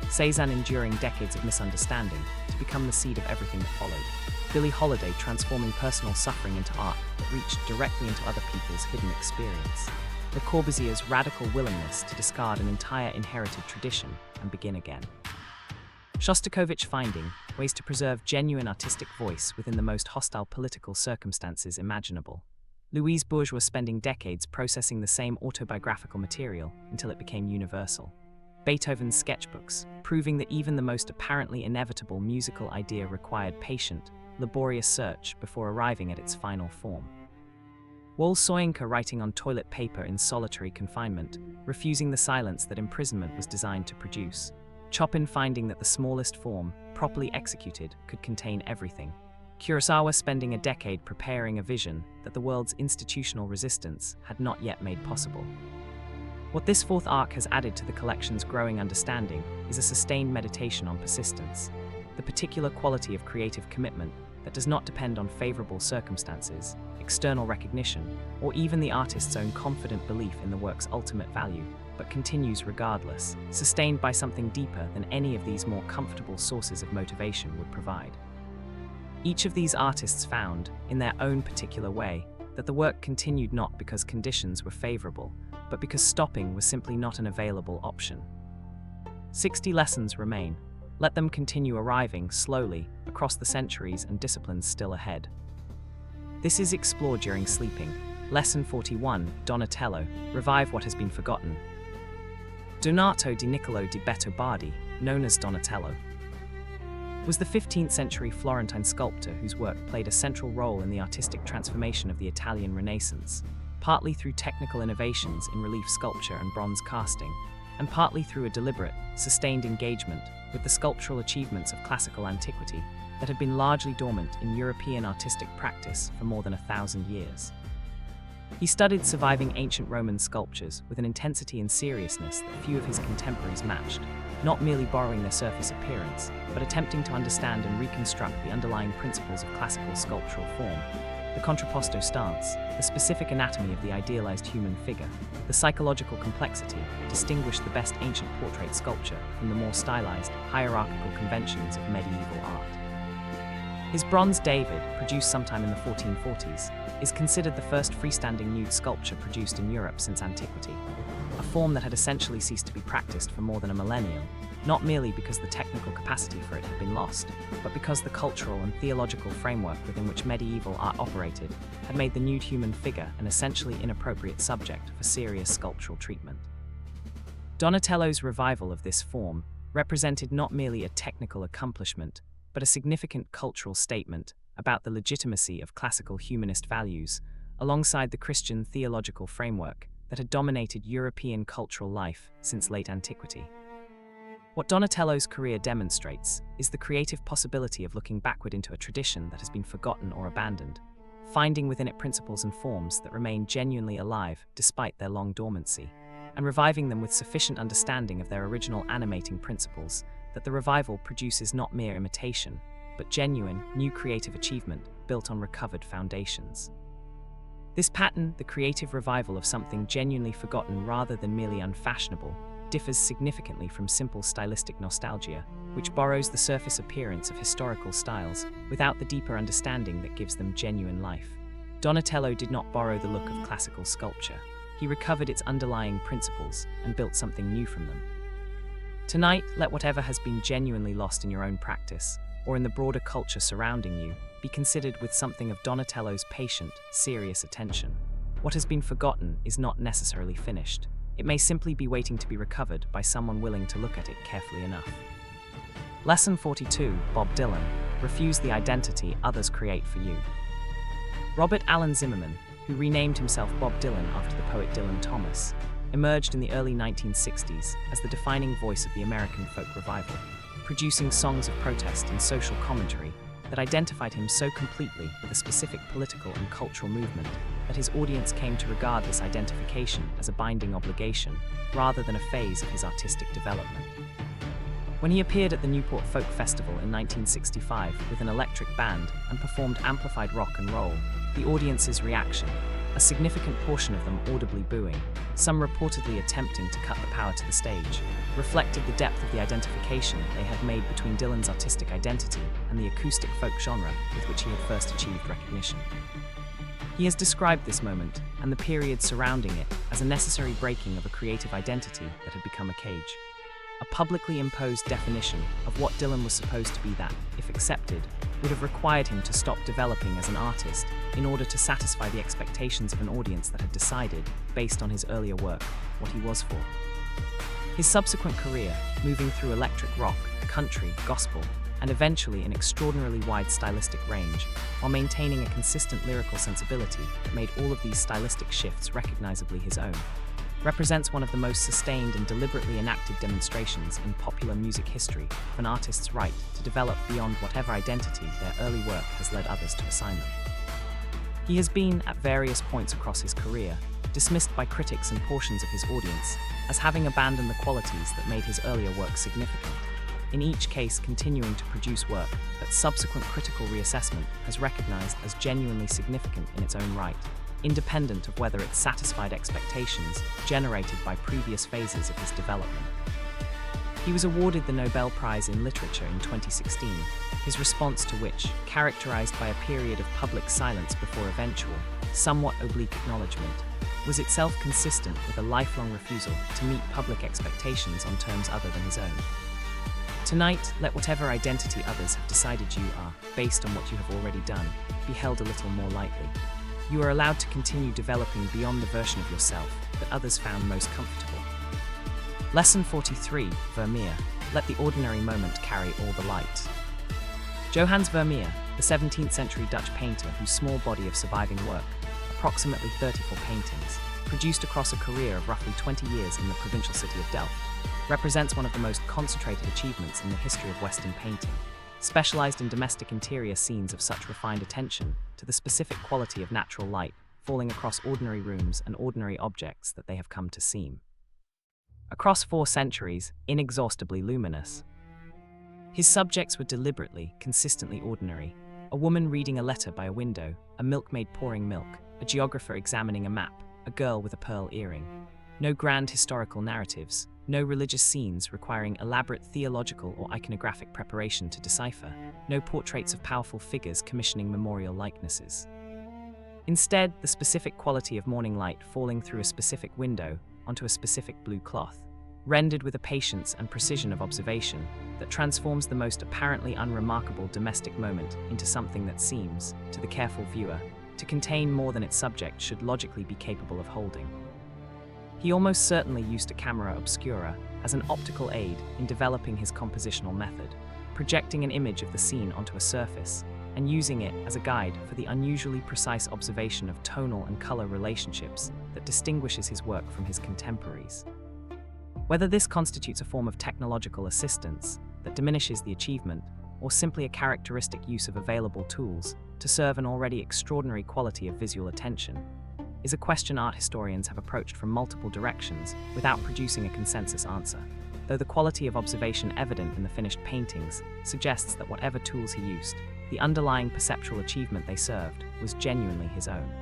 Cézanne enduring decades of misunderstanding to become the seed of everything that followed. Billie Holiday transforming personal suffering into art that reached directly into other people's hidden experience. Le Corbusier's radical willingness to discard an entire inherited tradition and begin again. Shostakovich finding ways to preserve genuine artistic voice within the most hostile political circumstances imaginable. Louise Bourgeois spending decades processing the same autobiographical material until it became universal. Beethoven's sketchbooks, proving that even the most apparently inevitable musical idea required patient, laborious search before arriving at its final form. Wole Soyinka writing on toilet paper in solitary confinement, refusing the silence that imprisonment was designed to produce. Chopin finding that the smallest form, properly executed, could contain everything. Kurosawa spending a decade preparing a vision that the world's institutional resistance had not yet made possible. What this fourth arc has added to the collection's growing understanding is a sustained meditation on persistence, the particular quality of creative commitment that does not depend on favorable circumstances, external recognition, or even the artist's own confident belief in the work's ultimate value, but continues regardless, sustained by something deeper than any of these more comfortable sources of motivation would provide. Each of these artists found, in their own particular way, that the work continued not because conditions were favorable, but because stopping was simply not an available option. 60 lessons remain. Let them continue arriving slowly across the centuries and disciplines still ahead. This is Explore During Sleeping. Lesson 41, Donatello, revive what has been forgotten. Donato di Niccolò di Beto Bardi, known as Donatello, was the 15th century Florentine sculptor whose work played a central role in the artistic transformation of the Italian Renaissance, partly through technical innovations in relief sculpture and bronze casting, and partly through a deliberate, sustained engagement with the sculptural achievements of classical antiquity that had been largely dormant in European artistic practice for more than 1,000 years. He studied surviving ancient Roman sculptures with an intensity and seriousness that few of his contemporaries matched, not merely borrowing their surface appearance, but attempting to understand and reconstruct the underlying principles of classical sculptural form, the contrapposto stance, the specific anatomy of the idealized human figure, the psychological complexity that distinguished the best ancient portrait sculpture from the more stylized, hierarchical conventions of medieval art. His bronze David, produced sometime in the 1440s, is considered the first freestanding nude sculpture produced in Europe since antiquity, a form that had essentially ceased to be practiced for more than a millennium, not merely because the technical capacity for it had been lost, but because the cultural and theological framework within which medieval art operated had made the nude human figure an essentially inappropriate subject for serious sculptural treatment. Donatello's revival of this form represented not merely a technical accomplishment, but a significant cultural statement about the legitimacy of classical humanist values, alongside the Christian theological framework that had dominated European cultural life since late antiquity. What Donatello's career demonstrates is the creative possibility of looking backward into a tradition that has been forgotten or abandoned, finding within it principles and forms that remain genuinely alive despite their long dormancy, and reviving them with sufficient understanding of their original animating principles that the revival produces not mere imitation, but genuine, new creative achievement built on recovered foundations. This pattern, the creative revival of something genuinely forgotten rather than merely unfashionable, differs significantly from simple stylistic nostalgia, which borrows the surface appearance of historical styles without the deeper understanding that gives them genuine life. Donatello did not borrow the look of classical sculpture. He recovered its underlying principles and built something new from them. Tonight, let whatever has been genuinely lost in your own practice, or in the broader culture surrounding you, be considered with something of Donatello's patient, serious attention. What has been forgotten is not necessarily finished. It may simply be waiting to be recovered by someone willing to look at it carefully enough. Lesson 42, Bob Dylan. Refuse the identity others create for you. Robert Allen Zimmerman, who renamed himself Bob Dylan after the poet Dylan Thomas, emerged in the early 1960s as the defining voice of the American folk revival, producing songs of protest and social commentary that identified him so completely with a specific political and cultural movement that his audience came to regard this identification as a binding obligation rather than a phase of his artistic development. When he appeared at the Newport Folk Festival in 1965 with an electric band and performed amplified rock and roll, the audience's reaction, a significant portion of them audibly booing, some reportedly attempting to cut the power to the stage, reflected the depth of the identification they had made between Dylan's artistic identity and the acoustic folk genre with which he had first achieved recognition. He has described this moment and the period surrounding it as a necessary breaking of a creative identity that had become a cage. A publicly imposed definition of what Dylan was supposed to be that, if accepted, would have required him to stop developing as an artist in order to satisfy the expectations of an audience that had decided, based on his earlier work, what he was for. His subsequent career, moving through electric rock, country, gospel, and eventually an extraordinarily wide stylistic range, while maintaining a consistent lyrical sensibility that made all of these stylistic shifts recognizably his own, represents one of the most sustained and deliberately enacted demonstrations in popular music history of an artist's right to develop beyond whatever identity their early work has led others to assign them. He has been, at various points across his career, dismissed by critics and portions of his audience as having abandoned the qualities that made his earlier work significant, in each case continuing to produce work that subsequent critical reassessment has recognized as genuinely significant in its own right, independent of whether it satisfied expectations generated by previous phases of his development. He was awarded the Nobel Prize in Literature in 2016, his response to which, characterized by a period of public silence before eventual, somewhat oblique acknowledgement, was itself consistent with a lifelong refusal to meet public expectations on terms other than his own. Tonight, let whatever identity others have decided you are, based on what you have already done, be held a little more lightly. You are allowed to continue developing beyond the version of yourself that others found most comfortable. Lesson 43, Vermeer. Let the ordinary moment carry all the light. Johannes Vermeer, the 17th century Dutch painter whose small body of surviving work, approximately 34 paintings, produced across a career of roughly 20 years in the provincial city of Delft, represents one of the most concentrated achievements in the history of Western painting, specialized in domestic interior scenes of such refined attention to the specific quality of natural light falling across ordinary rooms and ordinary objects that they have come to seem. Across 4 centuries, inexhaustibly luminous. His subjects were deliberately, consistently ordinary. A woman reading a letter by a window, a milkmaid pouring milk, a geographer examining a map, a girl with a pearl earring. No grand historical narratives, no religious scenes requiring elaborate theological or iconographic preparation to decipher, no portraits of powerful figures commissioning memorial likenesses. Instead, the specific quality of morning light falling through a specific window onto a specific blue cloth, rendered with a patience and precision of observation that transforms the most apparently unremarkable domestic moment into something that seems, to the careful viewer, to contain more than its subject should logically be capable of holding. He almost certainly used a camera obscura as an optical aid in developing his compositional method, projecting an image of the scene onto a surface and using it as a guide for the unusually precise observation of tonal and color relationships that distinguishes his work from his contemporaries. Whether this constitutes a form of technological assistance that diminishes the achievement, or simply a characteristic use of available tools to serve an already extraordinary quality of visual attention, is a question art historians have approached from multiple directions without producing a consensus answer, though the quality of observation evident in the finished paintings suggests that whatever tools he used, the underlying perceptual achievement they served was genuinely his own.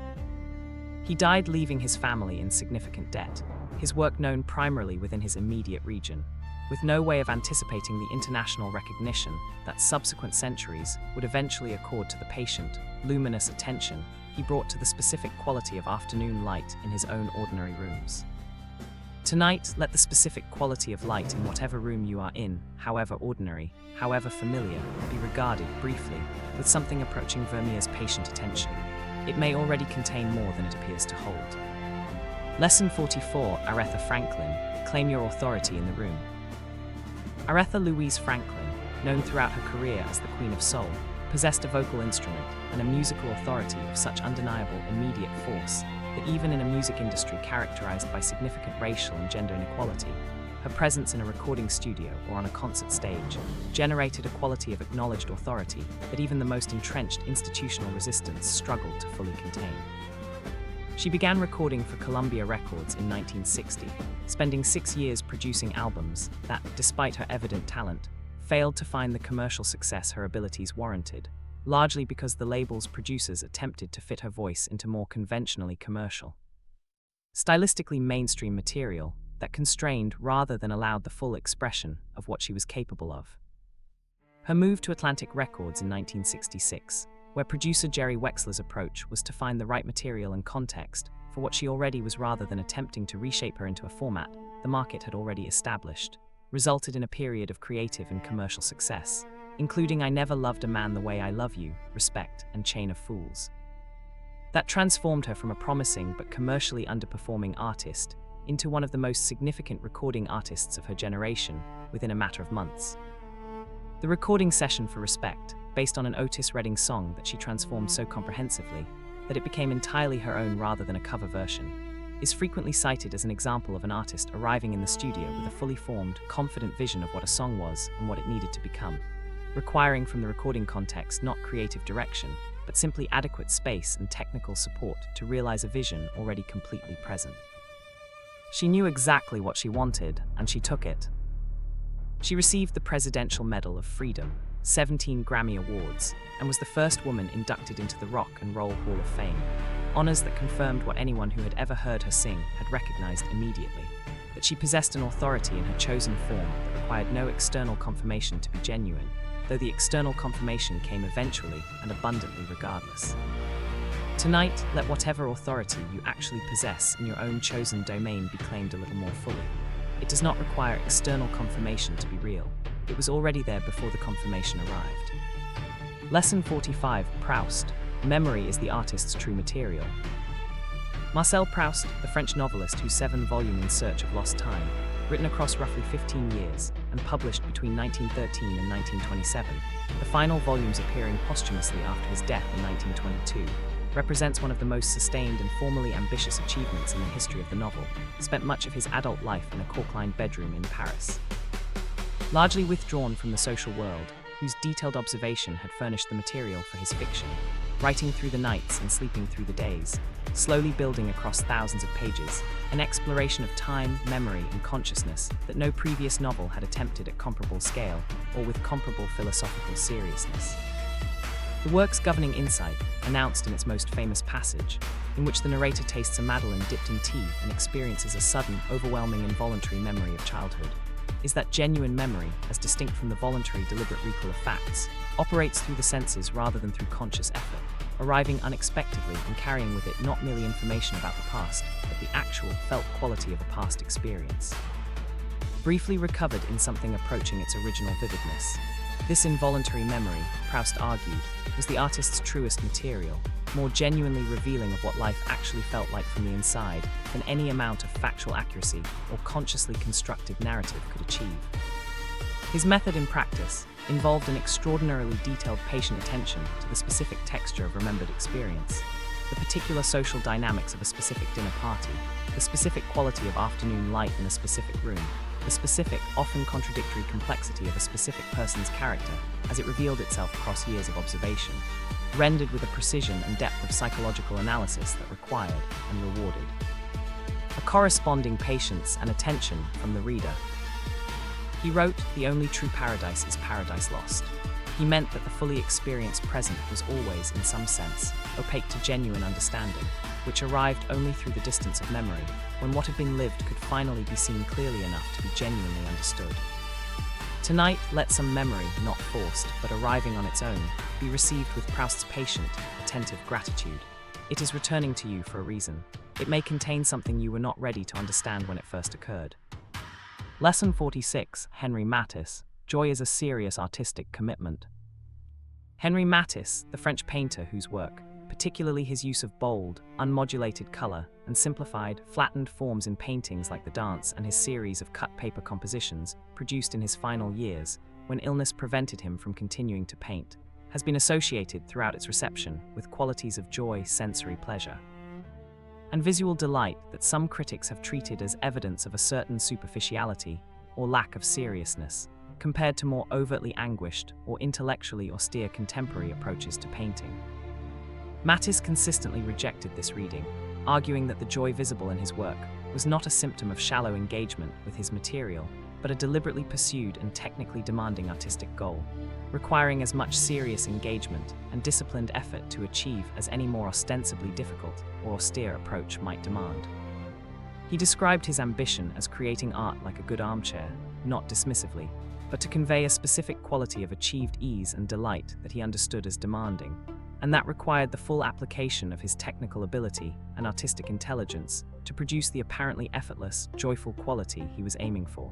He died leaving his family in significant debt, his work known primarily within his immediate region, with no way of anticipating the international recognition that subsequent centuries would eventually accord to the patient, luminous attention he brought to the specific quality of afternoon light in his own ordinary rooms. Tonight, let the specific quality of light in whatever room you are in, however ordinary, however familiar, be regarded briefly with something approaching Vermeer's patient attention, it may already contain more than it appears to hold. Lesson 44, Aretha Franklin, claim your authority in the room. Aretha Louise Franklin, known throughout her career as the Queen of Soul, possessed a vocal instrument and a musical authority of such undeniable, immediate force that even in a music industry characterized by significant racial and gender inequality, her presence in a recording studio or on a concert stage generated a quality of acknowledged authority that even the most entrenched institutional resistance struggled to fully contain. She began recording for Columbia Records in 1960, spending 6 years producing albums that, despite her evident talent, failed to find the commercial success her abilities warranted, largely because the label's producers attempted to fit her voice into more conventionally commercial, stylistically mainstream material that constrained rather than allowed the full expression of what she was capable of. Her move to Atlantic Records in 1966, where producer Jerry Wexler's approach was to find the right material and context for what she already was rather than attempting to reshape her into a format the market had already established, resulted in a period of creative and commercial success, including I Never Loved a Man the Way I Love You, Respect, and Chain of Fools. That transformed her from a promising but commercially underperforming artist into one of the most significant recording artists of her generation within a matter of months. The recording session for Respect, based on an Otis Redding song that she transformed so comprehensively that it became entirely her own rather than a cover version, is frequently cited as an example of an artist arriving in the studio with a fully formed, confident vision of what a song was and what it needed to become, requiring from the recording context not creative direction, but simply adequate space and technical support to realize a vision already completely present. She knew exactly what she wanted, and she took it. She received the Presidential Medal of Freedom, 17 Grammy Awards, and was the first woman inducted into the Rock and Roll Hall of Fame, honors that confirmed what anyone who had ever heard her sing had recognized immediately, that she possessed an authority in her chosen form that required no external confirmation to be genuine, though the external confirmation came eventually and abundantly regardless. Tonight, let whatever authority you actually possess in your own chosen domain be claimed a little more fully. It does not require external confirmation to be real. It was already there before the confirmation arrived. Lesson 45, Proust. Memory is the artist's true material. Marcel Proust, the French novelist whose 7-volume In Search of Lost Time, written across roughly 15 years and published between 1913 and 1927, the final volumes appearing posthumously after his death in 1922, represents one of the most sustained and formally ambitious achievements in the history of the novel, spent much of his adult life in a cork-lined bedroom in Paris. Largely withdrawn from the social world, whose detailed observation had furnished the material for his fiction, writing through the nights and sleeping through the days, slowly building across thousands of pages, an exploration of time, memory, and consciousness that no previous novel had attempted at comparable scale or with comparable philosophical seriousness. The work's governing insight, announced in its most famous passage, in which the narrator tastes a Madeleine dipped in tea and experiences a sudden, overwhelming, involuntary memory of childhood, is that genuine memory, as distinct from the voluntary, deliberate recall of facts, operates through the senses rather than through conscious effort, arriving unexpectedly and carrying with it not merely information about the past, but the actual, felt quality of a past experience. Briefly recovered in something approaching its original vividness, this involuntary memory, Proust argued, was the artist's truest material, more genuinely revealing of what life actually felt like from the inside than any amount of factual accuracy or consciously constructed narrative could achieve. His method in practice involved an extraordinarily detailed patient attention to the specific texture of remembered experience, the particular social dynamics of a specific dinner party, the specific quality of afternoon light in a specific room, the specific, often contradictory complexity of a specific person's character as it revealed itself across years of observation, rendered with a precision and depth of psychological analysis that required and rewarded a corresponding patience and attention from the reader. He wrote, "The only true paradise is paradise lost." He meant that the fully experienced present was always, in some sense, opaque to genuine understanding, which arrived only through the distance of memory, when what had been lived could finally be seen clearly enough to be genuinely understood. Tonight, let some memory, not forced, but arriving on its own, be received with Proust's patient, attentive gratitude. It is returning to you for a reason. It may contain something you were not ready to understand when it first occurred. Lesson 46, Henri Matisse. Joy is a serious artistic commitment. Henri Matisse, the French painter whose work, particularly his use of bold, unmodulated color and simplified, flattened forms in paintings like The Dance and his series of cut paper compositions produced in his final years, when illness prevented him from continuing to paint, has been associated throughout its reception with qualities of joy, sensory pleasure, and visual delight that some critics have treated as evidence of a certain superficiality or lack of seriousness, compared to more overtly anguished or intellectually austere contemporary approaches to painting. Matisse consistently rejected this reading, arguing that the joy visible in his work was not a symptom of shallow engagement with his material, but a deliberately pursued and technically demanding artistic goal, requiring as much serious engagement and disciplined effort to achieve as any more ostensibly difficult or austere approach might demand. He described his ambition as creating art like a good armchair, not dismissively, but to convey a specific quality of achieved ease and delight that he understood as demanding, and that required the full application of his technical ability and artistic intelligence to produce the apparently effortless, joyful quality he was aiming for.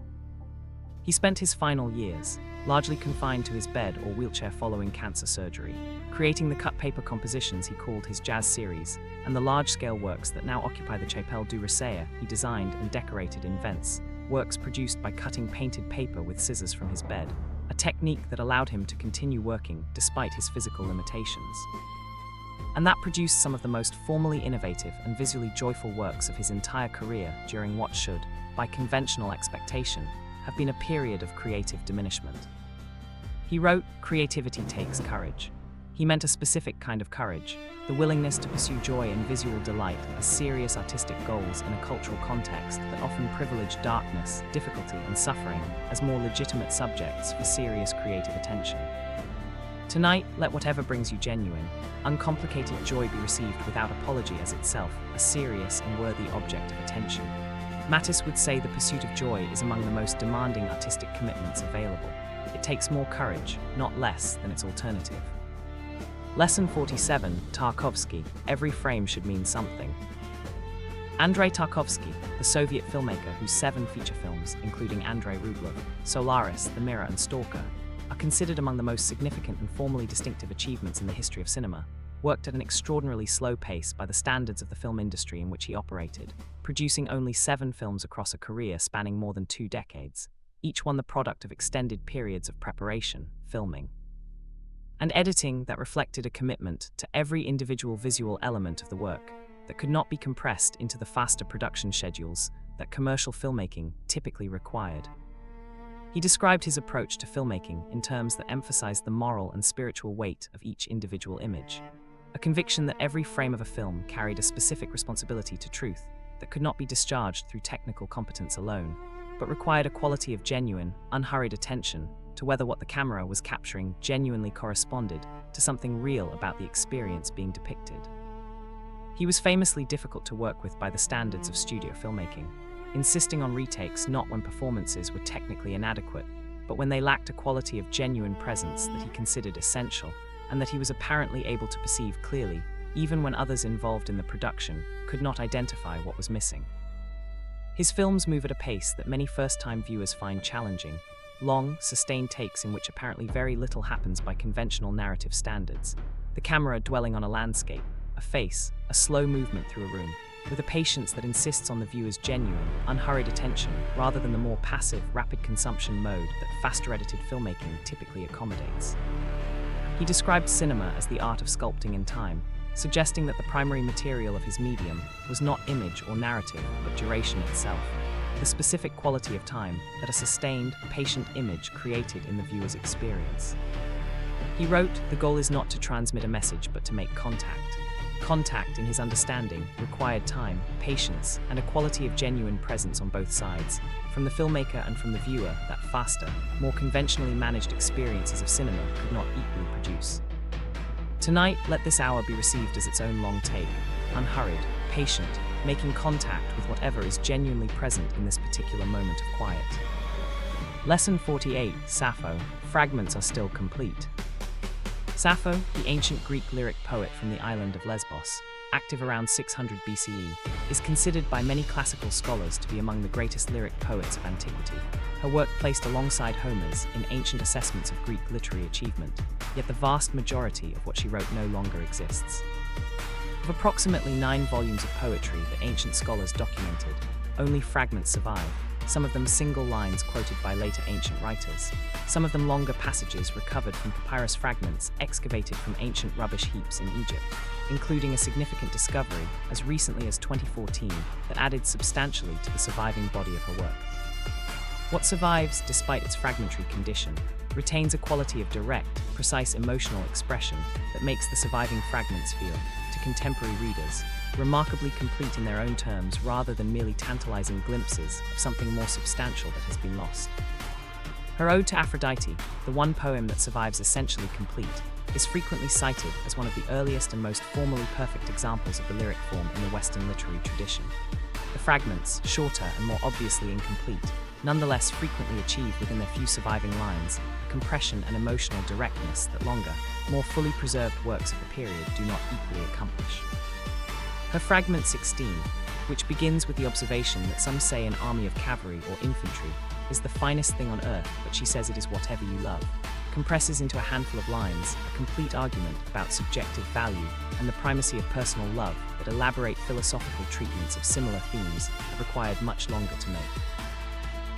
He spent his final years, largely confined to his bed or wheelchair following cancer surgery, creating the cut paper compositions he called his jazz series, and the large-scale works that now occupy the Chapelle du Rosaire he designed and decorated in Vence, works produced by cutting painted paper with scissors from his bed, a technique that allowed him to continue working despite his physical limitations. And that produced some of the most formally innovative and visually joyful works of his entire career during what should, by conventional expectation, have been a period of creative diminishment. He wrote, "Creativity takes courage." He meant a specific kind of courage, the willingness to pursue joy and visual delight as serious artistic goals in a cultural context that often privileged darkness, difficulty, and suffering as more legitimate subjects for serious creative attention. Tonight, let whatever brings you genuine, uncomplicated joy be received without apology as itself a serious and worthy object of attention. Matisse would say the pursuit of joy is among the most demanding artistic commitments available. It takes more courage, not less, than its alternative. Lesson 47, Tarkovsky, every frame should mean something. Andrei Tarkovsky, the Soviet filmmaker whose 7 feature films, including Andrei Rublev, Solaris, The Mirror, and Stalker, are considered among the most significant and formally distinctive achievements in the history of cinema, worked at an extraordinarily slow pace by the standards of the film industry in which he operated, producing only 7 films across a career spanning more than 2 decades, each one the product of extended periods of preparation, filming, and editing that reflected a commitment to every individual visual element of the work that could not be compressed into the faster production schedules that commercial filmmaking typically required. He described his approach to filmmaking in terms that emphasized the moral and spiritual weight of each individual image, a conviction that every frame of a film carried a specific responsibility to truth that could not be discharged through technical competence alone, but required a quality of genuine, unhurried attention to whether what the camera was capturing genuinely corresponded to something real about the experience being depicted. He was famously difficult to work with by the standards of studio filmmaking, insisting on retakes not when performances were technically inadequate, but when they lacked a quality of genuine presence that he considered essential and that he was apparently able to perceive clearly, even when others involved in the production could not identify what was missing. His films move at a pace that many first-time viewers find challenging, long, sustained takes in which apparently very little happens by conventional narrative standards, the camera dwelling on a landscape, a face, a slow movement through a room, with a patience that insists on the viewer's genuine, unhurried attention rather than the more passive, rapid consumption mode that faster-edited filmmaking typically accommodates. He described cinema as the art of sculpting in time, suggesting that the primary material of his medium was not image or narrative, but duration itself, the specific quality of time that a sustained, patient image created in the viewer's experience. He wrote, "The goal is not to transmit a message, but to make contact." Contact, in his understanding, required time, patience, and a quality of genuine presence on both sides, from the filmmaker and from the viewer, that faster, more conventionally managed experiences of cinema could not equally produce. Tonight, let this hour be received as its own long take, unhurried, patient, making contact with whatever is genuinely present in this particular moment of quiet. Lesson 48, Sappho, fragments are still complete. Sappho, the ancient Greek lyric poet from the island of Lesbos, active around 600 BCE, is considered by many classical scholars to be among the greatest lyric poets of antiquity. Her work placed alongside Homer's in ancient assessments of Greek literary achievement, yet the vast majority of what she wrote no longer exists. Of approximately 9 volumes of poetry that ancient scholars documented, only fragments survive, some of them single lines quoted by later ancient writers, some of them longer passages recovered from papyrus fragments excavated from ancient rubbish heaps in Egypt, including a significant discovery as recently as 2014 that added substantially to the surviving body of her work. What survives, despite its fragmentary condition, retains a quality of direct, precise emotional expression that makes the surviving fragments feel, to contemporary readers, remarkably complete in their own terms rather than merely tantalizing glimpses of something more substantial that has been lost. Her Ode to Aphrodite, the one poem that survives essentially complete, is frequently cited as one of the earliest and most formally perfect examples of the lyric form in the Western literary tradition. The fragments, shorter and more obviously incomplete, nonetheless frequently achieve within their few surviving lines a compression and emotional directness that longer, more fully preserved works of the period do not equally accomplish. Her Fragment 16, which begins with the observation that some say an army of cavalry or infantry is the finest thing on earth, but she says it is whatever you love, compresses into a handful of lines a complete argument about subjective value and the primacy of personal love that elaborate philosophical treatments of similar themes have required much longer to make.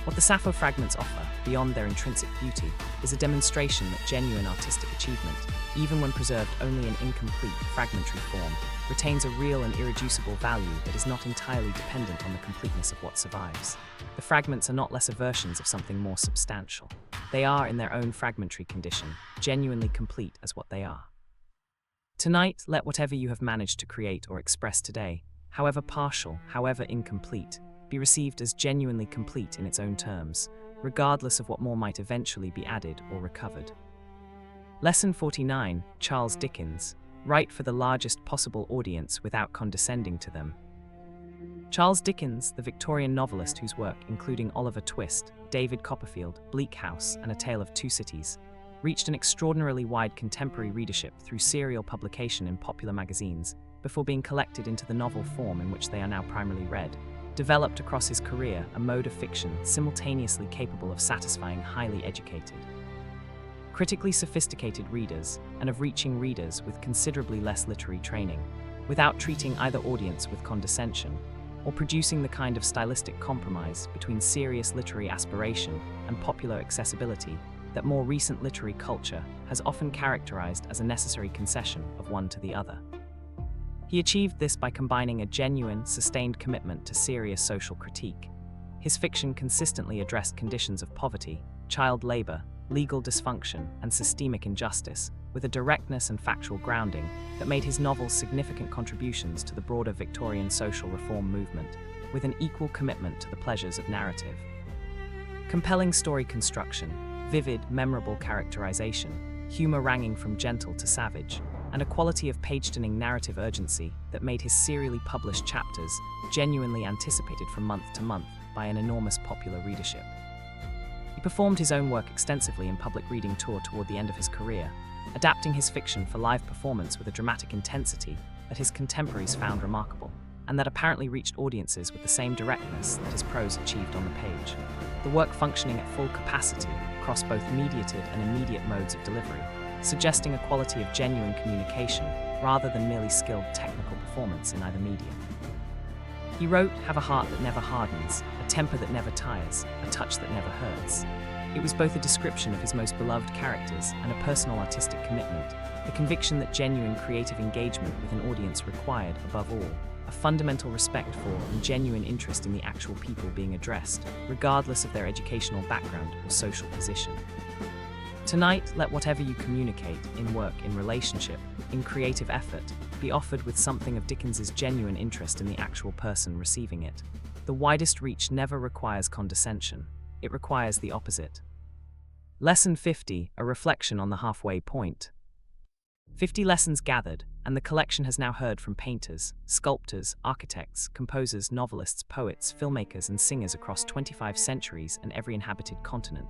What the Sappho fragments offer, beyond their intrinsic beauty, is a demonstration that genuine artistic achievement, even when preserved only in incomplete, fragmentary form, retains a real and irreducible value that is not entirely dependent on the completeness of what survives. The fragments are not lesser versions of something more substantial. They are, in their own fragmentary condition, genuinely complete as what they are. Tonight, let whatever you have managed to create or express today, however partial, however incomplete, be received as genuinely complete in its own terms, regardless of what more might eventually be added or recovered. Lesson 49, Charles Dickens. Write for the largest possible audience without condescending to them. Charles Dickens, the Victorian novelist whose work, including Oliver Twist, David Copperfield, Bleak House, and A Tale of Two Cities, reached an extraordinarily wide contemporary readership through serial publication in popular magazines before being collected into the novel form in which they are now primarily read, developed across his career a mode of fiction simultaneously capable of satisfying highly educated, critically sophisticated readers and of reaching readers with considerably less literary training, without treating either audience with condescension, or producing the kind of stylistic compromise between serious literary aspiration and popular accessibility that more recent literary culture has often characterized as a necessary concession of one to the other. He achieved this by combining a genuine, sustained commitment to serious social critique. His fiction consistently addressed conditions of poverty, child labor, legal dysfunction, and systemic injustice, with a directness and factual grounding that made his novels significant contributions to the broader Victorian social reform movement, with an equal commitment to the pleasures of narrative. Compelling story construction, vivid, memorable characterization, humor ranging from gentle to savage, and a quality of page-turning narrative urgency that made his serially published chapters genuinely anticipated from month to month by an enormous popular readership. He performed his own work extensively in public reading tour toward the end of his career, adapting his fiction for live performance with a dramatic intensity that his contemporaries found remarkable, and that apparently reached audiences with the same directness that his prose achieved on the page. The work functioning at full capacity across both mediated and immediate modes of delivery, suggesting a quality of genuine communication rather than merely skilled technical performance in either medium. He wrote, "Have a heart that never hardens, a temper that never tires, a touch that never hurts." It was both a description of his most beloved characters and a personal artistic commitment, the conviction that genuine creative engagement with an audience required, above all, a fundamental respect for and genuine interest in the actual people being addressed, regardless of their educational background or social position. Tonight, let whatever you communicate, in work, in relationship, in creative effort, be offered with something of Dickens's genuine interest in the actual person receiving it. The widest reach never requires condescension. It requires the opposite. Lesson 50, a reflection on the halfway point. 50 lessons gathered, and the collection has now heard from painters, sculptors, architects, composers, novelists, poets, filmmakers, and singers across 25 centuries and every inhabited continent.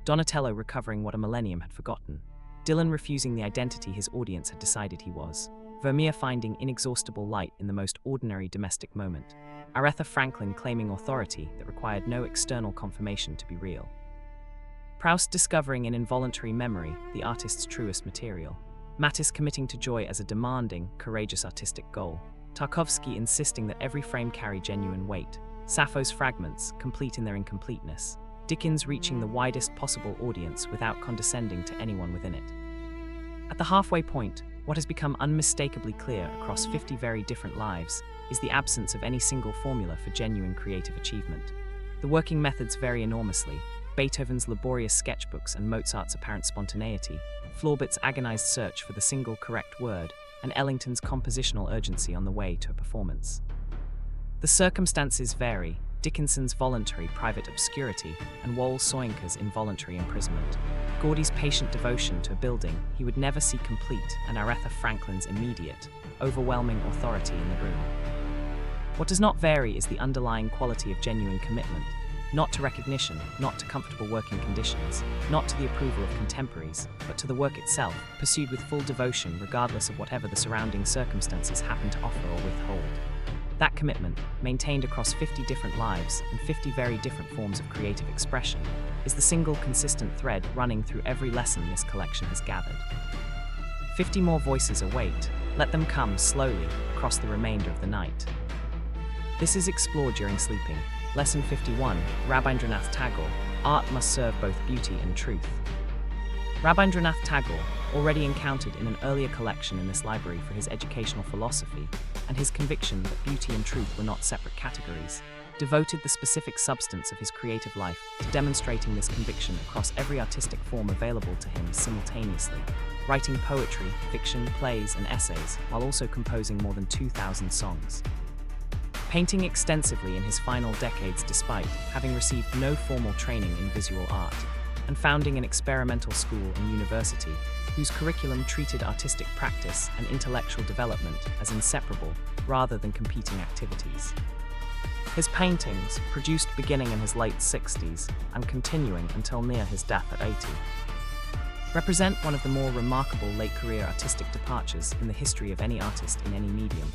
Donatello recovering what a millennium had forgotten, Dylan refusing the identity his audience had decided he was, Vermeer finding inexhaustible light in the most ordinary domestic moment, Aretha Franklin claiming authority that required no external confirmation to be real, Proust discovering in involuntary memory the artist's truest material, Matisse committing to joy as a demanding, courageous artistic goal, Tarkovsky insisting that every frame carry genuine weight, Sappho's fragments, complete in their incompleteness, Dickens reaching the widest possible audience without condescending to anyone within it. At the halfway point, what has become unmistakably clear across 50 very different lives is the absence of any single formula for genuine creative achievement. The working methods vary enormously: Beethoven's laborious sketchbooks and Mozart's apparent spontaneity, Flaubert's agonized search for the single correct word, and Ellington's compositional urgency on the way to a performance. The circumstances vary: Dickinson's voluntary private obscurity and Wole-Soyinka's involuntary imprisonment, Gordy's patient devotion to a building he would never see complete, and Aretha Franklin's immediate, overwhelming authority in the room. What does not vary is the underlying quality of genuine commitment, not to recognition, not to comfortable working conditions, not to the approval of contemporaries, but to the work itself, pursued with full devotion regardless of whatever the surrounding circumstances happen to offer or withhold. That commitment, maintained across 50 different lives and 50 very different forms of creative expression, is the single consistent thread running through every lesson this collection has gathered. 50 more voices await. Let them come slowly across the remainder of the night. This is explored during sleeping. Lesson 51, Rabindranath Tagore, Art Must Serve Both Beauty and Truth. Rabindranath Tagore, already encountered in an earlier collection in this library for his educational philosophy, and his conviction that beauty and truth were not separate categories, devoted the specific substance of his creative life to demonstrating this conviction across every artistic form available to him simultaneously, writing poetry, fiction, plays, and essays, while also composing more than 2,000 songs. Painting extensively in his final decades despite having received no formal training in visual art, and founding an experimental school and university whose curriculum treated artistic practice and intellectual development as inseparable rather than competing activities. His paintings, produced beginning in his late 60s and continuing until near his death at 80, represent one of the more remarkable late-career artistic departures in the history of any artist in any medium.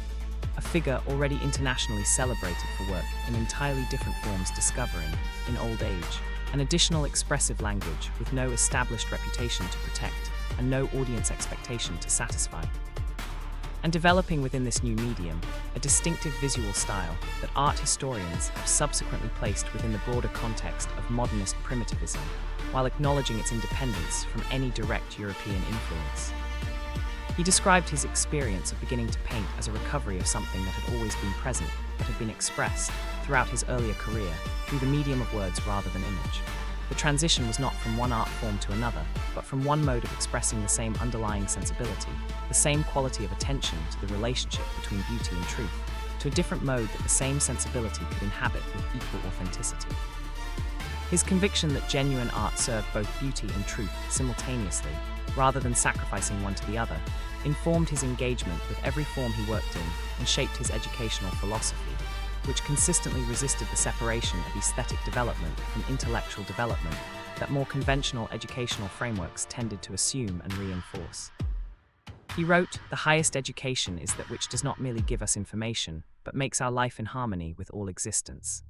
A figure already internationally celebrated for work in entirely different forms, discovering, in old age, an additional expressive language with no established reputation to protect and no audience expectation to satisfy. And developing within this new medium a distinctive visual style that art historians have subsequently placed within the broader context of modernist primitivism, while acknowledging its independence from any direct European influence. He described his experience of beginning to paint as a recovery of something that had always been present but had been expressed throughout his earlier career through the medium of words rather than image. The transition was not from one art form to another, but from one mode of expressing the same underlying sensibility, the same quality of attention to the relationship between beauty and truth, to a different mode that the same sensibility could inhabit with equal authenticity. His conviction that genuine art served both beauty and truth simultaneously, rather than sacrificing one to the other, informed his engagement with every form he worked in and shaped his educational philosophy, which consistently resisted the separation of aesthetic development from intellectual development that more conventional educational frameworks tended to assume and reinforce. He wrote, "The highest education is that which does not merely give us information, but makes our life in harmony with all existence."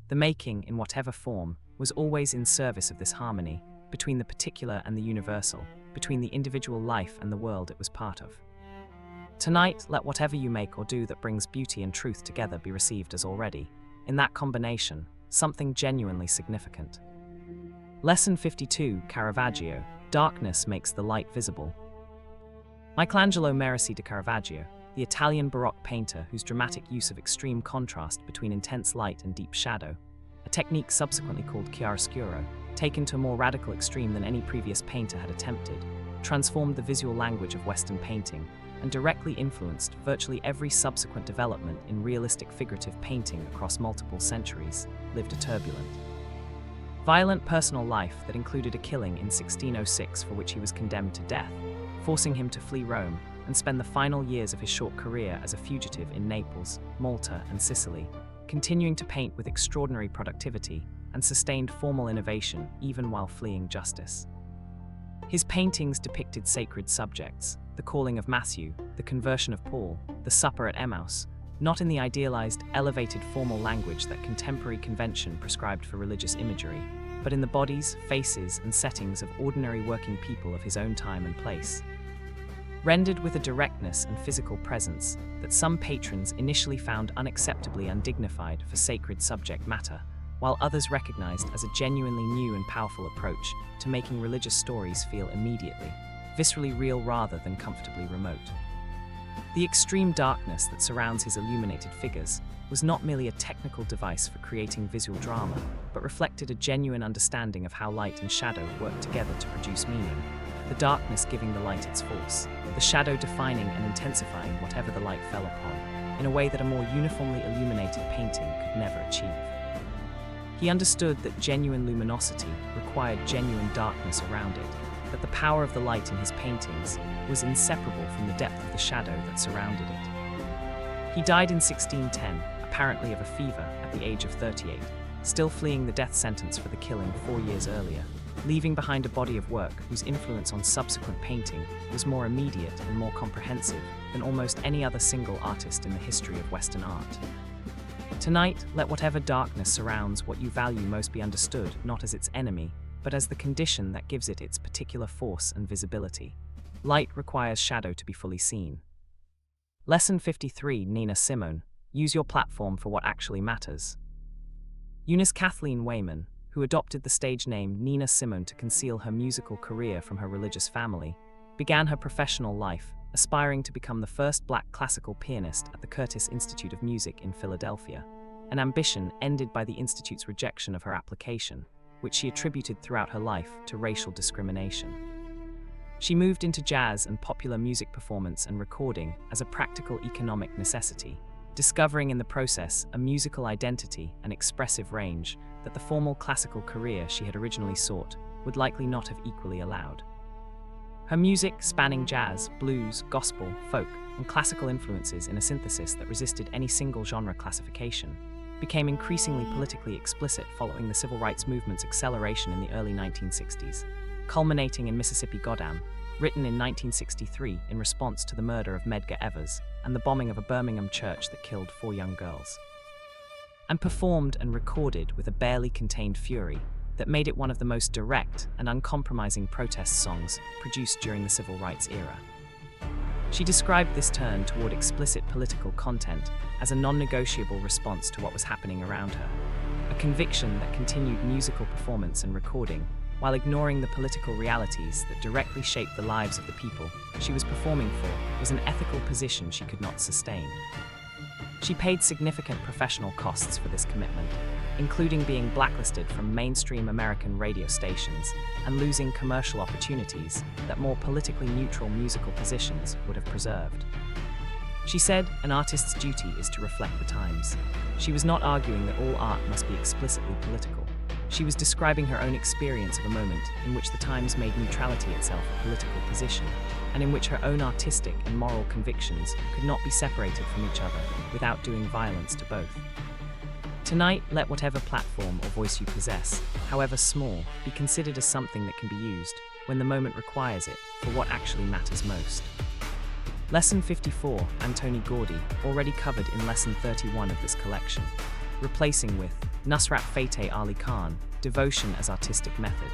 The making, in whatever form, was always in service of this harmony, between the particular and the universal, between the individual life and the world it was part of. Tonight, let whatever you make or do that brings beauty and truth together be received as already, in that combination, something genuinely significant. Lesson 52, Caravaggio, Darkness Makes the Light Visible. Michelangelo Merisi de Caravaggio, the Italian Baroque painter whose dramatic use of extreme contrast between intense light and deep shadow, a technique subsequently called chiaroscuro, taken to a more radical extreme than any previous painter had attempted, transformed the visual language of Western painting and directly influenced virtually every subsequent development in realistic figurative painting across multiple centuries, lived a turbulent, violent personal life that included a killing in 1606 for which he was condemned to death, forcing him to flee Rome and spend the final years of his short career as a fugitive in Naples, Malta, and Sicily, continuing to paint with extraordinary productivity and sustained formal innovation even while fleeing justice. His paintings depicted sacred subjects, the calling of Matthew, the conversion of Paul, the supper at Emmaus, not in the idealized, elevated formal language that contemporary convention prescribed for religious imagery, but in the bodies, faces, and settings of ordinary working people of his own time and place. rendered with a directness and physical presence that some patrons initially found unacceptably undignified for sacred subject matter, while others recognized as a genuinely new and powerful approach to making religious stories feel immediately, viscerally real rather than comfortably remote. The extreme darkness that surrounds his illuminated figures was not merely a technical device for creating visual drama, but reflected a genuine understanding of how light and shadow work together to produce meaning, the darkness giving the light its force, the shadow defining and intensifying whatever the light fell upon, in a way that a more uniformly illuminated painting could never achieve. He understood that genuine luminosity required genuine darkness around it, that the power of the light in his paintings was inseparable from the depth of the shadow that surrounded it. He died in 1610, apparently of a fever, at the age of 38, still fleeing the death sentence for the killing 4 years earlier, leaving behind a body of work whose influence on subsequent painting was more immediate and more comprehensive than almost any other single artist in the history of Western art. Tonight, let whatever darkness surrounds what you value most be understood not as its enemy, but as the condition that gives it its particular force and visibility. Light requires shadow to be fully seen. Lesson 53, Nina Simone. Use your platform for what actually matters. Eunice Kathleen Wayman, who adopted the stage name Nina Simone to conceal her musical career from her religious family, began her professional life aspiring to become the first Black classical pianist at the Curtis Institute of Music in Philadelphia, an ambition ended by the Institute's rejection of her application, which she attributed throughout her life to racial discrimination. She moved into jazz and popular music performance and recording as a practical economic necessity, discovering in the process a musical identity and expressive range that the formal classical career she had originally sought would likely not have equally allowed. Her music, spanning jazz, blues, gospel, folk, and classical influences in a synthesis that resisted any single genre classification, became increasingly politically explicit following the civil rights movement's acceleration in the early 1960s, culminating in Mississippi Goddam, written in 1963 in response to the murder of Medgar Evers and the bombing of a Birmingham church that killed 4 young girls, and performed and recorded with a barely contained fury that made it one of the most direct and uncompromising protest songs produced during the civil rights era. She described this turn toward explicit political content as a non-negotiable response to what was happening around her, a conviction that continued musical performance and recording while ignoring the political realities that directly shaped the lives of the people she was performing for was an ethical position she could not sustain. She paid significant professional costs for this commitment, including being blacklisted from mainstream American radio stations and losing commercial opportunities that more politically neutral musical positions would have preserved. She said, an artist's duty is to reflect the times. She was not arguing that all art must be explicitly political. She was describing her own experience of a moment in which the Times made neutrality itself a political position, and in which her own artistic and moral convictions could not be separated from each other without doing violence to both. Tonight, let whatever platform or voice you possess, however small, be considered as something that can be used, when the moment requires it, for what actually matters most. Lesson 54, Antoni Gaudí, already covered in Lesson 31 of this collection, replacing with Nusrat Fateh Ali Khan, Devotion as Artistic Method.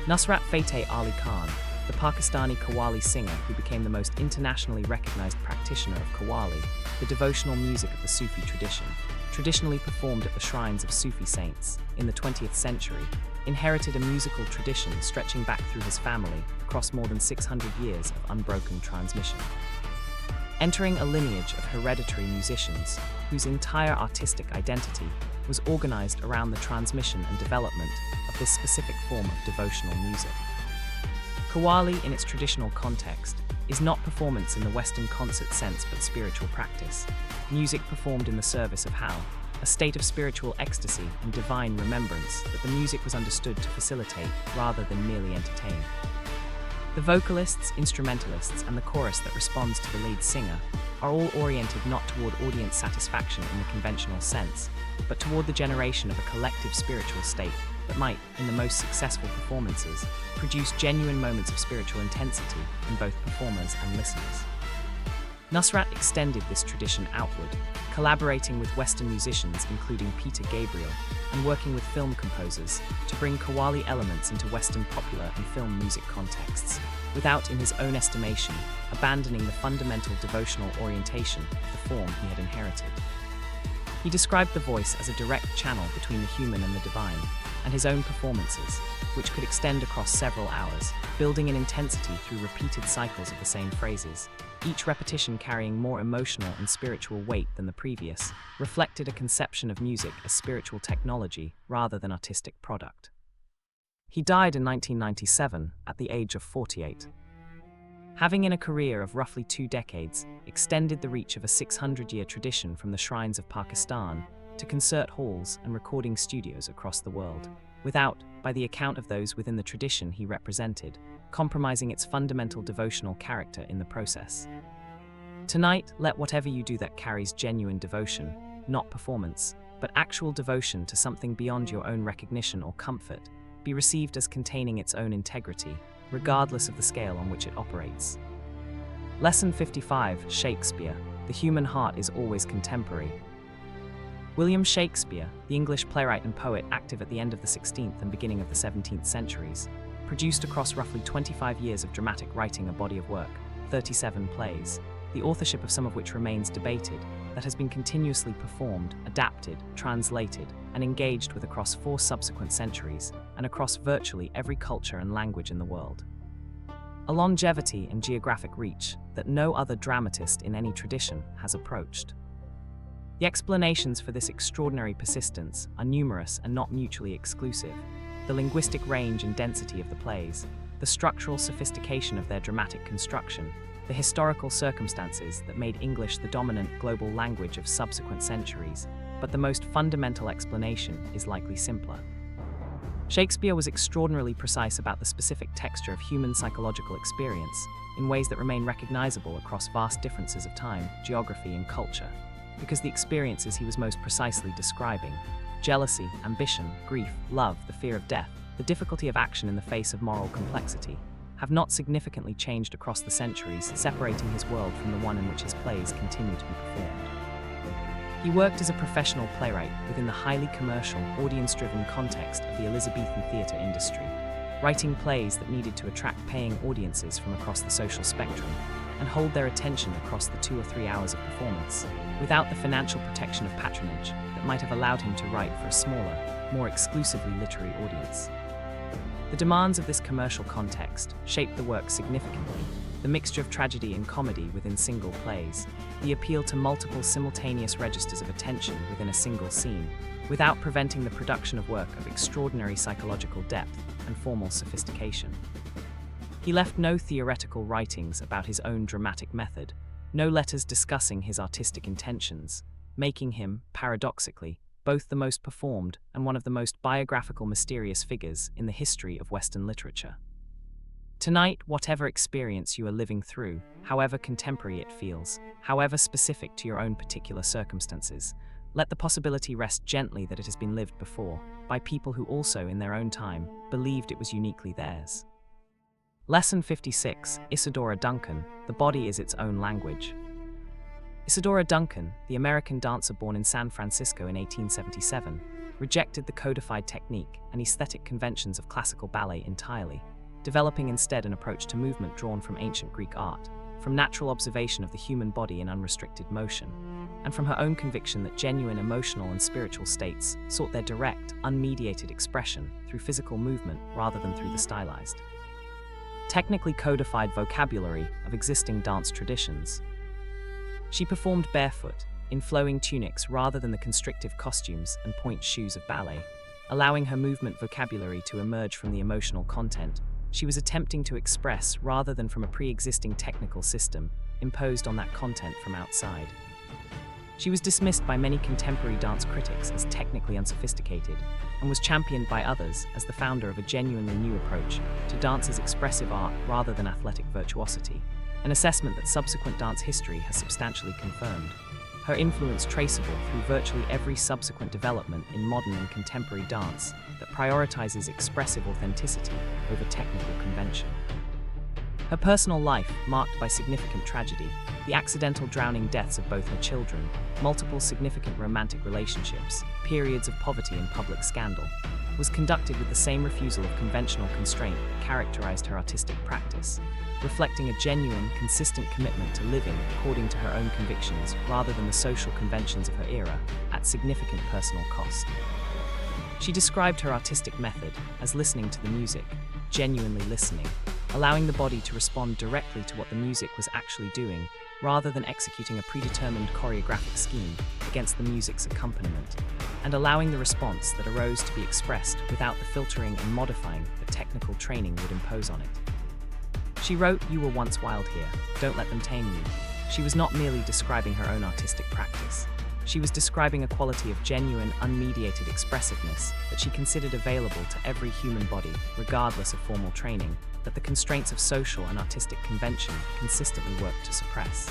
Nusrat Fateh Ali Khan, the Pakistani Qawwali singer who became the most internationally recognized practitioner of Qawwali, the devotional music of the Sufi tradition, traditionally performed at the shrines of Sufi saints in the 20th century, inherited a musical tradition stretching back through his family across more than 600 years of unbroken transmission. Entering a lineage of hereditary musicians whose entire artistic identity was organized around the transmission and development of this specific form of devotional music. Qawwali, in its traditional context, is not performance in the Western concert sense but spiritual practice, music performed in the service of Hal, a state of spiritual ecstasy and divine remembrance that the music was understood to facilitate rather than merely entertain. The vocalists, instrumentalists, and the chorus that responds to the lead singer are all oriented not toward audience satisfaction in the conventional sense, but toward the generation of a collective spiritual state that might, in the most successful performances, produce genuine moments of spiritual intensity in both performers and listeners. Nusrat extended this tradition outward, collaborating with Western musicians including Peter Gabriel and working with film composers to bring Qawwali elements into Western popular and film music contexts, without, in his own estimation, abandoning the fundamental devotional orientation of the form he had inherited. He described the voice as a direct channel between the human and the divine, and his own performances, which could extend across several hours, building in intensity through repeated cycles of the same phrases, each repetition carrying more emotional and spiritual weight than the previous, reflected a conception of music as spiritual technology rather than artistic product. He died in 1997 at the age of 48. Having in a career of roughly 2 decades, extended the reach of a 600-year tradition from the shrines of Pakistan to concert halls and recording studios across the world, without, by the account of those within the tradition he represented, compromising its fundamental devotional character in the process. Tonight, let whatever you do that carries genuine devotion, not performance, but actual devotion to something beyond your own recognition or comfort, be received as containing its own integrity, regardless of the scale on which it operates. Lesson 55, Shakespeare. The human heart is always contemporary. William Shakespeare, the English playwright and poet active at the end of the 16th and beginning of the 17th centuries, produced across roughly 25 years of dramatic writing a body of work, 37 plays, the authorship of some of which remains debated, that has been continuously performed, adapted, translated, and engaged with across 4 subsequent centuries, and across virtually every culture and language in the world. A longevity and geographic reach that no other dramatist in any tradition has approached. The explanations for this extraordinary persistence are numerous and not mutually exclusive. The linguistic range and density of the plays, the structural sophistication of their dramatic construction, the historical circumstances that made English the dominant global language of subsequent centuries, but the most fundamental explanation is likely simpler. Shakespeare was extraordinarily precise about the specific texture of human psychological experience in ways that remain recognizable across vast differences of time, geography, and culture, because the experiences he was most precisely describing, jealousy, ambition, grief, love, the fear of death, the difficulty of action in the face of moral complexity, have not significantly changed across the centuries, separating his world from the one in which his plays continue to be performed. He worked as a professional playwright within the highly commercial, audience-driven context of the Elizabethan theatre industry, writing plays that needed to attract paying audiences from across the social spectrum and hold their attention across the 2 or 3 hours of performance, without the financial protection of patronage that might have allowed him to write for a smaller, more exclusively literary audience. The demands of this commercial context shaped the work significantly, the mixture of tragedy and comedy within single plays, the appeal to multiple simultaneous registers of attention within a single scene, without preventing the production of work of extraordinary psychological depth and formal sophistication. He left no theoretical writings about his own dramatic method, no letters discussing his artistic intentions, making him, paradoxically, both the most performed and one of the most biographical mysterious figures in the history of Western literature. Tonight, whatever experience you are living through, however contemporary it feels, however specific to your own particular circumstances, let the possibility rest gently that it has been lived before, by people who also, in their own time, believed it was uniquely theirs. Lesson 56, Isadora Duncan, The Body is Its Own Language. Isadora Duncan, the American dancer born in San Francisco in 1877, rejected the codified technique and aesthetic conventions of classical ballet entirely, developing instead an approach to movement drawn from ancient Greek art, from natural observation of the human body in unrestricted motion, and from her own conviction that genuine emotional and spiritual states sought their direct, unmediated expression through physical movement rather than through the stylized, technically codified vocabulary of existing dance traditions. She performed barefoot, in flowing tunics rather than the constrictive costumes and point shoes of ballet. Allowing her movement vocabulary to emerge from the emotional content, she was attempting to express rather than from a pre-existing technical system imposed on that content from outside. She was dismissed by many contemporary dance critics as technically unsophisticated, and was championed by others as the founder of a genuinely new approach to dance as expressive art rather than athletic virtuosity, an assessment that subsequent dance history has substantially confirmed. Her influence traceable through virtually every subsequent development in modern and contemporary dance that prioritizes expressive authenticity over technical convention. Her personal life, marked by significant tragedy, the accidental drowning deaths of both her children, multiple significant romantic relationships, periods of poverty and public scandal, was conducted with the same refusal of conventional constraint that characterized her artistic practice, reflecting a genuine, consistent commitment to living according to her own convictions rather than the social conventions of her era, at significant personal cost. She described her artistic method as listening to the music, genuinely listening, allowing the body to respond directly to what the music was actually doing, rather than executing a predetermined choreographic scheme against the music's accompaniment, and allowing the response that arose to be expressed without the filtering and modifying that technical training would impose on it. She wrote, "You were once wild here, don't let them tame you." She was not merely describing her own artistic practice. She was describing a quality of genuine, unmediated expressiveness that she considered available to every human body, regardless of formal training, that the constraints of social and artistic convention consistently work to suppress.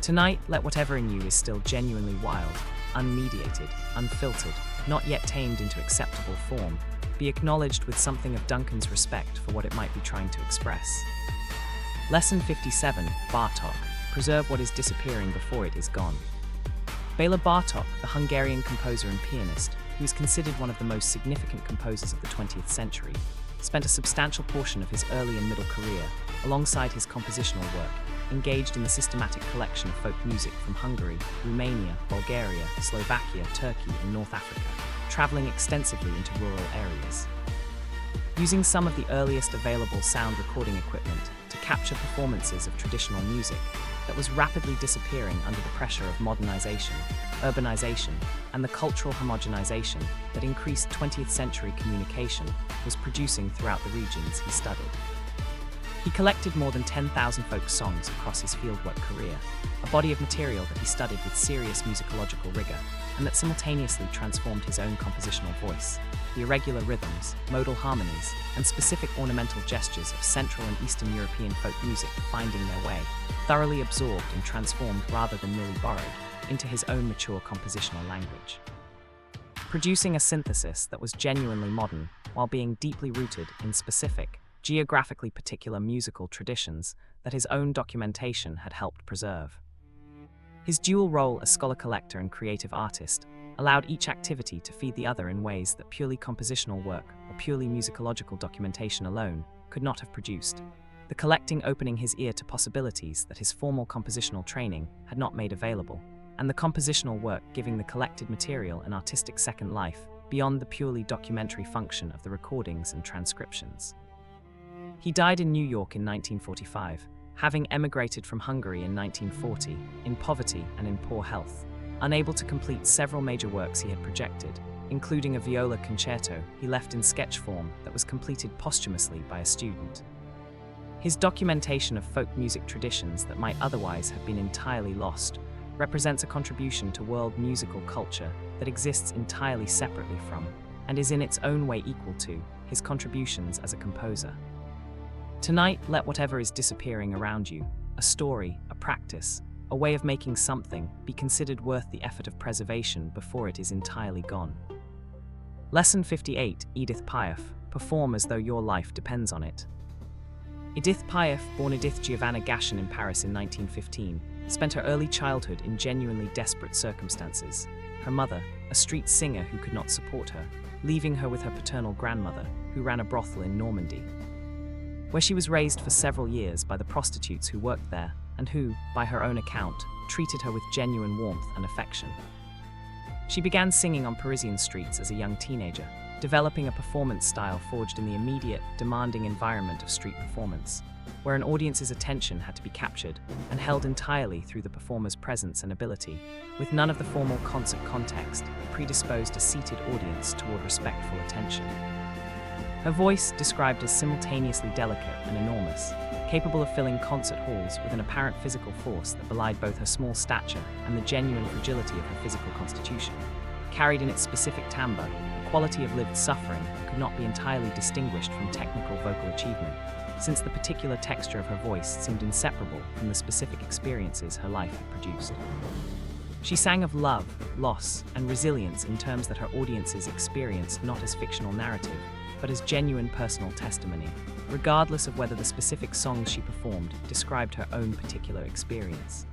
Tonight, let whatever in you is still genuinely wild, unmediated, unfiltered, not yet tamed into acceptable form, be acknowledged with something of Duncan's respect for what it might be trying to express. Lesson 57, Bartók, preserve what is disappearing before it is gone. Béla Bartók, the Hungarian composer and pianist, who is considered one of the most significant composers of the 20th century, spent a substantial portion of his early and middle career, alongside his compositional work, engaged in the systematic collection of folk music from Hungary, Romania, Bulgaria, Slovakia, Turkey, and North Africa, traveling extensively into rural areas. Using some of the earliest available sound recording equipment to capture performances of traditional music that was rapidly disappearing under the pressure of modernization, urbanization, and the cultural homogenization that increased 20th century communication was producing throughout the regions he studied. He collected more than 10,000 folk songs across his fieldwork career, a body of material that he studied with serious musicological rigor, and that simultaneously transformed his own compositional voice. The irregular rhythms, modal harmonies, and specific ornamental gestures of Central and Eastern European folk music finding their way, thoroughly absorbed and transformed rather than merely borrowed, into his own mature compositional language. Producing a synthesis that was genuinely modern while being deeply rooted in specific, geographically particular musical traditions that his own documentation had helped preserve. His dual role as scholar collector and creative artist allowed each activity to feed the other in ways that purely compositional work or purely musicological documentation alone could not have produced, the collecting opening his ear to possibilities that his formal compositional training had not made available, and the compositional work giving the collected material an artistic second life beyond the purely documentary function of the recordings and transcriptions. He died in New York in 1945, having emigrated from Hungary in 1940, in poverty and in poor health, unable to complete several major works he had projected, including a viola concerto he left in sketch form that was completed posthumously by a student. His documentation of folk music traditions that might otherwise have been entirely lost represents a contribution to world musical culture that exists entirely separately from, and is in its own way equal to, his contributions as a composer. Tonight, let whatever is disappearing around you, a story, a practice, a way of making something, be considered worth the effort of preservation before it is entirely gone. Lesson 58, Edith Piaf, perform as though your life depends on it. Edith Piaf, born Edith Giovanna Gashen in Paris in 1915, spent her early childhood in genuinely desperate circumstances. Her mother, a street singer who could not support her, leaving her with her paternal grandmother, who ran a brothel in Normandy, where she was raised for several years by the prostitutes who worked there and who, by her own account, treated her with genuine warmth and affection. She began singing on Parisian streets as a young teenager, developing a performance style forged in the immediate, demanding environment of street performance, where an audience's attention had to be captured and held entirely through the performer's presence and ability, with none of the formal concert context that predisposed a seated audience toward respectful attention. Her voice, described as simultaneously delicate and enormous, capable of filling concert halls with an apparent physical force that belied both her small stature and the genuine fragility of her physical constitution, carried in its specific timbre a quality of lived suffering that could not be entirely distinguished from technical vocal achievement, since the particular texture of her voice seemed inseparable from the specific experiences her life had produced. She sang of love, loss, and resilience in terms that her audiences experienced not as fictional narrative, but as genuine personal testimony, regardless of whether the specific songs she performed described her own particular experience.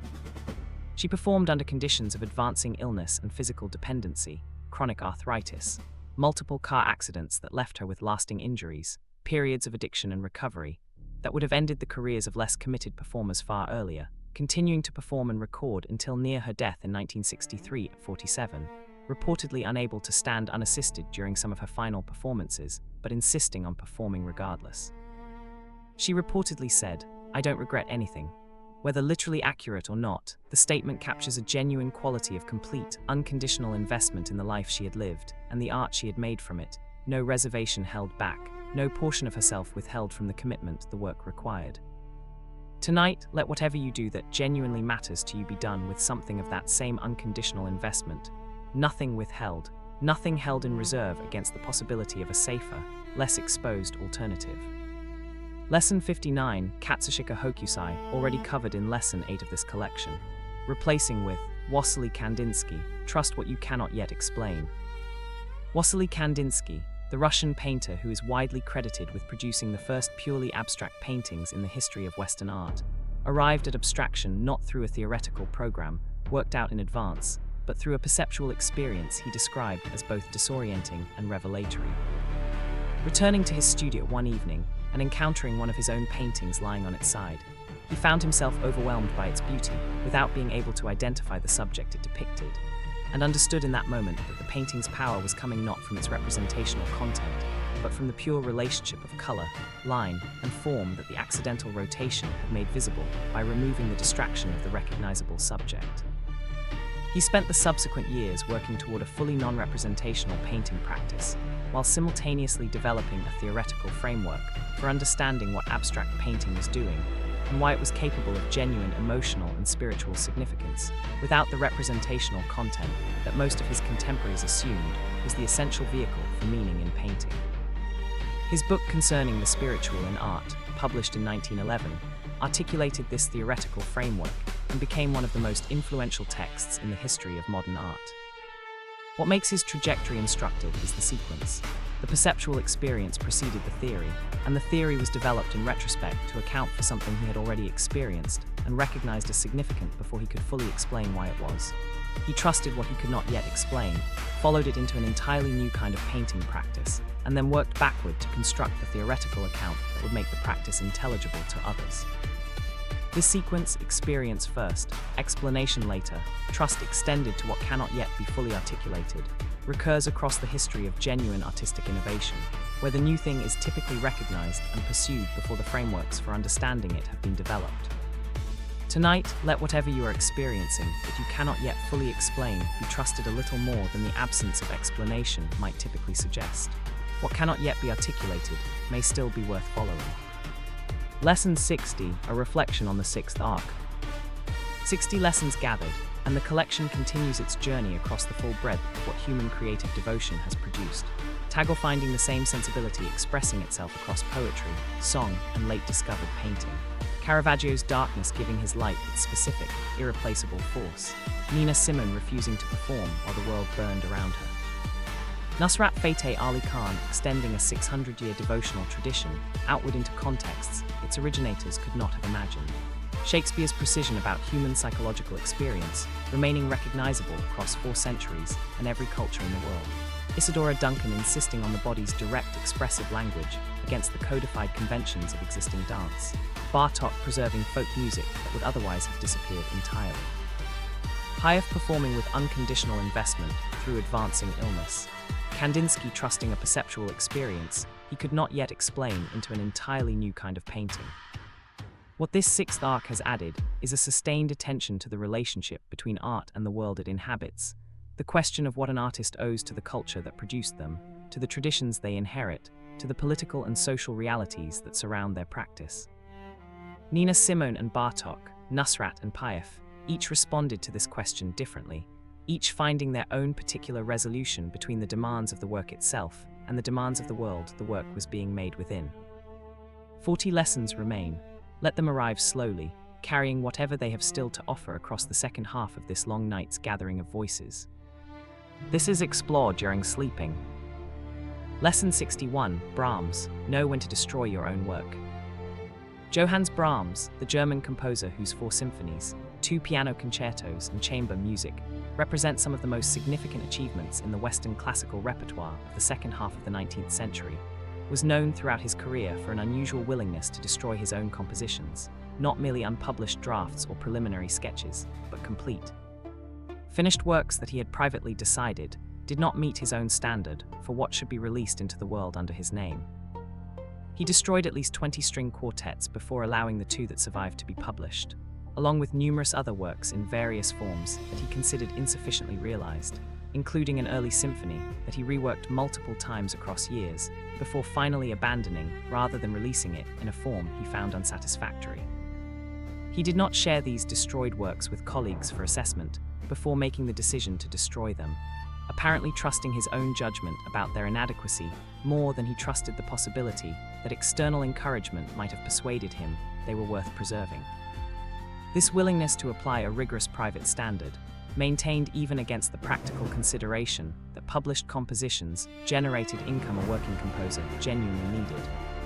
She performed under conditions of advancing illness and physical dependency, chronic arthritis, multiple car accidents that left her with lasting injuries, periods of addiction and recovery that would have ended the careers of less committed performers far earlier, continuing to perform and record until near her death in 1963 at 47, reportedly unable to stand unassisted during some of her final performances, but insisting on performing regardless. She reportedly said, "I don't regret anything." Whether literally accurate or not, the statement captures a genuine quality of complete, unconditional investment in the life she had lived and the art she had made from it, no reservation held back, no portion of herself withheld from the commitment the work required. Tonight, let whatever you do that genuinely matters to you be done with something of that same unconditional investment, nothing withheld, nothing held in reserve against the possibility of a safer, less exposed alternative. Lesson 59, Katsushika Hokusai, already covered in Lesson 8 of this collection, replacing with Wassily Kandinsky, Trust What You Cannot Yet Explain. Wassily Kandinsky, the Russian painter who is widely credited with producing the first purely abstract paintings in the history of Western art, arrived at abstraction not through a theoretical program, worked out in advance, but through a perceptual experience he described as both disorienting and revelatory. Returning to his studio one evening, and encountering one of his own paintings lying on its side, he found himself overwhelmed by its beauty without being able to identify the subject it depicted, and understood in that moment that the painting's power was coming not from its representational content, but from the pure relationship of color, line, and form that the accidental rotation had made visible by removing the distraction of the recognizable subject. He spent the subsequent years working toward a fully non-representational painting practice, while simultaneously developing a theoretical framework for understanding what abstract painting was doing and why it was capable of genuine emotional and spiritual significance without the representational content that most of his contemporaries assumed was the essential vehicle for meaning in painting. His book concerning the spiritual in art, published in 1911, articulated this theoretical framework and became one of the most influential texts in the history of modern art. What makes his trajectory instructive is the sequence. The perceptual experience preceded the theory, and the theory was developed in retrospect to account for something he had already experienced and recognized as significant before he could fully explain why it was. He trusted what he could not yet explain, followed it into an entirely new kind of painting practice, and then worked backward to construct the theoretical account that would make the practice intelligible to others. This sequence, experience first, explanation later, trust extended to what cannot yet be fully articulated, recurs across the history of genuine artistic innovation, where the new thing is typically recognized and pursued before the frameworks for understanding it have been developed. Tonight, let whatever you are experiencing that you cannot yet fully explain be trusted a little more than the absence of explanation might typically suggest. What cannot yet be articulated may still be worth following. Lesson 60, a reflection on the sixth arc. 60 lessons gathered, and the collection continues its journey across the full breadth of what human creative devotion has produced. Tagore finding the same sensibility expressing itself across poetry, song, and late-discovered painting. Caravaggio's darkness giving his light its specific, irreplaceable force. Nina Simone refusing to perform while the world burned around her. Nusrat Fateh Ali Khan extending a 600-year devotional tradition outward into contexts its originators could not have imagined. Shakespeare's precision about human psychological experience remaining recognizable across 4 centuries and every culture in the world. Isadora Duncan insisting on the body's direct expressive language against the codified conventions of existing dance. Bartók preserving folk music that would otherwise have disappeared entirely. Hayev performing with unconditional investment through advancing illness. Kandinsky trusting a perceptual experience he could not yet explain into an entirely new kind of painting. What this sixth arc has added is a sustained attention to the relationship between art and the world it inhabits, the question of what an artist owes to the culture that produced them, to the traditions they inherit, to the political and social realities that surround their practice. Nina Simone and Bartók, Nusrat and Piaf, each responded to this question differently, each finding their own particular resolution between the demands of the work itself and the demands of the world the work was being made within. 40 lessons remain. Let them arrive slowly, carrying whatever they have still to offer across the second half of this long night's gathering of voices. This is explored during sleeping. Lesson 61, Brahms, know when to destroy your own work. Johannes Brahms, the German composer whose 4 symphonies, 2 piano concertos and chamber music, represent some of the most significant achievements in the Western classical repertoire of the second half of the 19th century, was known throughout his career for an unusual willingness to destroy his own compositions, not merely unpublished drafts or preliminary sketches, but complete. Finished works that he had privately decided did not meet his own standard for what should be released into the world under his name. He destroyed at least 20 string quartets before allowing the 2 that survived to be published, along with numerous other works in various forms that he considered insufficiently realized, including an early symphony that he reworked multiple times across years before finally abandoning rather than releasing it in a form he found unsatisfactory. He did not share these destroyed works with colleagues for assessment before making the decision to destroy them, apparently trusting his own judgment about their inadequacy more than he trusted the possibility that external encouragement might have persuaded him they were worth preserving. This willingness to apply a rigorous private standard, maintained even against the practical consideration that published compositions generated income a working composer genuinely needed,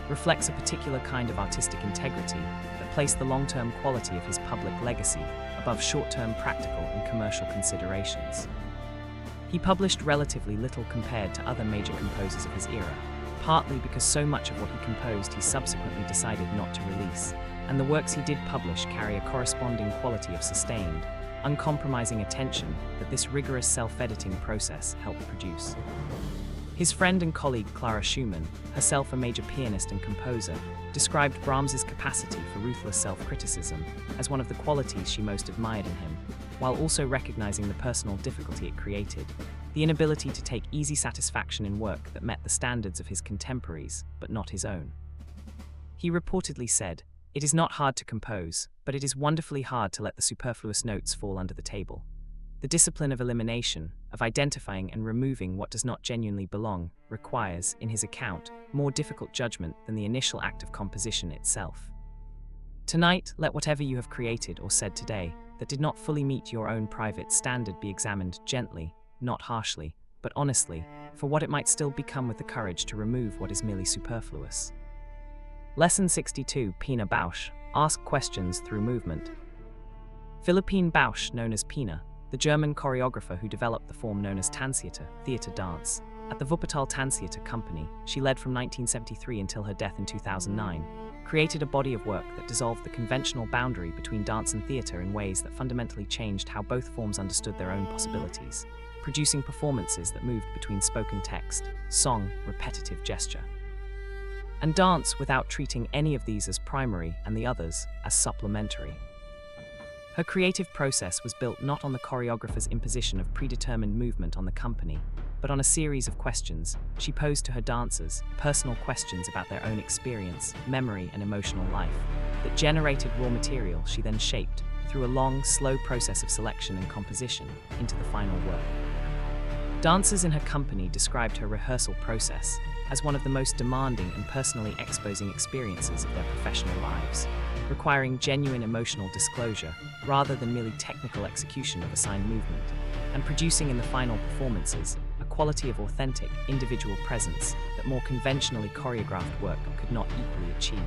reflects a particular kind of artistic integrity that placed the long-term quality of his public legacy above short-term practical and commercial considerations. He published relatively little compared to other major composers of his era, partly because so much of what he composed he subsequently decided not to release, and the works he did publish carry a corresponding quality of sustained, uncompromising attention that this rigorous self-editing process helped produce. His friend and colleague Clara Schumann, herself a major pianist and composer, described Brahms's capacity for ruthless self-criticism as one of the qualities she most admired in him, while also recognizing the personal difficulty it created, the inability to take easy satisfaction in work that met the standards of his contemporaries, but not his own. He reportedly said, "It is not hard to compose, but it is wonderfully hard to let the superfluous notes fall under the table. The discipline of elimination, of identifying and removing what does not genuinely belong, requires, in his account, more difficult judgment than the initial act of composition itself. Tonight, let whatever you have created or said today that did not fully meet your own private standard be examined gently, not harshly, but honestly, for what it might still become with the courage to remove what is merely superfluous." Lesson 62, Pina Bausch, ask questions through movement. Philippine Bausch, known as Pina, the German choreographer who developed the form known as Tanztheater, theater dance, at the Wuppertal Tanztheater Company she led from 1973 until her death in 2009, created a body of work that dissolved the conventional boundary between dance and theater in ways that fundamentally changed how both forms understood their own possibilities, producing performances that moved between spoken text, song, repetitive gesture, and dance without treating any of these as primary and the others as supplementary. Her creative process was built not on the choreographer's imposition of predetermined movement on the company, but on a series of questions she posed to her dancers, personal questions about their own experience, memory, and emotional life, that generated raw material she then shaped through a long, slow process of selection and composition into the final work. Dancers in her company described her rehearsal process as one of the most demanding and personally exposing experiences of their professional lives, requiring genuine emotional disclosure rather than merely technical execution of assigned movement, and producing in the final performances a quality of authentic, individual presence that more conventionally choreographed work could not equally achieve.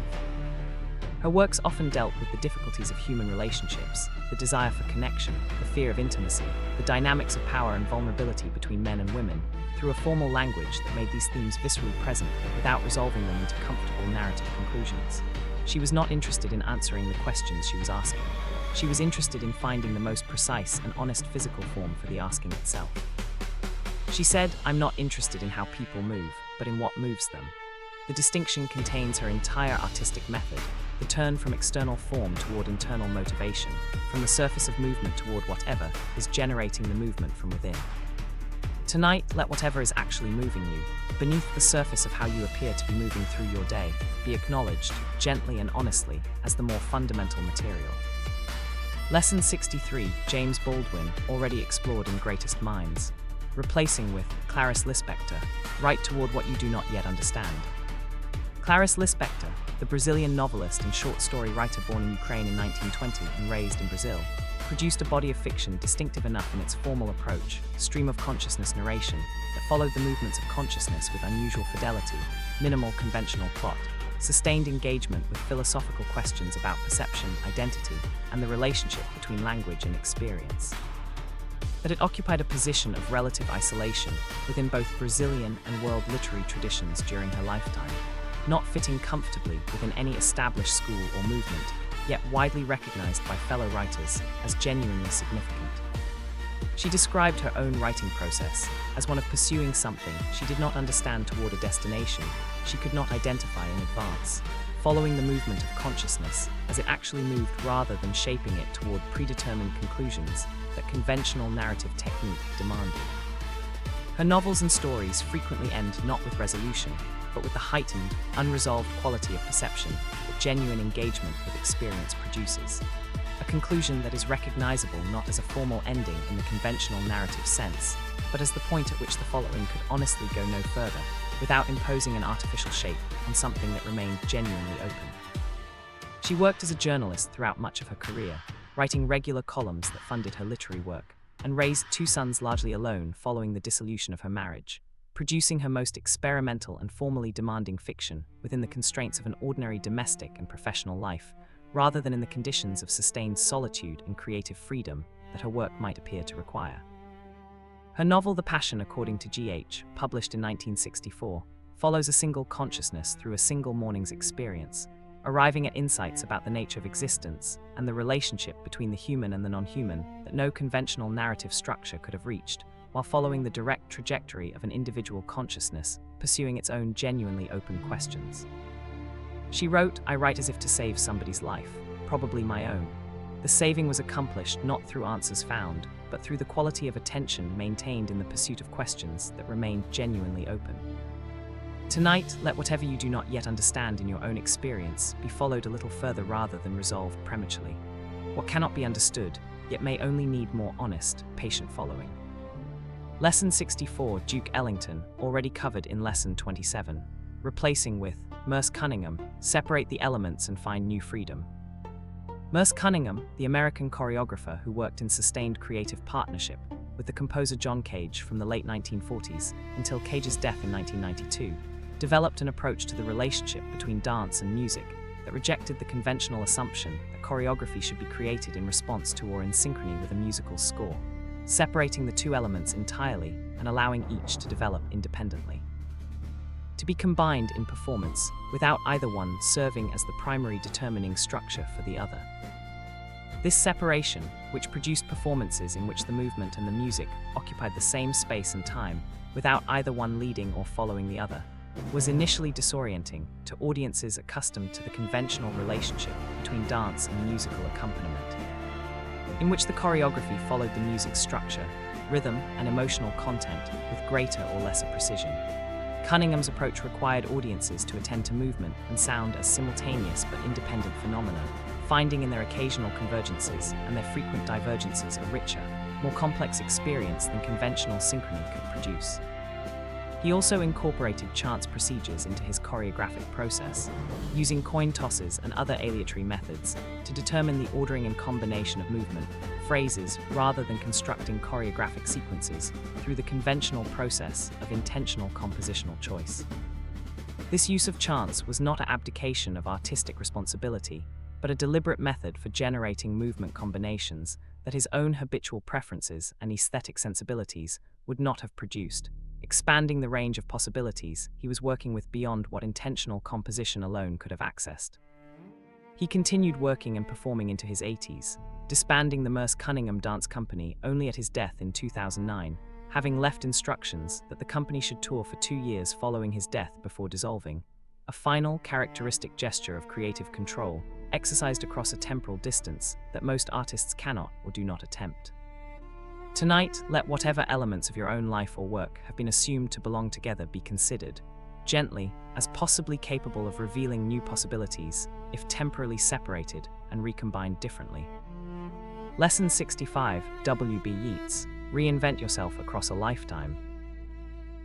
Her works often dealt with the difficulties of human relationships, the desire for connection, the fear of intimacy, the dynamics of power and vulnerability between men and women, through a formal language that made these themes viscerally present without resolving them into comfortable narrative conclusions. She was not interested in answering the questions she was asking. She was interested in finding the most precise and honest physical form for the asking itself. She said, "I'm not interested in how people move, but in what moves them." The distinction contains her entire artistic method, the turn from external form toward internal motivation, from the surface of movement toward whatever is generating the movement from within. Tonight, let whatever is actually moving you, beneath the surface of how you appear to be moving through your day, be acknowledged, gently and honestly, as the more fundamental material. Lesson 63, James Baldwin, already explored in Greatest Minds, replacing with Clarice Lispector, write toward what you do not yet understand. Clarice Lispector, the Brazilian novelist and short story writer born in Ukraine in 1920 and raised in Brazil, produced a body of fiction distinctive enough in its formal approach, stream of consciousness narration, that followed the movements of consciousness with unusual fidelity, minimal conventional plot, sustained engagement with philosophical questions about perception, identity, and the relationship between language and experience. That it occupied a position of relative isolation within both Brazilian and world literary traditions during her lifetime, not fitting comfortably within any established school or movement, yet widely recognized by fellow writers as genuinely significant. She described her own writing process as one of pursuing something she did not understand toward a destination she could not identify in advance, following the movement of consciousness as it actually moved rather than shaping it toward predetermined conclusions that conventional narrative technique demanded. Her novels and stories frequently end not with resolution, but with the heightened, unresolved quality of perception that genuine engagement with experience produces. A conclusion that is recognizable not as a formal ending in the conventional narrative sense, but as the point at which the following could honestly go no further, without imposing an artificial shape on something that remained genuinely open. She worked as a journalist throughout much of her career, writing regular columns that funded her literary work, and raised 2 sons largely alone following the dissolution of her marriage, producing her most experimental and formally demanding fiction within the constraints of an ordinary domestic and professional life, rather than in the conditions of sustained solitude and creative freedom that her work might appear to require. Her novel The Passion According to G.H., published in 1964, follows a single consciousness through a single morning's experience, arriving at insights about the nature of existence and the relationship between the human and the non-human that no conventional narrative structure could have reached, while following the direct trajectory of an individual consciousness pursuing its own genuinely open questions. She wrote, "I write as if to save somebody's life, probably my own. The saving was accomplished not through answers found, but through the quality of attention maintained in the pursuit of questions that remained genuinely open. Tonight, let whatever you do not yet understand in your own experience be followed a little further rather than resolved prematurely. What cannot be understood, yet may only need more honest, patient following." Lesson 64, Duke Ellington, already covered in Lesson 27, replacing with Merce Cunningham, separate the elements and find new freedom. Merce Cunningham, the American choreographer who worked in sustained creative partnership with the composer John Cage from the late 1940s until Cage's death in 1992, developed an approach to the relationship between dance and music that rejected the conventional assumption that choreography should be created in response to or in synchrony with a musical score, separating the 2 elements entirely and allowing each to develop independently. To be combined in performance, without either one serving as the primary determining structure for the other. This separation, which produced performances in which the movement and the music occupied the same space and time, without either one leading or following the other, was initially disorienting to audiences accustomed to the conventional relationship between dance and musical accompaniment, in which the choreography followed the music's structure, rhythm, and emotional content with greater or lesser precision. Cunningham's approach required audiences to attend to movement and sound as simultaneous but independent phenomena, finding in their occasional convergences and their frequent divergences a richer, more complex experience than conventional synchrony could produce. He also incorporated chance procedures into his choreographic process, using coin tosses and other aleatory methods to determine the ordering and combination of movement, phrases, rather than constructing choreographic sequences through the conventional process of intentional compositional choice. This use of chance was not an abdication of artistic responsibility, but a deliberate method for generating movement combinations that his own habitual preferences and aesthetic sensibilities would not have produced, expanding the range of possibilities he was working with beyond what intentional composition alone could have accessed. He continued working and performing into his 80s, disbanding the Merce Cunningham Dance Company only at his death in 2009, having left instructions that the company should tour for 2 years following his death before dissolving, a final characteristic gesture of creative control exercised across a temporal distance that most artists cannot or do not attempt. Tonight, let whatever elements of your own life or work have been assumed to belong together be considered, gently, as possibly capable of revealing new possibilities, if temporally separated and recombined differently. Lesson 65, W.B. Yeats, reinvent yourself across a lifetime.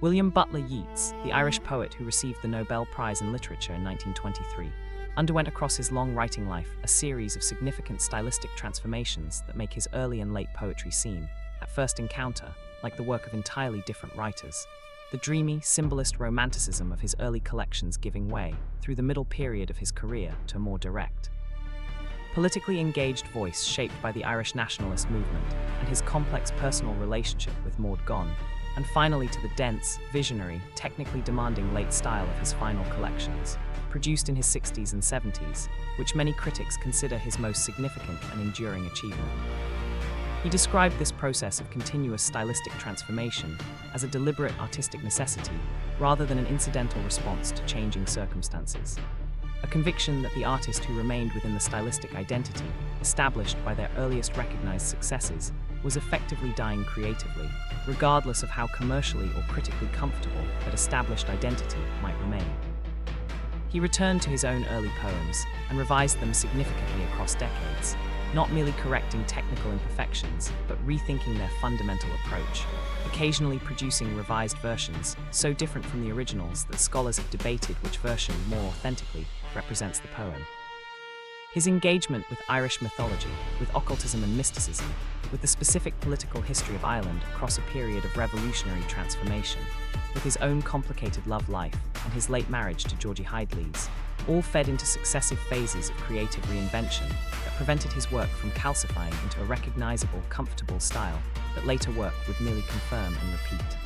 William Butler Yeats, the Irish poet who received the Nobel Prize in Literature in 1923, underwent across his long writing life a series of significant stylistic transformations that make his early and late poetry seem, at first encounter, like the work of entirely different writers. The dreamy, symbolist romanticism of his early collections giving way, through the middle period of his career, to a more direct, politically engaged voice shaped by the Irish nationalist movement and his complex personal relationship with Maud Gonne, and finally to the dense, visionary, technically demanding late style of his final collections, produced in his 60s and 70s, which many critics consider his most significant and enduring achievement. He described this process of continuous stylistic transformation as a deliberate artistic necessity rather than an incidental response to changing circumstances. A conviction that the artist who remained within the stylistic identity established by their earliest recognized successes was effectively dying creatively, regardless of how commercially or critically comfortable that established identity might remain. He returned to his own early poems and revised them significantly across decades, not merely correcting technical imperfections, but rethinking their fundamental approach, occasionally producing revised versions so different from the originals that scholars have debated which version more authentically represents the poem. His engagement with Irish mythology, with occultism and mysticism, with the specific political history of Ireland across a period of revolutionary transformation, with his own complicated love life and his late marriage to Georgie Hyde-Lees, all fed into successive phases of creative reinvention that prevented his work from calcifying into a recognizable, comfortable style that later work would merely confirm and repeat.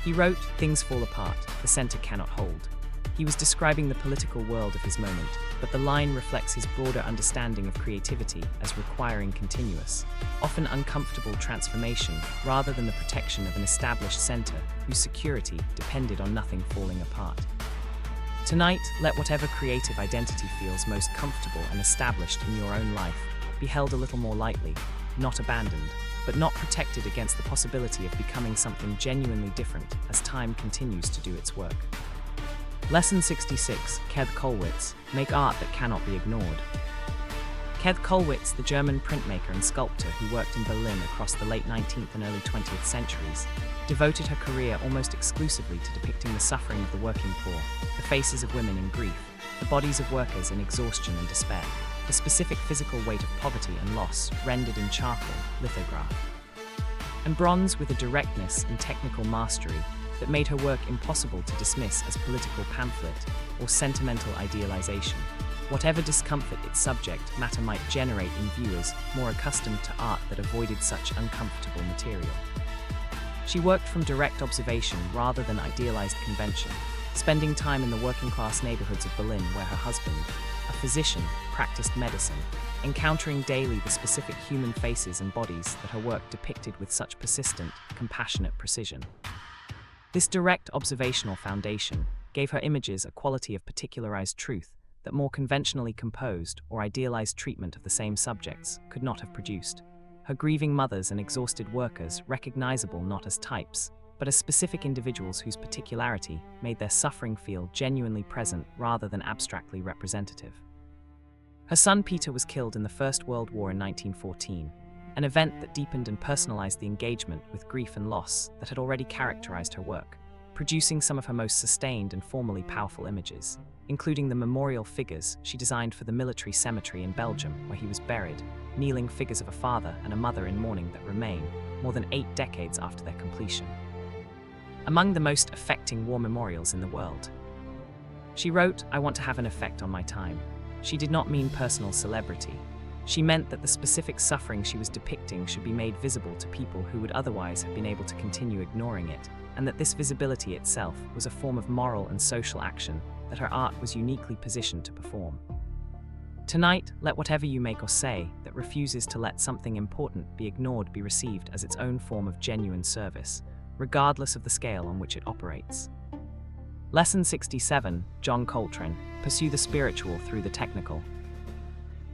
He wrote, "Things fall apart, the center cannot hold." He was describing the political world of his moment, but the line reflects his broader understanding of creativity as requiring continuous, often uncomfortable transformation rather than the protection of an established center whose security depended on nothing falling apart. Tonight, let whatever creative identity feels most comfortable and established in your own life be held a little more lightly, not abandoned, but not protected against the possibility of becoming something genuinely different as time continues to do its work. Lesson 66, Keith Kollwitz, Make Art That Cannot Be Ignored. Keith Kollwitz, the German printmaker and sculptor who worked in Berlin across the late 19th and early 20th centuries, devoted her career almost exclusively to depicting the suffering of the working poor, the faces of women in grief, the bodies of workers in exhaustion and despair, the specific physical weight of poverty and loss rendered in charcoal, lithograph, and bronze with a directness and technical mastery that made her work impossible to dismiss as political pamphlet or sentimental idealization, whatever discomfort its subject matter might generate in viewers more accustomed to art that avoided such uncomfortable material. She worked from direct observation rather than idealized convention, spending time in the working-class neighborhoods of Berlin where her husband, a physician, practiced medicine, encountering daily the specific human faces and bodies that her work depicted with such persistent, compassionate precision. This direct observational foundation gave her images a quality of particularized truth that more conventionally composed or idealized treatment of the same subjects could not have produced. Her grieving mothers and exhausted workers recognizable not as types, but as specific individuals whose particularity made their suffering feel genuinely present rather than abstractly representative. Her son Peter was killed in the First World War in 1914, an event that deepened and personalized the engagement with grief and loss that had already characterized her work, producing some of her most sustained and formally powerful images, including the memorial figures she designed for the military cemetery in Belgium where he was buried, kneeling figures of a father and a mother in mourning that remain more than 8 decades after their completion. Among the most affecting war memorials in the world. She wrote, "I want to have an effect on my time." She did not mean personal celebrity. She meant that the specific suffering she was depicting should be made visible to people who would otherwise have been able to continue ignoring it, and that this visibility itself was a form of moral and social action that her art was uniquely positioned to perform. Tonight, let whatever you make or say that refuses to let something important be ignored be received as its own form of genuine service, regardless of the scale on which it operates. Lesson 67, John Coltrane, Pursue the Spiritual Through the Technical.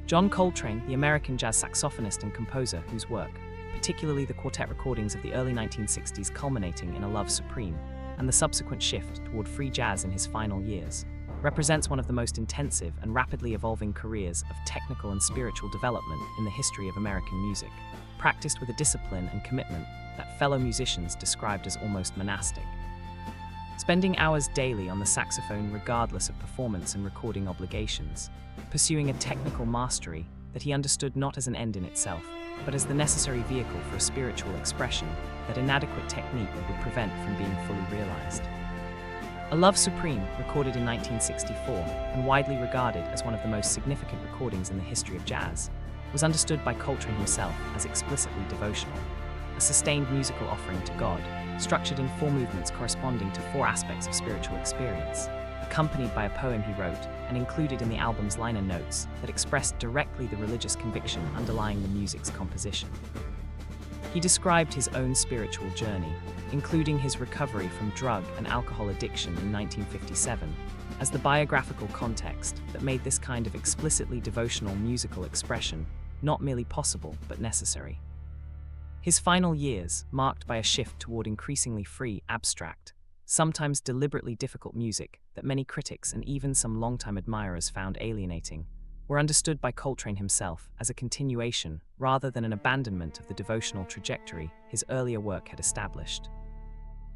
John Coltrane, the American jazz saxophonist and composer whose work, particularly the quartet recordings of the early 1960s culminating in A Love Supreme, and the subsequent shift toward free jazz in his final years, represents one of the most intensive and rapidly evolving careers of technical and spiritual development in the history of American music, practiced with a discipline and commitment that fellow musicians described as almost monastic. Spending hours daily on the saxophone regardless of performance and recording obligations, pursuing a technical mastery that he understood not as an end in itself, but as the necessary vehicle for a spiritual expression that inadequate technique would prevent from being fully realized. A Love Supreme, recorded in 1964 and widely regarded as one of the most significant recordings in the history of jazz, was understood by Coltrane himself as explicitly devotional, a sustained musical offering to God, structured in 4 movements corresponding to 4 aspects of spiritual experience, accompanied by a poem he wrote and included in the album's liner notes that expressed directly the religious conviction underlying the music's composition. He described his own spiritual journey, including his recovery from drug and alcohol addiction in 1957, as the biographical context that made this kind of explicitly devotional musical expression not merely possible but necessary. His final years, marked by a shift toward increasingly free, abstract, sometimes deliberately difficult music that many critics and even some longtime admirers found alienating, were understood by Coltrane himself as a continuation rather than an abandonment of the devotional trajectory his earlier work had established.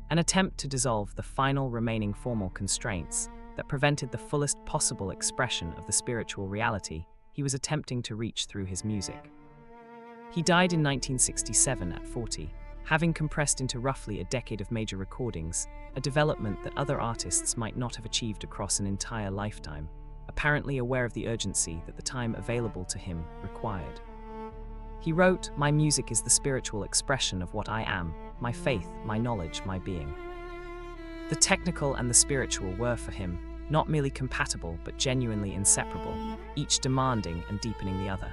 An attempt to dissolve the final remaining formal constraints that prevented the fullest possible expression of the spiritual reality he was attempting to reach through his music. He died in 1967 at 40, having compressed into roughly a decade of major recordings, a development that other artists might not have achieved across an entire lifetime, apparently aware of the urgency that the time available to him required. He wrote, "My music is the spiritual expression of what I am, my faith, my knowledge, my being." The technical and the spiritual were for him not merely compatible but genuinely inseparable, each demanding and deepening the other.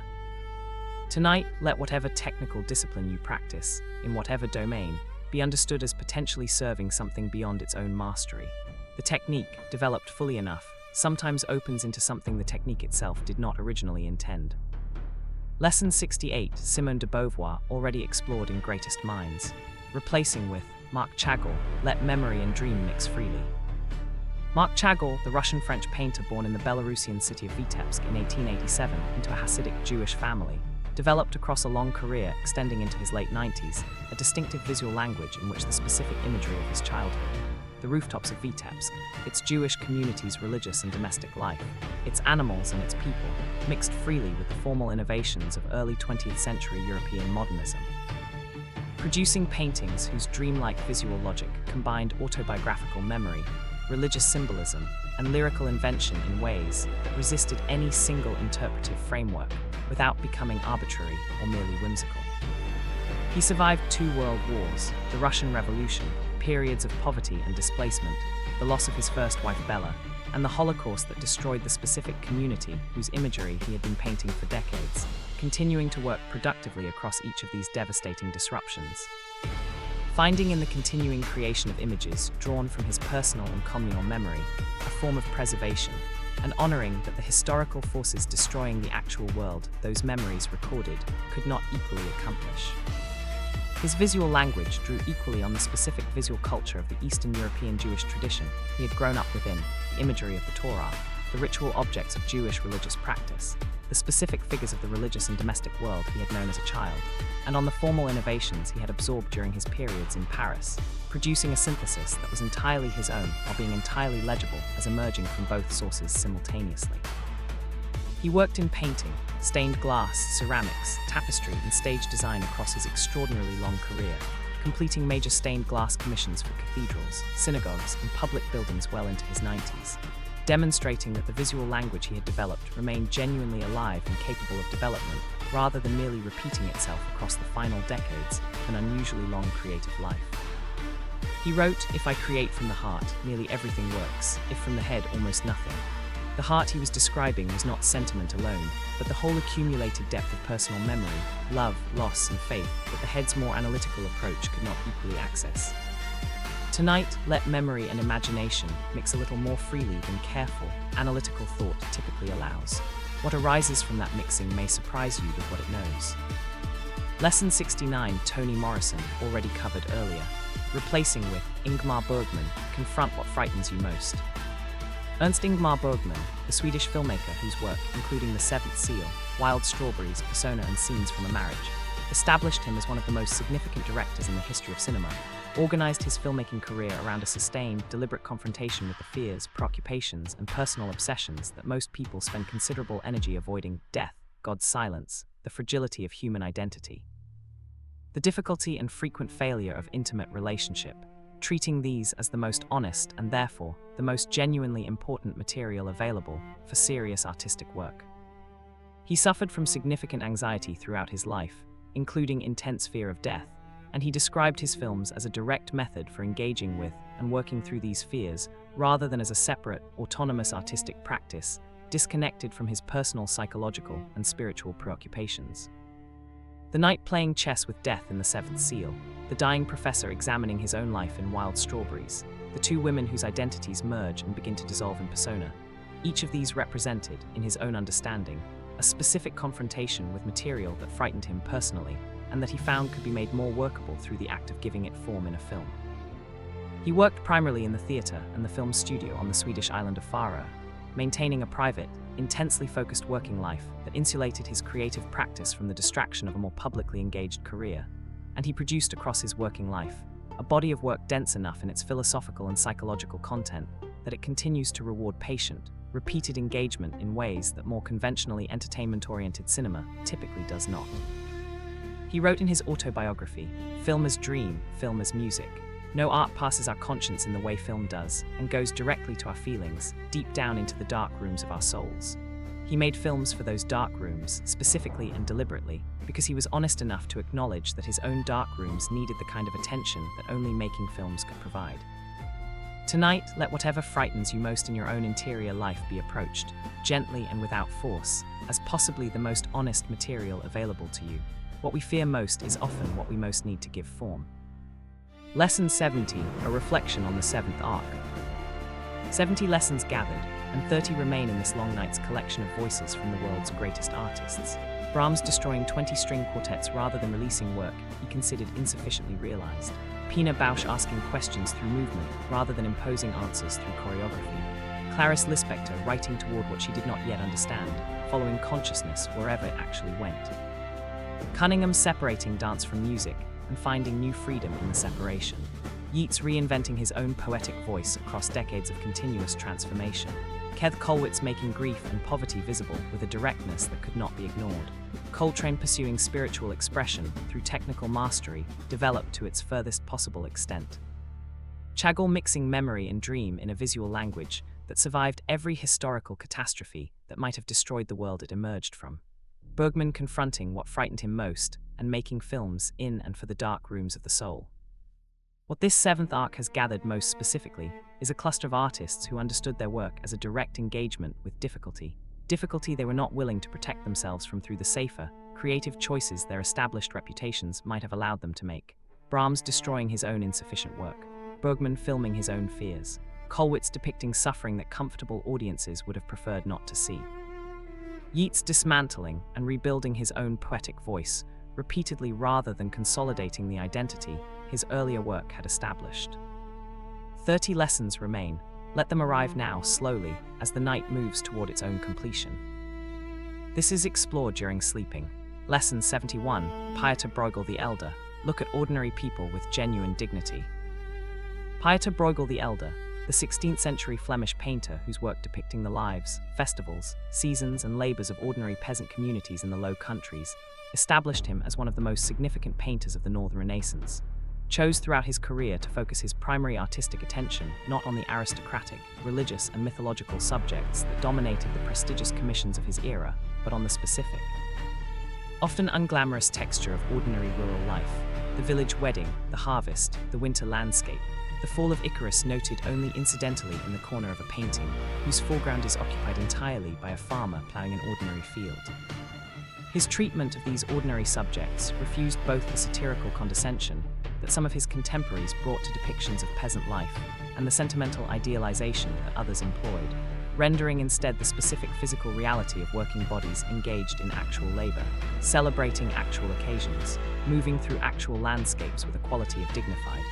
Tonight, let whatever technical discipline you practice, in whatever domain, be understood as potentially serving something beyond its own mastery. The technique, developed fully enough, sometimes opens into something the technique itself did not originally intend. Lesson 68, Simone de Beauvoir already explored in Greatest Minds, replacing with Marc Chagall, let memory and dream mix freely. Marc Chagall, the Russian-French painter born in the Belarusian city of Vitebsk in 1887 into a Hasidic Jewish family, developed across a long career extending into his late 90s a distinctive visual language in which the specific imagery of his childhood, the rooftops of Vitebsk, its Jewish community's religious and domestic life, its animals and its people, mixed freely with the formal innovations of early 20th century European modernism. Producing paintings whose dreamlike visual logic combined autobiographical memory, religious symbolism, and lyrical invention in ways that resisted any single interpretive framework without becoming arbitrary or merely whimsical. He survived 2 world wars, the Russian Revolution, periods of poverty and displacement, the loss of his first wife Bella, and the Holocaust that destroyed the specific community whose imagery he had been painting for decades, continuing to work productively across each of these devastating disruptions. Finding in the continuing creation of images drawn from his personal and communal memory a form of preservation, and honoring that the historical forces destroying the actual world those memories recorded could not equally accomplish. His visual language drew equally on the specific visual culture of the Eastern European Jewish tradition he had grown up within, the imagery of the Torah, the ritual objects of Jewish religious practice, the specific figures of the religious and domestic world he had known as a child, and on the formal innovations he had absorbed during his periods in Paris, producing a synthesis that was entirely his own while being entirely legible as emerging from both sources simultaneously. He worked in painting, stained glass, ceramics, tapestry, and stage design across his extraordinarily long career, completing major stained glass commissions for cathedrals, synagogues, and public buildings well into his 90s, demonstrating that the visual language he had developed remained genuinely alive and capable of development, rather than merely repeating itself across the final decades of an unusually long creative life. He wrote, "If I create from the heart, nearly everything works, if from the head, almost nothing." The heart he was describing was not sentiment alone, but the whole accumulated depth of personal memory, love, loss, and faith that the head's more analytical approach could not equally access. Tonight, let memory and imagination mix a little more freely than careful, analytical thought typically allows. What arises from that mixing may surprise you with what it knows. Lesson 69, Toni Morrison, already covered earlier, replacing with Ingmar Bergman, confront what frightens you most. Ernst Ingmar Bergman, the Swedish filmmaker whose work, including The Seventh Seal, Wild Strawberries, Persona and Scenes from a Marriage, established him as one of the most significant directors in the history of cinema, organized his filmmaking career around a sustained, deliberate confrontation with the fears, preoccupations, and personal obsessions that most people spend considerable energy avoiding: death, God's silence, the fragility of human identity. The difficulty and frequent failure of intimate relationship, treating these as the most honest and therefore the most genuinely important material available for serious artistic work. He suffered from significant anxiety throughout his life, including intense fear of death, and he described his films as a direct method for engaging with and working through these fears, rather than as a separate, autonomous artistic practice, disconnected from his personal psychological and spiritual preoccupations. The knight playing chess with death in The Seventh Seal, the dying professor examining his own life in Wild Strawberries, the two women whose identities merge and begin to dissolve in persona, each of these represented, in his own understanding, a specific confrontation with material that frightened him personally, and that he found could be made more workable through the act of giving it form in a film. He worked primarily in the theatre and the film studio on the Swedish island of Faro, maintaining a private, intensely focused working life that insulated his creative practice from the distraction of a more publicly engaged career, and he produced across his working life a body of work dense enough in its philosophical and psychological content that it continues to reward patient, repeated engagement in ways that more conventionally entertainment-oriented cinema typically does not. He wrote in his autobiography, "Film as dream, film as music. No art passes our conscience in the way film does, and goes directly to our feelings, deep down into the dark rooms of our souls." He made films for those dark rooms, specifically and deliberately, because he was honest enough to acknowledge that his own dark rooms needed the kind of attention that only making films could provide. Tonight, let whatever frightens you most in your own interior life be approached, gently and without force, as possibly the most honest material available to you. What we fear most is often what we most need to give form. Lesson 70, a reflection on the seventh arc. 70 lessons gathered, and 30 remain in this long night's collection of voices from the world's greatest artists. Brahms destroying 20-string quartets rather than releasing work he considered insufficiently realized. Pina Bausch asking questions through movement rather than imposing answers through choreography. Clarice Lispector writing toward what she did not yet understand, following consciousness wherever it actually went. Cunningham separating dance from music and finding new freedom in the separation. Yeats reinventing his own poetic voice across decades of continuous transformation. Keith Kollwitz making grief and poverty visible with a directness that could not be ignored. Coltrane pursuing spiritual expression through technical mastery developed to its furthest possible extent. Chagall mixing memory and dream in a visual language that survived every historical catastrophe that might have destroyed the world it emerged from. Bergman confronting what frightened him most and making films in and for the dark rooms of the soul. What this seventh arc has gathered most specifically is a cluster of artists who understood their work as a direct engagement with difficulty they were not willing to protect themselves from through the safer, creative choices their established reputations might have allowed them to make. Brahms destroying his own insufficient work, Bergman filming his own fears, Kollwitz depicting suffering that comfortable audiences would have preferred not to see. Yeats dismantling and rebuilding his own poetic voice, repeatedly rather than consolidating the identity his earlier work had established. 30 lessons remain. Let them arrive now, slowly, as the night moves toward its own completion. This is explored during sleeping. Lesson 71, Pieter Bruegel the Elder, look at ordinary people with genuine dignity. Pieter Bruegel the Elder, the 16th century Flemish painter whose work depicting the lives, festivals, seasons and labors of ordinary peasant communities in the Low Countries, established him as one of the most significant painters of the Northern Renaissance, chose throughout his career to focus his primary artistic attention not on the aristocratic, religious and mythological subjects that dominated the prestigious commissions of his era, but on the specific, often unglamorous texture of ordinary rural life, the village wedding, the harvest, the winter landscape, the fall of Icarus noted only incidentally in the corner of a painting, whose foreground is occupied entirely by a farmer ploughing an ordinary field. His treatment of these ordinary subjects refused both the satirical condescension that some of his contemporaries brought to depictions of peasant life and the sentimental idealization that others employed, rendering instead the specific physical reality of working bodies engaged in actual labor, celebrating actual occasions, moving through actual landscapes with a quality of dignified,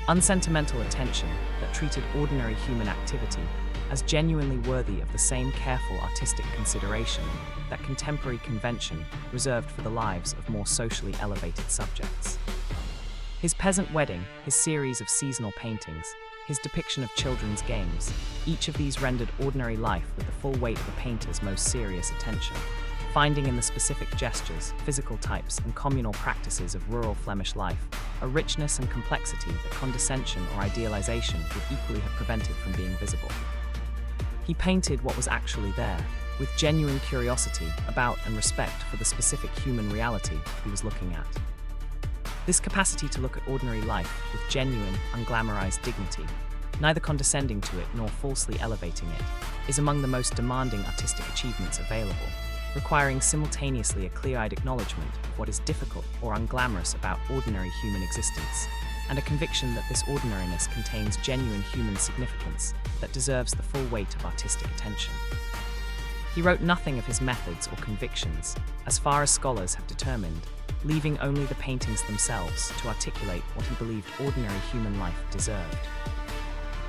unsentimental attention that treated ordinary human activity as genuinely worthy of the same careful artistic consideration that contemporary convention reserved for the lives of more socially elevated subjects. His peasant wedding, his series of seasonal paintings, his depiction of children's games, each of these rendered ordinary life with the full weight of a painter's most serious attention. finding in the specific gestures, physical types, and communal practices of rural Flemish life a richness and complexity that condescension or idealization would equally have prevented from being visible. He painted what was actually there, with genuine curiosity about and respect for the specific human reality he was looking at. This capacity to look at ordinary life with genuine, unglamorized dignity, neither condescending to it nor falsely elevating it, is among the most demanding artistic achievements available, requiring simultaneously a clear-eyed acknowledgement of what is difficult or unglamorous about ordinary human existence, and a conviction that this ordinariness contains genuine human significance that deserves the full weight of artistic attention. He wrote nothing of his methods or convictions, as far as scholars have determined, leaving only the paintings themselves to articulate what he believed ordinary human life deserved.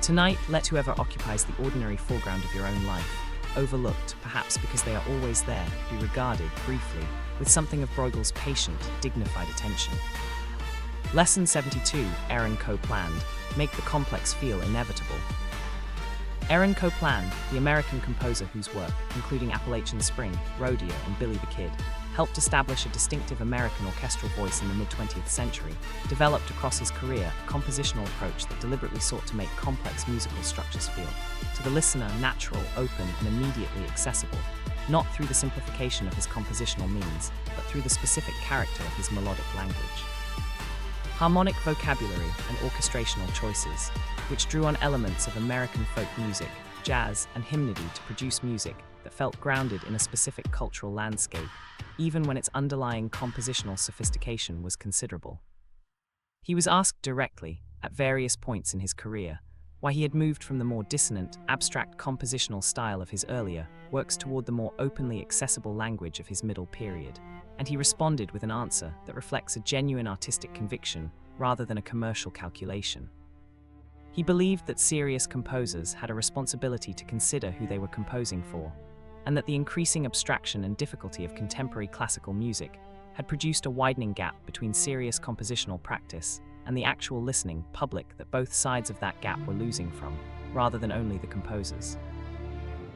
Tonight, let whoever occupies the ordinary foreground of your own life, overlooked perhaps because they are always there, be regarded, briefly, with something of Bruegel's patient, dignified attention. Lesson 72, Aaron Copland, Make the Complex Feel Inevitable. Aaron Copland, the American composer whose work, including Appalachian Spring, Rodeo, and Billy the Kid, helped establish a distinctive American orchestral voice in the mid-20th century, developed across his career a compositional approach that deliberately sought to make complex musical structures feel, to the listener, natural, open, and immediately accessible, not through the simplification of his compositional means, but through the specific character of his melodic language. Harmonic vocabulary and orchestrational choices, which drew on elements of American folk music, jazz, and hymnody to produce music that felt grounded in a specific cultural landscape, even when its underlying compositional sophistication was considerable. He was asked directly, at various points in his career, why he had moved from the more dissonant, abstract compositional style of his earlier works toward the more openly accessible language of his middle period, and he responded with an answer that reflects a genuine artistic conviction rather than a commercial calculation. He believed that serious composers had a responsibility to consider who they were composing for, and that the increasing abstraction and difficulty of contemporary classical music had produced a widening gap between serious compositional practice and the actual listening public that both sides of that gap were losing from, rather than only the composers.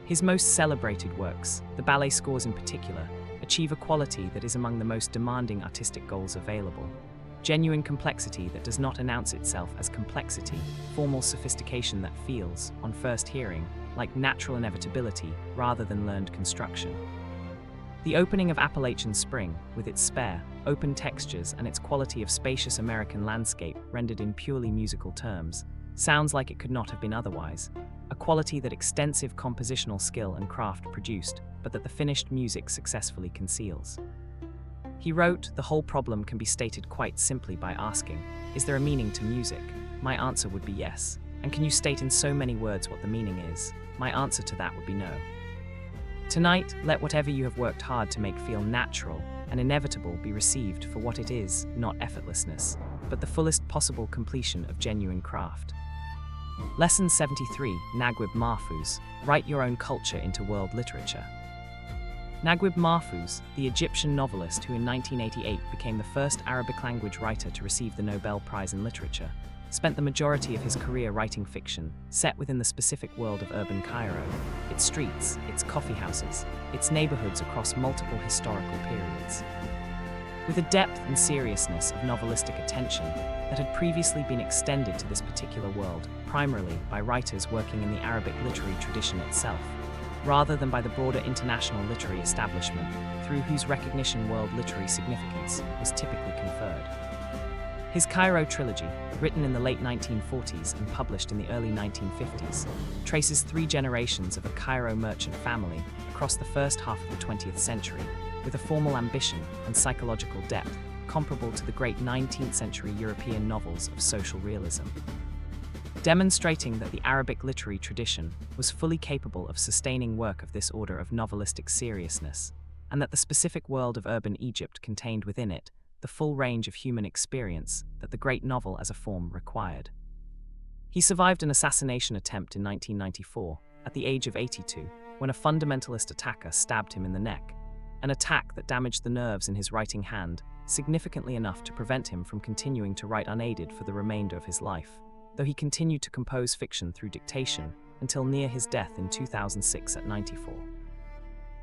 His most celebrated works, the ballet scores in particular, achieve a quality that is among the most demanding artistic goals available. Genuine complexity that does not announce itself as complexity, formal sophistication that feels, on first hearing, like natural inevitability rather than learned construction. The opening of Appalachian Spring, with its spare, open textures and its quality of spacious American landscape rendered in purely musical terms, sounds like it could not have been otherwise, a quality that extensive compositional skill and craft produced, but that the finished music successfully conceals. He wrote, "The whole problem can be stated quite simply by asking, is there a meaning to music? My answer would be yes. And can you state in so many words what the meaning is? My answer to that would be no." Tonight, let whatever you have worked hard to make feel natural and inevitable be received for what it is, not effortlessness, but the fullest possible completion of genuine craft. Lesson 73, Naguib Mahfouz, Write Your Own Culture into World Literature. Naguib Mahfouz, the Egyptian novelist who in 1988 became the first Arabic-language writer to receive the Nobel Prize in Literature, spent the majority of his career writing fiction set within the specific world of urban Cairo, its streets, its coffeehouses, its neighborhoods across multiple historical periods. With a depth and seriousness of novelistic attention that had previously been extended to this particular world primarily by writers working in the Arabic literary tradition itself, rather than by the broader international literary establishment through whose recognition world literary significance was typically conferred. His Cairo trilogy, written in the late 1940s and published in the early 1950s, traces 3 generations of a Cairo merchant family across the first half of the 20th century, with a formal ambition and psychological depth comparable to the great 19th century European novels of social realism. Demonstrating that the Arabic literary tradition was fully capable of sustaining work of this order of novelistic seriousness, and that the specific world of urban Egypt contained within it the full range of human experience that the great novel as a form required. He survived an assassination attempt in 1994, at the age of 82, when a fundamentalist attacker stabbed him in the neck, an attack that damaged the nerves in his writing hand significantly enough to prevent him from continuing to write unaided for the remainder of his life, though he continued to compose fiction through dictation until near his death in 2006 at 94.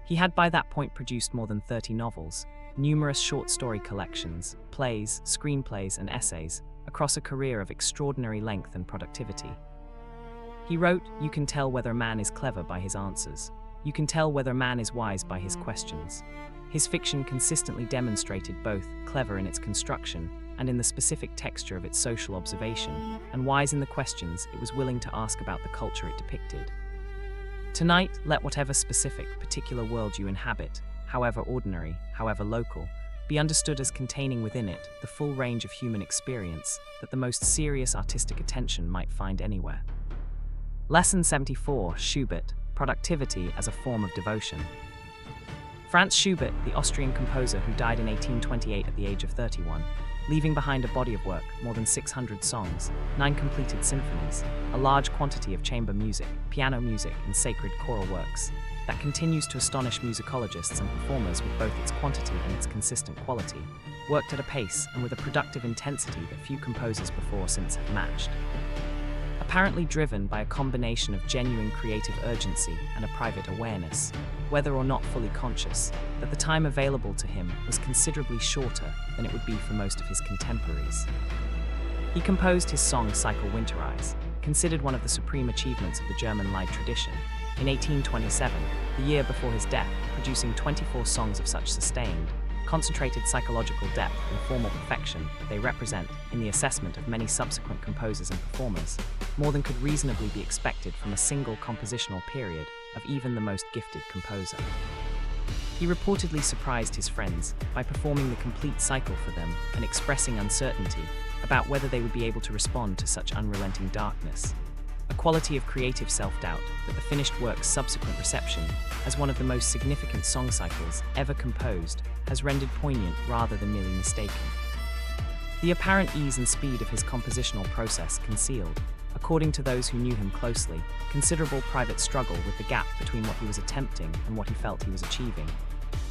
He had by that point produced more than 30 novels, numerous short story collections, plays, screenplays, and essays, across a career of extraordinary length and productivity. He wrote, "You can tell whether a man is clever by his answers. You can tell whether a man is wise by his questions." His fiction consistently demonstrated both clever in its construction and in the specific texture of its social observation, and wise in the questions it was willing to ask about the culture it depicted. Tonight, let whatever specific, particular world you inhabit, however ordinary, however local, be understood as containing within it the full range of human experience that the most serious artistic attention might find anywhere. Lesson 74, Schubert, Productivity as a Form of Devotion. Franz Schubert, the Austrian composer who died in 1828 at the age of 31, leaving behind a body of work, more than 600 songs, 9 completed symphonies, a large quantity of chamber music, piano music, and sacred choral works, that continues to astonish musicologists and performers with both its quantity and its consistent quality, worked at a pace and with a productive intensity that few composers before or since have matched. Apparently driven by a combination of genuine creative urgency and a private awareness, whether or not fully conscious, that the time available to him was considerably shorter than it would be for most of his contemporaries. He composed his song Cycle Winterize, considered one of the supreme achievements of the German Lied tradition, in 1827, the year before his death, producing 24 songs of such sustained, concentrated psychological depth and formal perfection that they represent, in the assessment of many subsequent composers and performers, more than could reasonably be expected from a single compositional period of even the most gifted composer. He reportedly surprised his friends by performing the complete cycle for them and expressing uncertainty about whether they would be able to respond to such unrelenting darkness, a quality of creative self-doubt that the finished work's subsequent reception, as one of the most significant song cycles ever composed, has rendered poignant rather than merely mistaken. The apparent ease and speed of his compositional process concealed, according to those who knew him closely, considerable private struggle with the gap between what he was attempting and what he felt he was achieving,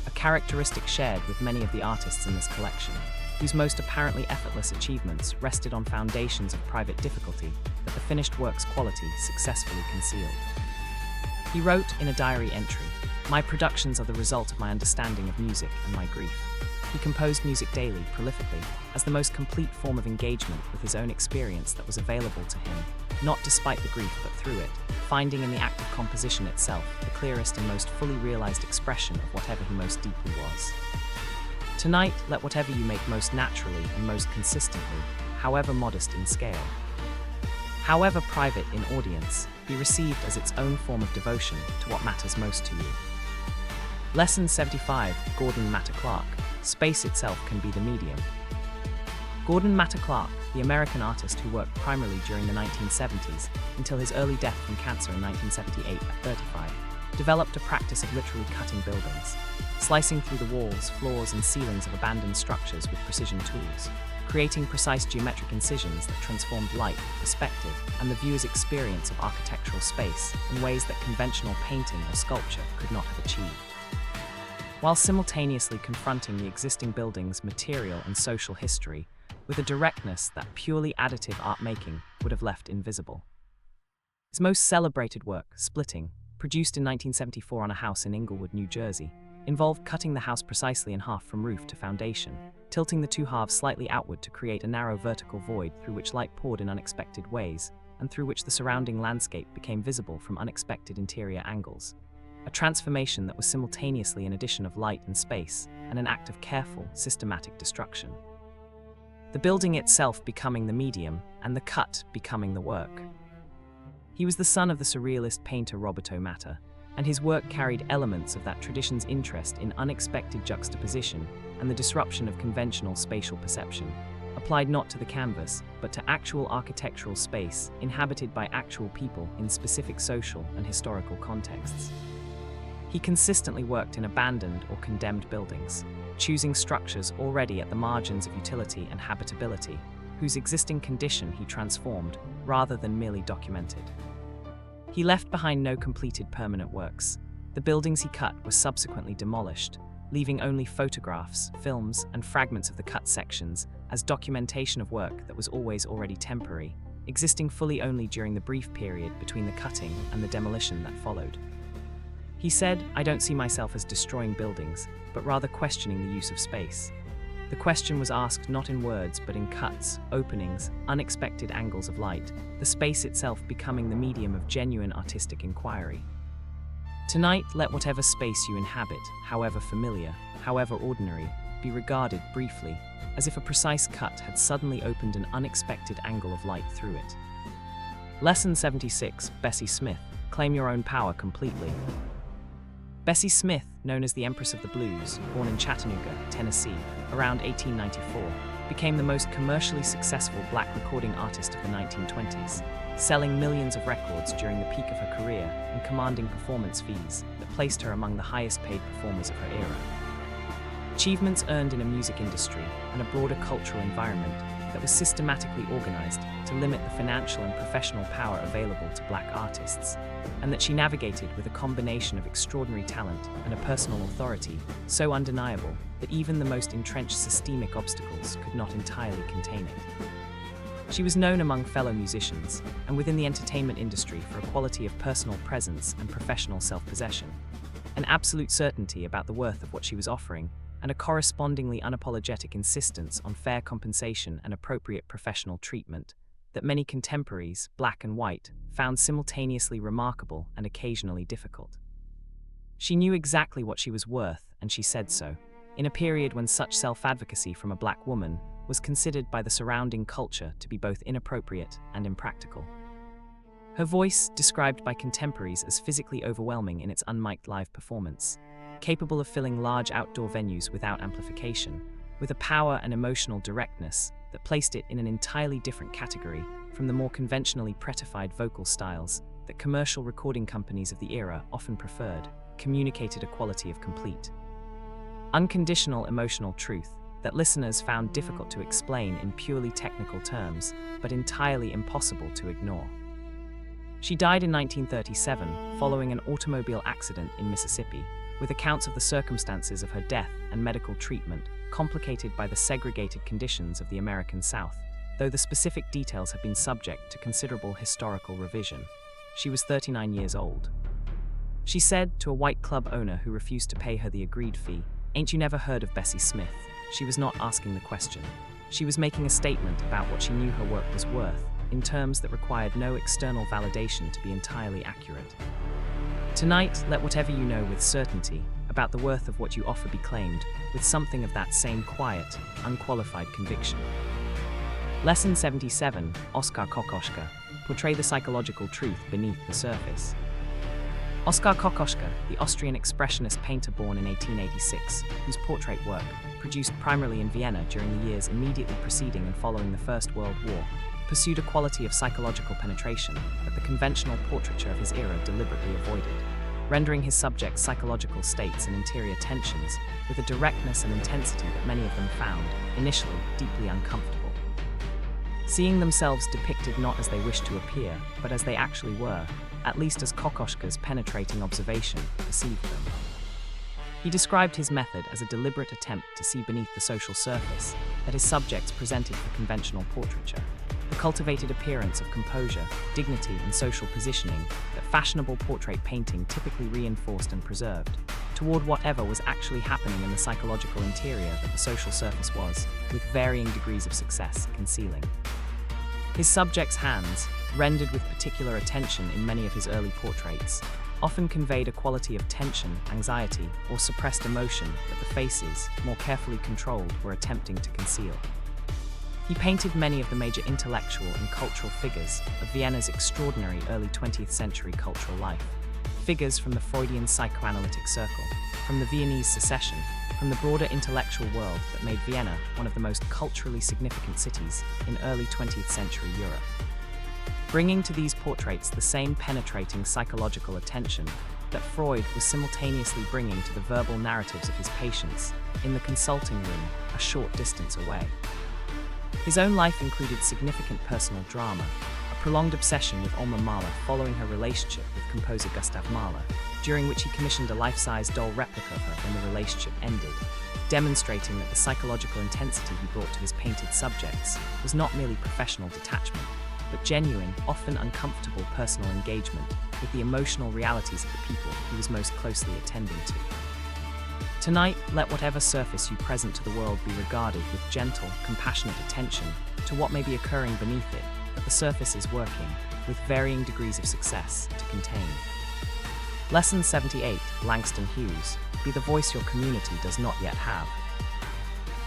a characteristic shared with many of the artists in this collection, whose most apparently effortless achievements rested on foundations of private difficulty that the finished work's quality successfully concealed. He wrote in a diary entry, "My productions are the result of my understanding of music and my grief." He composed music daily, prolifically, as the most complete form of engagement with his own experience that was available to him, not despite the grief but through it, finding in the act of composition itself the clearest and most fully realized expression of whatever he most deeply was. Tonight, let whatever you make most naturally and most consistently, however modest in scale, however private in audience, be received as its own form of devotion to what matters most to you. Lesson 75, Gordon Matta Clark, Space itself can be the medium. Gordon Matta Clark, the American artist who worked primarily during the 1970s until his early death from cancer in 1978 at 35, developed a practice of literally cutting buildings, slicing through the walls, floors, and ceilings of abandoned structures with precision tools, creating precise geometric incisions that transformed light, perspective, and the viewer's experience of architectural space in ways that conventional painting or sculpture could not have achieved, while simultaneously confronting the existing building's material and social history with a directness that purely additive art-making would have left invisible. His most celebrated work, Splitting, produced in 1974 on a house in Inglewood, New Jersey, involved cutting the house precisely in half from roof to foundation, tilting the two halves slightly outward to create a narrow vertical void through which light poured in unexpected ways, and through which the surrounding landscape became visible from unexpected interior angles. A transformation that was simultaneously an addition of light and space, and an act of careful, systematic destruction. The building itself becoming the medium, and the cut becoming the work. He was the son of the surrealist painter Roberto Matta, and his work carried elements of that tradition's interest in unexpected juxtaposition and the disruption of conventional spatial perception, applied not to the canvas, but to actual architectural space inhabited by actual people in specific social and historical contexts. He consistently worked in abandoned or condemned buildings, choosing structures already at the margins of utility and habitability, whose existing condition he transformed rather than merely documented. He left behind no completed permanent works. The buildings he cut were subsequently demolished, leaving only photographs, films, and fragments of the cut sections as documentation of work that was always already temporary, existing fully only during the brief period between the cutting and the demolition that followed. He said, "I don't see myself as destroying buildings, but rather questioning the use of space." The question was asked not in words, but in cuts, openings, unexpected angles of light, the space itself becoming the medium of genuine artistic inquiry. Tonight, let whatever space you inhabit, however familiar, however ordinary, be regarded briefly, as if a precise cut had suddenly opened an unexpected angle of light through it. Lesson 76, Bessie Smith, claim your own power completely. Bessie Smith, known as the Empress of the Blues, born in Chattanooga, Tennessee, around 1894, became the most commercially successful black recording artist of the 1920s, selling millions of records during the peak of her career and commanding performance fees that placed her among the highest-paid performers of her era. Achievements earned in a music industry and a broader cultural environment that was systematically organized to limit the financial and professional power available to black artists, and that she navigated with a combination of extraordinary talent and a personal authority so undeniable that even the most entrenched systemic obstacles could not entirely contain it. She was known among fellow musicians and within the entertainment industry for a quality of personal presence and professional self-possession, an absolute certainty about the worth of what she was offering, and a correspondingly unapologetic insistence on fair compensation and appropriate professional treatment that many contemporaries, black and white, found simultaneously remarkable and occasionally difficult. She knew exactly what she was worth, and she said so, in a period when such self-advocacy from a black woman was considered by the surrounding culture to be both inappropriate and impractical. Her voice, described by contemporaries as physically overwhelming in its unmiked live performance, capable of filling large outdoor venues without amplification, with a power and emotional directness that placed it in an entirely different category from the more conventionally prettified vocal styles that commercial recording companies of the era often preferred, communicated a quality of complete, unconditional emotional truth that listeners found difficult to explain in purely technical terms, but entirely impossible to ignore. She died in 1937 following an automobile accident in Mississippi, with accounts of the circumstances of her death and medical treatment complicated by the segregated conditions of the American South, though the specific details have been subject to considerable historical revision. She was 39 years old. She said to a white club owner who refused to pay her the agreed fee, "Ain't you never heard of Bessie Smith?" She was not asking the question. She was making a statement about what she knew her work was worth, in terms that required no external validation to be entirely accurate. Tonight, let whatever you know with certainty about the worth of what you offer be claimed with something of that same quiet, unqualified conviction. Lesson 77, Oskar Kokoschka, portray the psychological truth beneath the surface. Oskar Kokoschka, the Austrian expressionist painter born in 1886, whose portrait work, produced primarily in Vienna during the years immediately preceding and following the First World War, pursued a quality of psychological penetration that the conventional portraiture of his era deliberately avoided, rendering his subjects' psychological states and interior tensions with a directness and intensity that many of them found, initially, deeply uncomfortable. Seeing themselves depicted not as they wished to appear, but as they actually were, at least as Kokoschka's penetrating observation perceived them. He described his method as a deliberate attempt to see beneath the social surface that his subjects presented for conventional portraiture, the cultivated appearance of composure, dignity, and social positioning that fashionable portrait painting typically reinforced and preserved, toward whatever was actually happening in the psychological interior that the social surface was, with varying degrees of success, concealing. His subjects' hands, rendered with particular attention in many of his early portraits, often conveyed a quality of tension, anxiety, or suppressed emotion that the faces, more carefully controlled, were attempting to conceal. He painted many of the major intellectual and cultural figures of Vienna's extraordinary early 20th century cultural life. Figures from the Freudian psychoanalytic circle, from the Viennese secession, from the broader intellectual world that made Vienna one of the most culturally significant cities in early 20th century Europe. Bringing to these portraits the same penetrating psychological attention that Freud was simultaneously bringing to the verbal narratives of his patients in the consulting room a short distance away. His own life included significant personal drama, a prolonged obsession with Alma Mahler following her relationship with composer Gustav Mahler, during which he commissioned a life-size doll replica of her when the relationship ended, demonstrating that the psychological intensity he brought to his painted subjects was not merely professional detachment, but genuine, often uncomfortable personal engagement with the emotional realities of the people he was most closely attending to. Tonight, let whatever surface you present to the world be regarded with gentle, compassionate attention to what may be occurring beneath it, that the surface is working, with varying degrees of success, to contain. Lesson 78, Langston Hughes, be the voice your community does not yet have.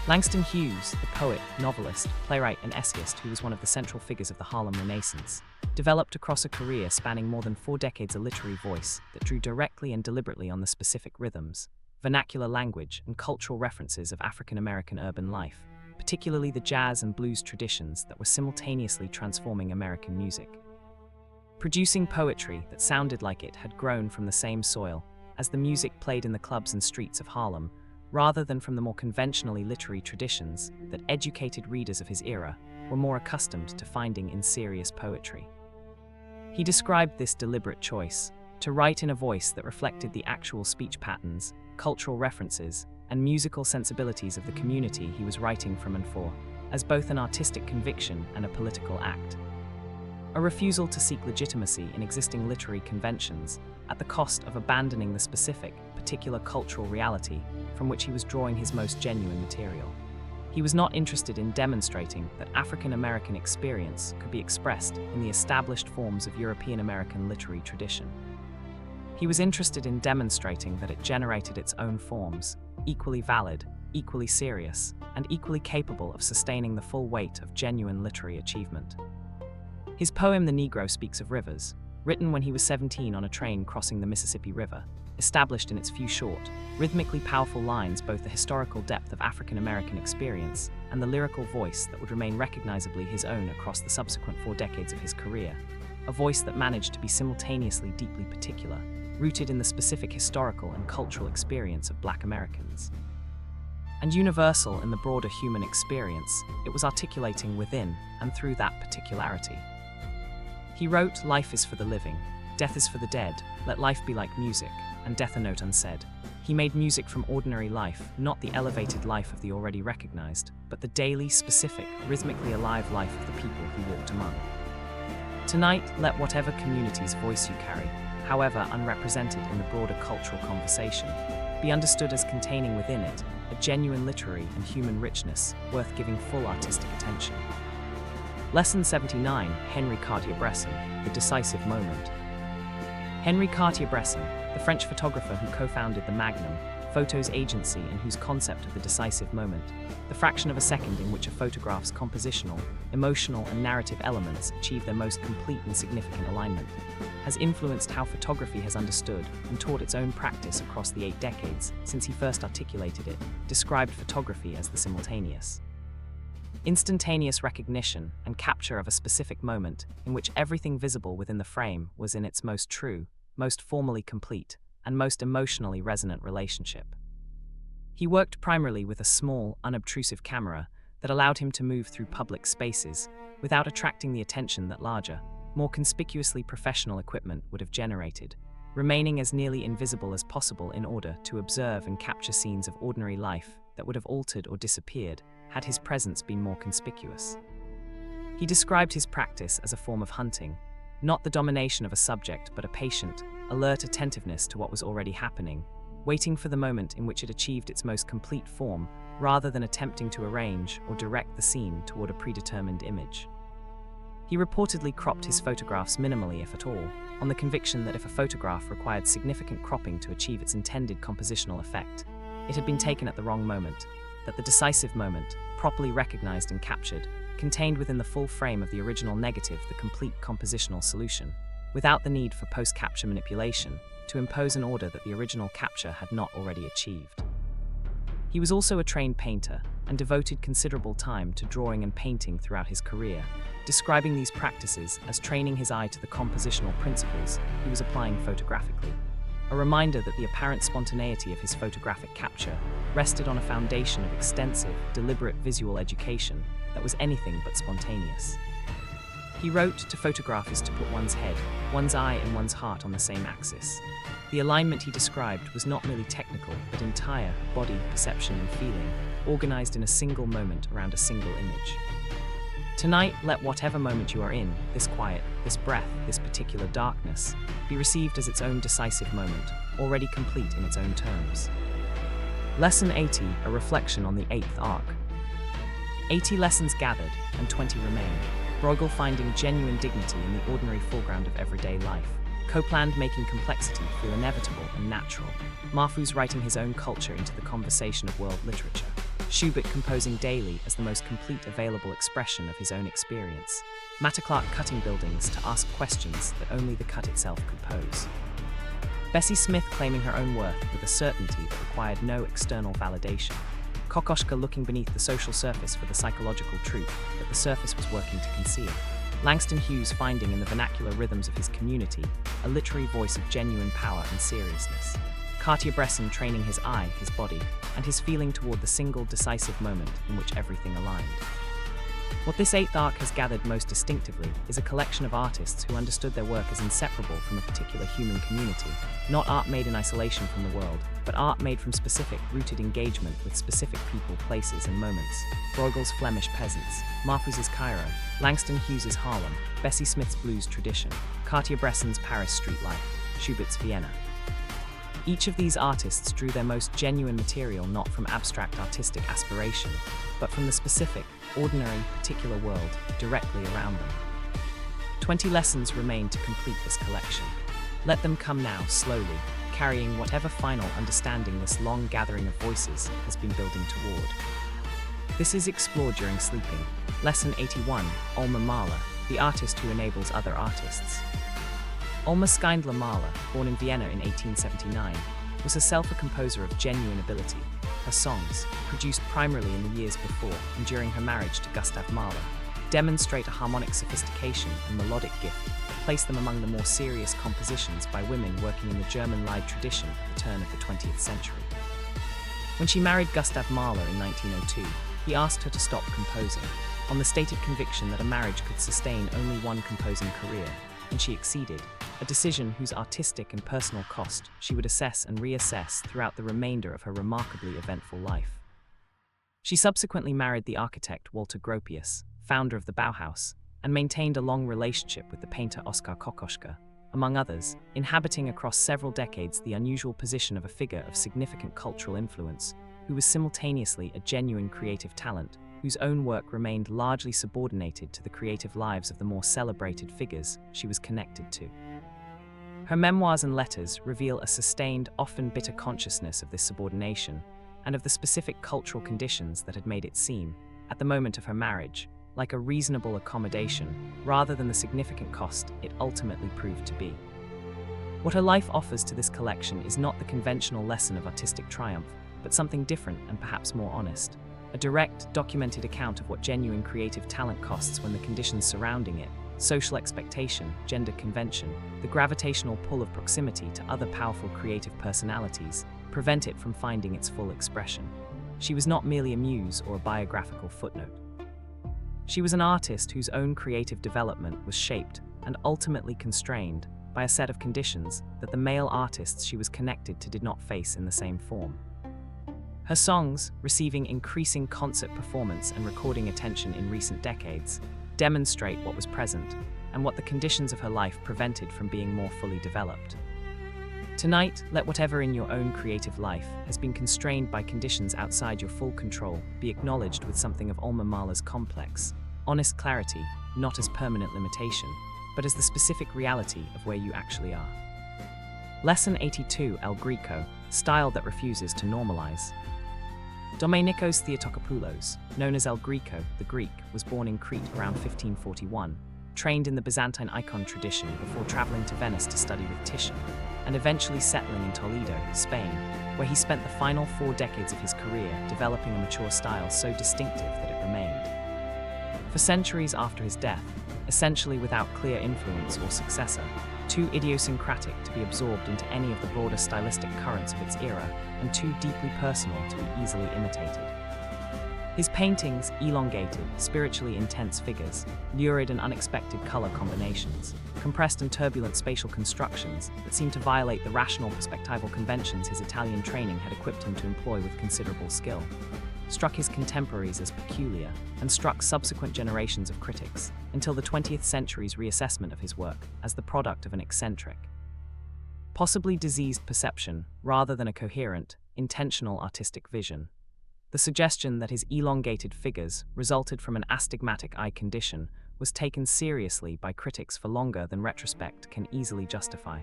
Langston Hughes, the poet, novelist, playwright, and essayist who was one of the central figures of the Harlem Renaissance, developed across a career spanning more than 4 decades a literary voice that drew directly and deliberately on the specific rhythms, vernacular language, and cultural references of African-American urban life, particularly the jazz and blues traditions that were simultaneously transforming American music. Producing poetry that sounded like it had grown from the same soil as the music played in the clubs and streets of Harlem, rather than from the more conventionally literary traditions that educated readers of his era were more accustomed to finding in serious poetry. He described this deliberate choice to write in a voice that reflected the actual speech patterns, cultural references, and musical sensibilities of the community he was writing from and for, as both an artistic conviction and a political act. A refusal to seek legitimacy in existing literary conventions at the cost of abandoning the specific, particular cultural reality from which he was drawing his most genuine material. He was not interested in demonstrating that African American experience could be expressed in the established forms of European American literary tradition. He was interested in demonstrating that it generated its own forms, equally valid, equally serious, and equally capable of sustaining the full weight of genuine literary achievement. His poem The Negro speaks of rivers, written when he was 17 on a train crossing the Mississippi River, established in its few short, rhythmically powerful lines both the historical depth of African American experience and the lyrical voice that would remain recognizably his own across the subsequent 4 decades of his career, a voice that managed to be simultaneously deeply particular, rooted in the specific historical and cultural experience of Black Americans. And universal in the broader human experience, it was articulating within and through that particularity. He wrote, "Life is for the living, death is for the dead, let life be like music, and death a note unsaid." He made music from ordinary life, not the elevated life of the already recognized, but the daily, specific, rhythmically alive life of the people he walked among. Tonight, let whatever community's voice you carry, however unrepresented in the broader cultural conversation, be understood as containing within it a genuine literary and human richness worth giving full artistic attention. Lesson 79, Henri Cartier-Bresson, The Decisive Moment. Henri Cartier-Bresson, the French photographer who co-founded the Magnum Photos agency and whose concept of the decisive moment, the fraction of a second in which a photograph's compositional, emotional, and narrative elements achieve their most complete and significant alignment, has influenced how photography has understood and taught its own practice across the 8 decades since he first articulated it, described photography as the simultaneous, instantaneous recognition and capture of a specific moment in which everything visible within the frame was in its most true, most formally complete, and most emotionally resonant relationship. He worked primarily with a small, unobtrusive camera that allowed him to move through public spaces without attracting the attention that larger, more conspicuously professional equipment would have generated, remaining as nearly invisible as possible in order to observe and capture scenes of ordinary life that would have altered or disappeared had his presence been more conspicuous. He described his practice as a form of hunting, not the domination of a subject but a patient, alert attentiveness to what was already happening, waiting for the moment in which it achieved its most complete form rather than attempting to arrange or direct the scene toward a predetermined image. He reportedly cropped his photographs minimally, if at all, on the conviction that if a photograph required significant cropping to achieve its intended compositional effect, it had been taken at the wrong moment, that the decisive moment, properly recognized and captured, contained within the full frame of the original negative the complete compositional solution, without the need for post-capture manipulation to impose an order that the original capture had not already achieved. He was also a trained painter and devoted considerable time to drawing and painting throughout his career, describing these practices as training his eye to the compositional principles he was applying photographically, a reminder that the apparent spontaneity of his photographic capture rested on a foundation of extensive, deliberate visual education that was anything but spontaneous. He wrote, "To photograph is to put one's head, one's eye, and one's heart on the same axis." The alignment he described was not merely technical, but entire, body, perception, and feeling, organized in a single moment around a single image. Tonight, let whatever moment you are in, this quiet, this breath, this particular darkness, be received as its own decisive moment, already complete in its own terms. Lesson 80, a reflection on the 8th arc. 80 lessons gathered, and 20 remain. Bruegel finding genuine dignity in the ordinary foreground of everyday life. Copland making complexity feel inevitable and natural. Mahfouz writing his own culture into the conversation of world literature. Schubert composing daily as the most complete available expression of his own experience. Matterclark cutting buildings to ask questions that only the cut itself could pose. Bessie Smith claiming her own worth with a certainty that required no external validation. Kokoschka looking beneath the social surface for the psychological truth that the surface was working to conceal. Langston Hughes finding in the vernacular rhythms of his community a literary voice of genuine power and seriousness. Cartier-Bresson training his eye, his body, and his feeling toward the single decisive moment in which everything aligned. What this 8th arc has gathered most distinctively is a collection of artists who understood their work as inseparable from a particular human community, not art made in isolation from the world, but art made from specific, rooted engagement with specific people, places, and moments. Bruegel's Flemish peasants, Mahfouz's Cairo, Langston Hughes's Harlem, Bessie Smith's blues tradition, Cartier-Bresson's Paris street life, Schubert's Vienna. Each of these artists drew their most genuine material not from abstract artistic aspiration, but from the specific, ordinary, particular world directly around them. 20 lessons remain to complete this collection. Let them come now, slowly, carrying whatever final understanding this long gathering of voices has been building toward. This is explored during sleeping. Lesson 81, Alma Mahler, the artist who enables other artists. Alma Skindler Mahler, born in Vienna in 1879, was herself a composer of genuine ability. Her songs, produced primarily in the years before and during her marriage to Gustav Mahler, demonstrate a harmonic sophistication and melodic gift that place them among the more serious compositions by women working in the German Lied tradition at the turn of the 20th century. When she married Gustav Mahler in 1902, he asked her to stop composing, on the stated conviction that a marriage could sustain only one composing career, and she acceded, a decision whose artistic and personal cost she would assess and reassess throughout the remainder of her remarkably eventful life. She subsequently married the architect Walter Gropius, founder of the Bauhaus, and maintained a long relationship with the painter Oskar Kokoschka, among others, inhabiting across several decades the unusual position of a figure of significant cultural influence, who was simultaneously a genuine creative talent, whose own work remained largely subordinated to the creative lives of the more celebrated figures she was connected to. Her memoirs and letters reveal a sustained, often bitter consciousness of this subordination and of the specific cultural conditions that had made it seem, at the moment of her marriage, like a reasonable accommodation rather than the significant cost it ultimately proved to be. What her life offers to this collection is not the conventional lesson of artistic triumph, but something different and perhaps more honest. A direct, documented account of what genuine creative talent costs when the conditions surrounding it, social expectation, gender convention, the gravitational pull of proximity to other powerful creative personalities, prevent it from finding its full expression. She was not merely a muse or a biographical footnote. She was an artist whose own creative development was shaped and ultimately constrained by a set of conditions that the male artists she was connected to did not face in the same form. Her songs, receiving increasing concert performance and recording attention in recent decades, demonstrate what was present and what the conditions of her life prevented from being more fully developed. Tonight, let whatever in your own creative life has been constrained by conditions outside your full control be acknowledged with something of Alma Mahler's complex, honest clarity, not as permanent limitation, but as the specific reality of where you actually are. Lesson 82, El Greco, style that refuses to normalize. Domenikos Theotokopoulos, known as El Greco, the Greek, was born in Crete around 1541, trained in the Byzantine icon tradition before traveling to Venice to study with Titian, and eventually settling in Toledo, Spain, where he spent the final 4 decades of his career developing a mature style so distinctive that it remained. For centuries after his death, essentially without clear influence or successor, too idiosyncratic to be absorbed into any of the broader stylistic currents of its era, and too deeply personal to be easily imitated. His paintings, elongated, spiritually intense figures, lurid and unexpected color combinations, compressed and turbulent spatial constructions that seem to violate the rational perspectival conventions his Italian training had equipped him to employ with considerable skill. struck his contemporaries as peculiar, and struck subsequent generations of critics, until the 20th century's reassessment of his work as the product of an eccentric, possibly diseased perception rather than a coherent, intentional artistic vision. The suggestion that his elongated figures resulted from an astigmatic eye condition was taken seriously by critics for longer than retrospect can easily justify.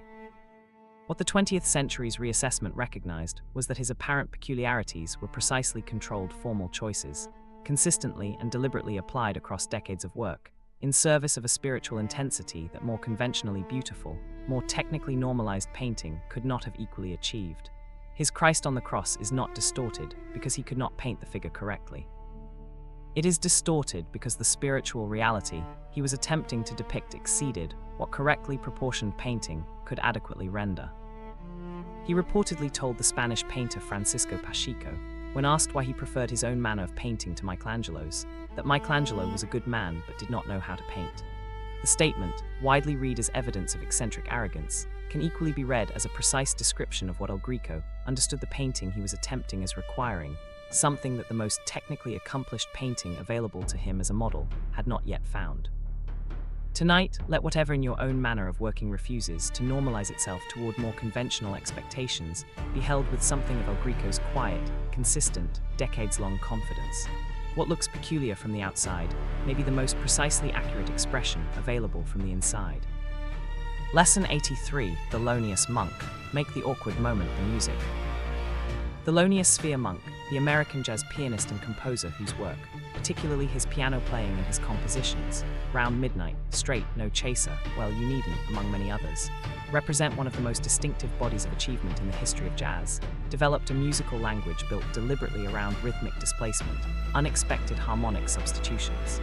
What the 20th century's reassessment recognized was that his apparent peculiarities were precisely controlled formal choices, consistently and deliberately applied across decades of work, in service of a spiritual intensity that more conventionally beautiful, more technically normalized painting could not have equally achieved. His Christ on the cross is not distorted because he could not paint the figure correctly. It is distorted because the spiritual reality he was attempting to depict exceeded what correctly proportioned painting could adequately render. He reportedly told the Spanish painter Francisco Pacheco, when asked why he preferred his own manner of painting to Michelangelo's, that Michelangelo was a good man but did not know how to paint. The statement, widely read as evidence of eccentric arrogance, can equally be read as a precise description of what El Greco understood the painting he was attempting as requiring, something that the most technically accomplished painting available to him as a model had not yet found. Tonight, let whatever in your own manner of working refuses to normalize itself toward more conventional expectations be held with something of El Greco's quiet, consistent, decades-long confidence. What looks peculiar from the outside may be the most precisely accurate expression available from the inside. Lesson 83, Thelonious Monk, Make the Awkward Moment the Music. Thelonious Sphere Monk, the American jazz pianist and composer whose work, particularly his piano playing and his compositions, Round Midnight, Straight, No Chaser, Well You Needn't, among many others, represent one of the most distinctive bodies of achievement in the history of jazz, developed a musical language built deliberately around rhythmic displacement, unexpected harmonic substitutions,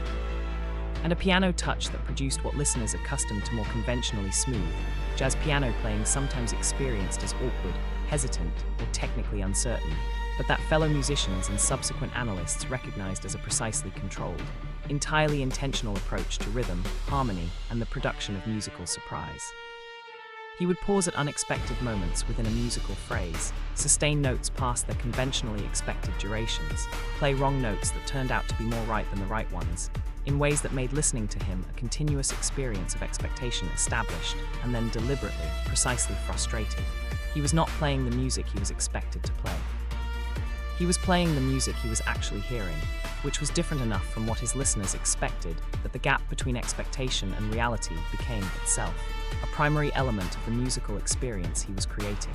and a piano touch that produced what listeners accustomed to more conventionally smooth, jazz piano playing sometimes experienced as awkward, hesitant, or technically uncertain, but that fellow musicians and subsequent analysts recognized as a precisely controlled, entirely intentional approach to rhythm, harmony, and the production of musical surprise. He would pause at unexpected moments within a musical phrase, sustain notes past their conventionally expected durations, play wrong notes that turned out to be more right than the right ones, in ways that made listening to him a continuous experience of expectation established and then deliberately, precisely frustrated. He was not playing the music he was expected to play. He was playing the music he was actually hearing, which was different enough from what his listeners expected that the gap between expectation and reality became itself a primary element of the musical experience he was creating.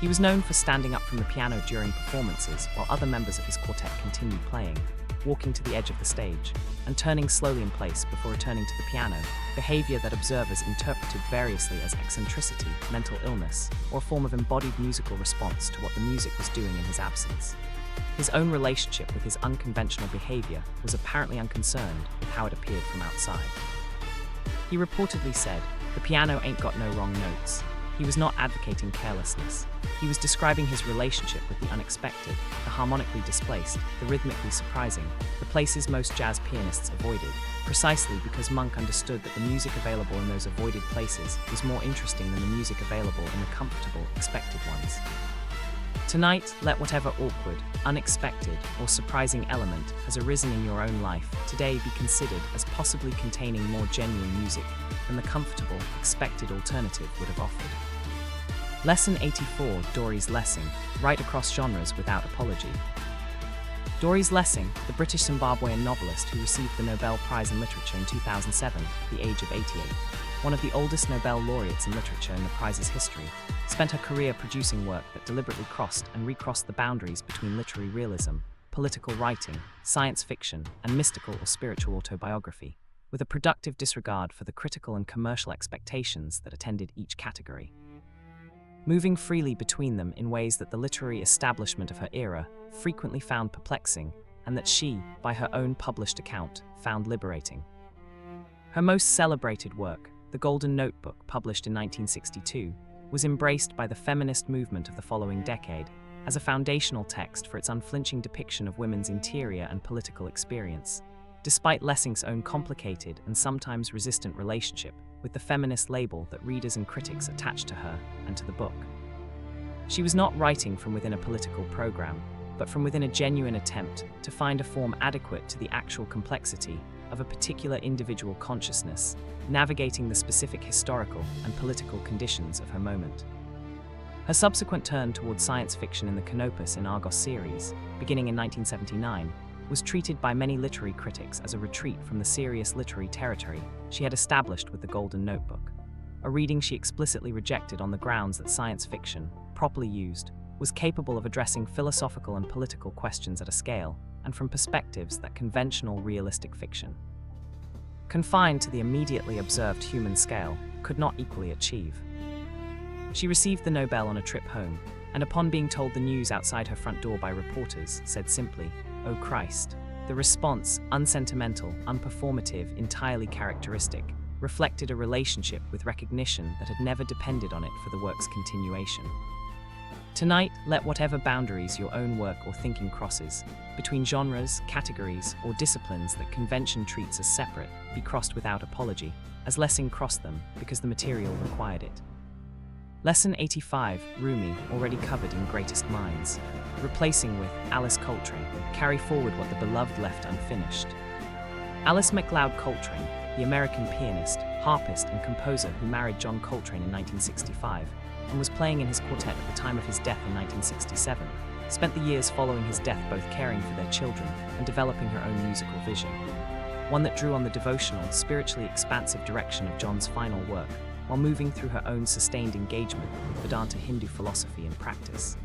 He was known for standing up from the piano during performances while other members of his quartet continued playing, walking to the edge of the stage, and turning slowly in place before returning to the piano, behavior that observers interpreted variously as eccentricity, mental illness, or a form of embodied musical response to what the music was doing in his absence. His own relationship with his unconventional behavior was apparently unconcerned with how it appeared from outside. He reportedly said, "The piano ain't got no wrong notes." He was not advocating carelessness. He was describing his relationship with the unexpected, the harmonically displaced, the rhythmically surprising, the places most jazz pianists avoided, precisely because Monk understood that the music available in those avoided places was more interesting than the music available in the comfortable, expected ones. Tonight, let whatever awkward, unexpected, or surprising element has arisen in your own life today be considered as possibly containing more genuine music than the comfortable, expected alternative would have offered. Lesson 84, Doris Lessing, Write Across Genres Without Apology. Doris Lessing, the British Zimbabwean novelist who received the Nobel Prize in Literature in 2007 at the age of 88, one of the oldest Nobel laureates in literature in the prize's history, spent her career producing work that deliberately crossed and recrossed the boundaries between literary realism, political writing, science fiction, and mystical or spiritual autobiography, with a productive disregard for the critical and commercial expectations that attended each category, moving freely between them in ways that the literary establishment of her era frequently found perplexing and that she, by her own published account, found liberating. Her most celebrated work, The Golden Notebook, published in 1962, was embraced by the feminist movement of the following decade as a foundational text for its unflinching depiction of women's interior and political experience, despite Lessing's own complicated and sometimes resistant relationship with the feminist label that readers and critics attached to her and to the book. She was not writing from within a political program, but from within a genuine attempt to find a form adequate to the actual complexity of a particular individual consciousness, navigating the specific historical and political conditions of her moment. Her subsequent turn towards science fiction in the Canopus in Argos series, beginning in 1979, was treated by many literary critics as a retreat from the serious literary territory she had established with The Golden Notebook, a reading she explicitly rejected on the grounds that science fiction, properly used, was capable of addressing philosophical and political questions at a scale and from perspectives that conventional realistic fiction, confined to the immediately observed human scale, could not equally achieve. She received the Nobel on a trip home, and upon being told the news outside her front door by reporters, said simply, "Oh Christ." The response, unsentimental, unperformative, entirely characteristic, reflected a relationship with recognition that had never depended on it for the work's continuation. Tonight, let whatever boundaries your own work or thinking crosses, between genres, categories, or disciplines that convention treats as separate, be crossed without apology, as Lessing crossed them because the material required it. Lesson 85, Rumi, already covered in Greatest Minds, replacing with Alice Coltrane, carry forward what the beloved left unfinished. Alice MacLeod Coltrane, the American pianist, harpist, and composer who married John Coltrane in 1965 and was playing in his quartet at the time of his death in 1967, spent the years following his death both caring for their children and developing her own musical vision, one that drew on the devotional, spiritually expansive direction of John's final work, while moving through her own sustained engagement with Vedanta Hindu philosophy and practice.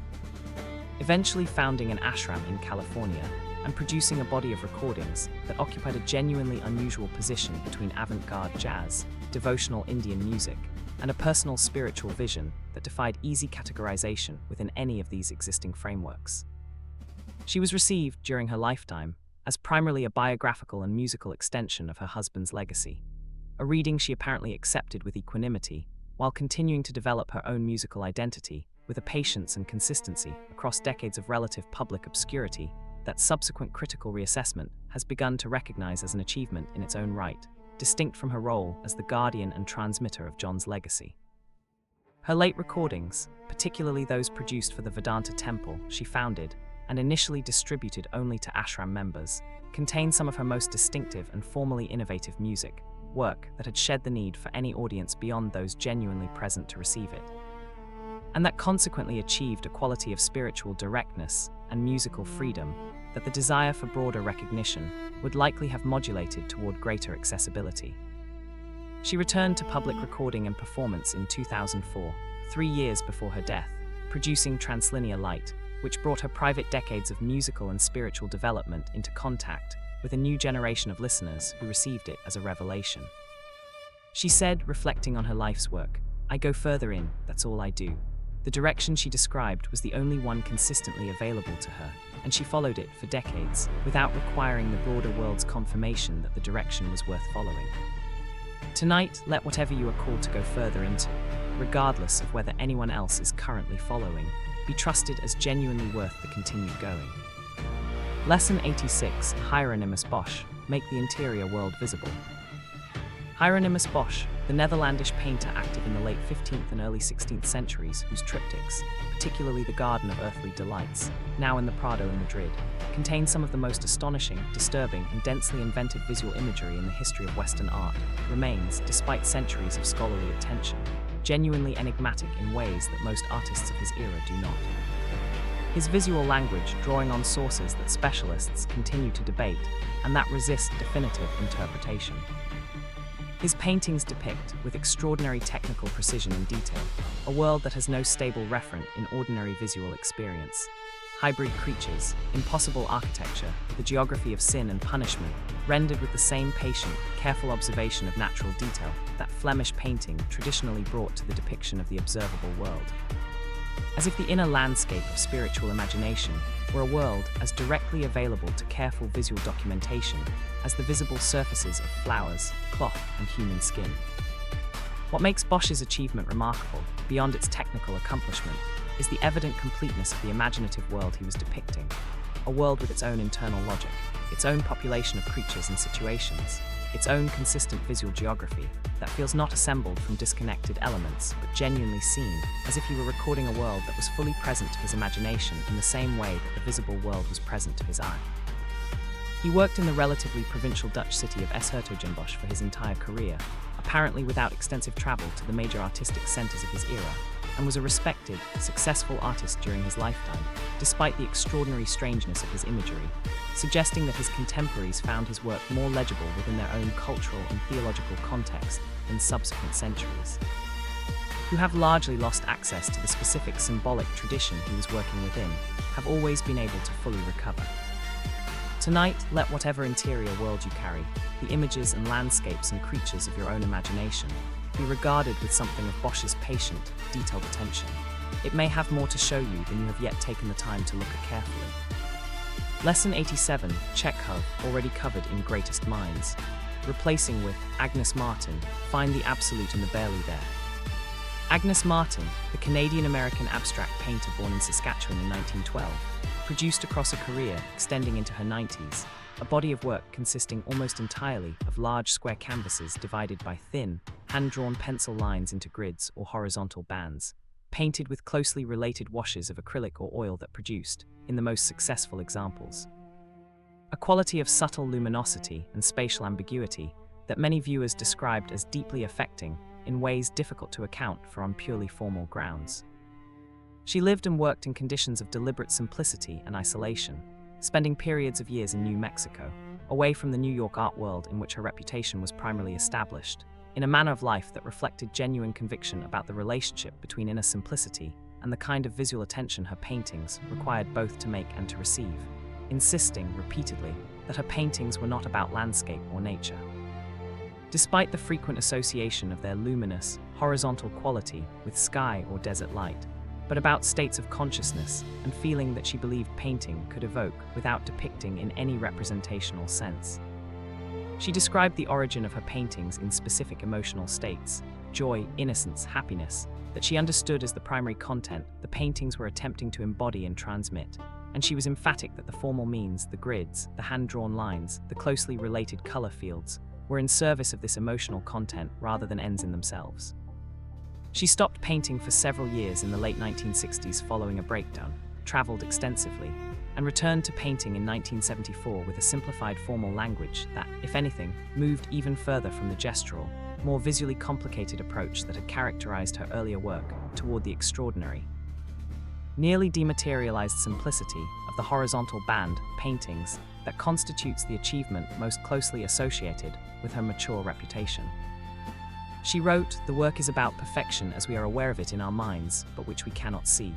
Eventually founding an ashram in California and producing a body of recordings that occupied a genuinely unusual position between avant-garde jazz, devotional Indian music, and a personal spiritual vision that defied easy categorization within any of these existing frameworks. She was received, during her lifetime, as primarily a biographical and musical extension of her husband's legacy, a reading she apparently accepted with equanimity, while continuing to develop her own musical identity with a patience and consistency across decades of relative public obscurity that subsequent critical reassessment has begun to recognize as an achievement in its own right, distinct from her role as the guardian and transmitter of John's legacy. Her late recordings, particularly those produced for the Vedanta temple she founded and initially distributed only to ashram members, contain some of her most distinctive and formally innovative music, work that had shed the need for any audience beyond those genuinely present to receive it, and that consequently achieved a quality of spiritual directness and musical freedom that the desire for broader recognition would likely have modulated toward greater accessibility. She returned to public recording and performance in 2004, 3 years before her death, producing Translinear Light, which brought her private decades of musical and spiritual development into contact with a new generation of listeners who received it as a revelation. She said, reflecting on her life's work, "I go further in, that's all I do." The direction she described was the only one consistently available to her, and she followed it for decades, without requiring the broader world's confirmation that the direction was worth following. Tonight, let whatever you are called to go further into, regardless of whether anyone else is currently following, be trusted as genuinely worth the continued going. Lesson 86, Hieronymus Bosch, make the interior world visible. Hieronymus Bosch, the Netherlandish painter active in the late 15th and early 16th centuries, whose triptychs, particularly the Garden of Earthly Delights, now in the Prado in Madrid, contain some of the most astonishing, disturbing, and densely inventive visual imagery in the history of Western art, remains, despite centuries of scholarly attention, genuinely enigmatic in ways that most artists of his era do not. His visual language drawing on sources that specialists continue to debate and that resist definitive interpretation. His paintings depict, with extraordinary technical precision and detail, a world that has no stable referent in ordinary visual experience. Hybrid creatures, impossible architecture, the geography of sin and punishment, rendered with the same patient, careful observation of natural detail that Flemish painting traditionally brought to the depiction of the observable world. As if the inner landscape of spiritual imagination were a world as directly available to careful visual documentation as the visible surfaces of flowers, cloth, and human skin. What makes Bosch's achievement remarkable, beyond its technical accomplishment, is the evident completeness of the imaginative world he was depicting, a world with its own internal logic, its own population of creatures and situations, its own consistent visual geography that feels not assembled from disconnected elements, but genuinely seen, as if he were recording a world that was fully present to his imagination in the same way that the visible world was present to his eye. He worked in the relatively provincial Dutch city of 's-Hertogenbosch for his entire career, apparently without extensive travel to the major artistic centers of his era, and was a respected, successful artist during his lifetime, despite the extraordinary strangeness of his imagery, suggesting that his contemporaries found his work more legible within their own cultural and theological context than subsequent centuries, who have largely lost access to the specific symbolic tradition he was working within, have always been able to fully recover. Tonight, let whatever interior world you carry, the images and landscapes and creatures of your own imagination, be regarded with something of Bosch's patient, detailed attention. It may have more to show you than you have yet taken the time to look at carefully. Lesson 87, Chekhov, already covered in Greatest Minds. Replacing with Agnes Martin, find the absolute in the barely there. Agnes Martin, the Canadian-American abstract painter born in Saskatchewan in 1912, produced across a career extending into her 90s, a body of work consisting almost entirely of large square canvases divided by thin, hand-drawn pencil lines into grids or horizontal bands, painted with closely related washes of acrylic or oil that produced, in the most successful examples, a quality of subtle luminosity and spatial ambiguity that many viewers described as deeply affecting in ways difficult to account for on purely formal grounds. She lived and worked in conditions of deliberate simplicity and isolation, spending periods of years in New Mexico, away from the New York art world in which her reputation was primarily established, in a manner of life that reflected genuine conviction about the relationship between inner simplicity and the kind of visual attention her paintings required both to make and to receive, insisting repeatedly that her paintings were not about landscape or nature. Despite the frequent association of their luminous, horizontal quality with sky or desert light, but about states of consciousness and feeling that she believed painting could evoke without depicting in any representational sense. She described the origin of her paintings in specific emotional states, joy, innocence, happiness, that she understood as the primary content the paintings were attempting to embody and transmit, and she was emphatic that the formal means, the grids, the hand-drawn lines, the closely related color fields, were in service of this emotional content rather than ends in themselves. She stopped painting for several years in the late 1960s following a breakdown, traveled extensively, and returned to painting in 1974 with a simplified formal language that, if anything, moved even further from the gestural, more visually complicated approach that had characterized her earlier work toward the extraordinary. Nearly dematerialized simplicity of the horizontal band paintings that constitutes the achievement most closely associated with her mature reputation. She wrote, "The work is about perfection as we are aware of it in our minds, but which we cannot see.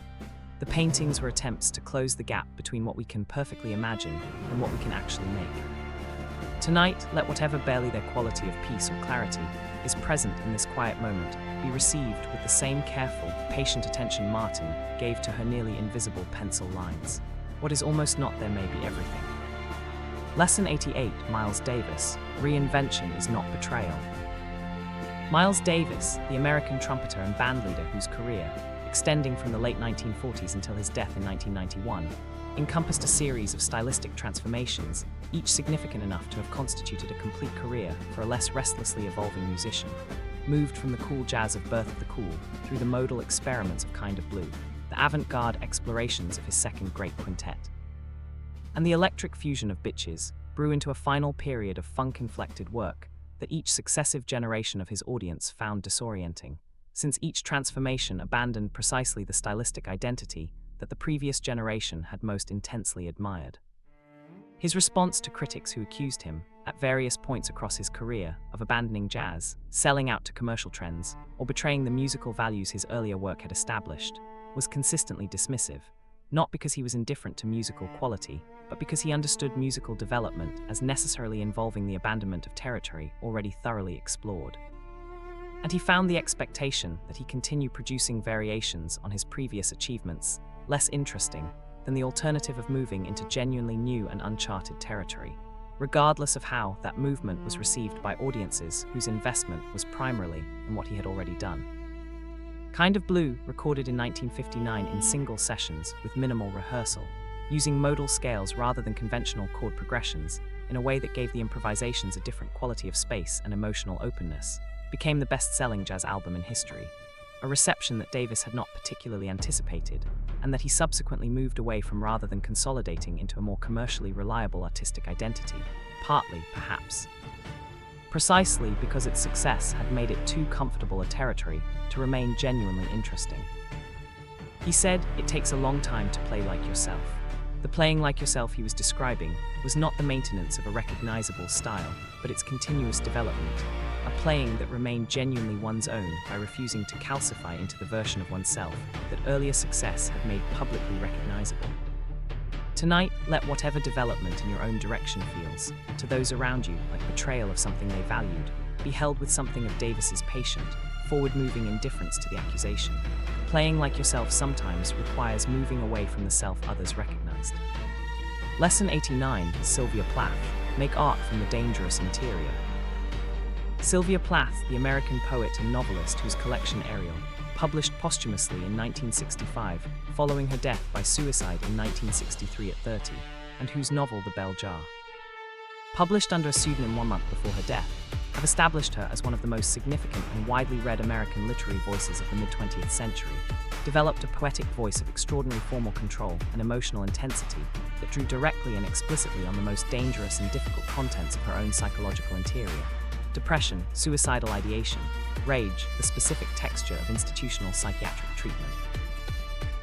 The paintings were attempts to close the gap between what we can perfectly imagine and what we can actually make." Tonight, let whatever barely their quality of peace or clarity is present in this quiet moment be received with the same careful, patient attention Martin gave to her nearly invisible pencil lines. What is almost not there may be everything. Lesson 88, Miles Davis, Reinvention is not betrayal. Miles Davis, the American trumpeter and bandleader whose career, extending from the late 1940s until his death in 1991, encompassed a series of stylistic transformations, each significant enough to have constituted a complete career for a less restlessly evolving musician, moved from the cool jazz of Birth of the Cool through the modal experiments of Kind of Blue, the avant-garde explorations of his second great quintet, and the electric fusion of bitches grew into a final period of funk-inflected work that each successive generation of his audience found disorienting, since each transformation abandoned precisely the stylistic identity that the previous generation had most intensely admired. His response to critics who accused him, at various points across his career, of abandoning jazz, selling out to commercial trends, or betraying the musical values his earlier work had established, was consistently dismissive, not because he was indifferent to musical quality, but because he understood musical development as necessarily involving the abandonment of territory already thoroughly explored. And he found the expectation that he continue producing variations on his previous achievements less interesting than the alternative of moving into genuinely new and uncharted territory, regardless of how that movement was received by audiences whose investment was primarily in what he had already done. Kind of Blue, recorded in 1959 in single sessions with minimal rehearsal, using modal scales rather than conventional chord progressions, in a way that gave the improvisations a different quality of space and emotional openness, became the best-selling jazz album in history, a reception that Davis had not particularly anticipated, and that he subsequently moved away from rather than consolidating into a more commercially reliable artistic identity, partly, perhaps, precisely because its success had made it too comfortable a territory to remain genuinely interesting. He said, "It takes a long time to play like yourself." The playing like yourself he was describing was not the maintenance of a recognizable style, but its continuous development, a playing that remained genuinely one's own by refusing to calcify into the version of oneself that earlier success had made publicly recognizable. Tonight, let whatever development in your own direction feels, to those around you like betrayal of something they valued, be held with something of Davis's patient, forward-moving indifference to the accusation. Playing like yourself sometimes requires moving away from the self others recognized. Lesson 89, Sylvia Plath, make art from the dangerous interior. Sylvia Plath, the American poet and novelist whose collection Ariel, published posthumously in 1965, following her death by suicide in 1963 at 30, and whose novel The Bell Jar, published under a pseudonym 1 month before her death, have established her as one of the most significant and widely read American literary voices of the mid-20th century, developed a poetic voice of extraordinary formal control and emotional intensity that drew directly and explicitly on the most dangerous and difficult contents of her own psychological interior: depression, suicidal ideation, rage, the specific texture of institutional psychiatric treatment.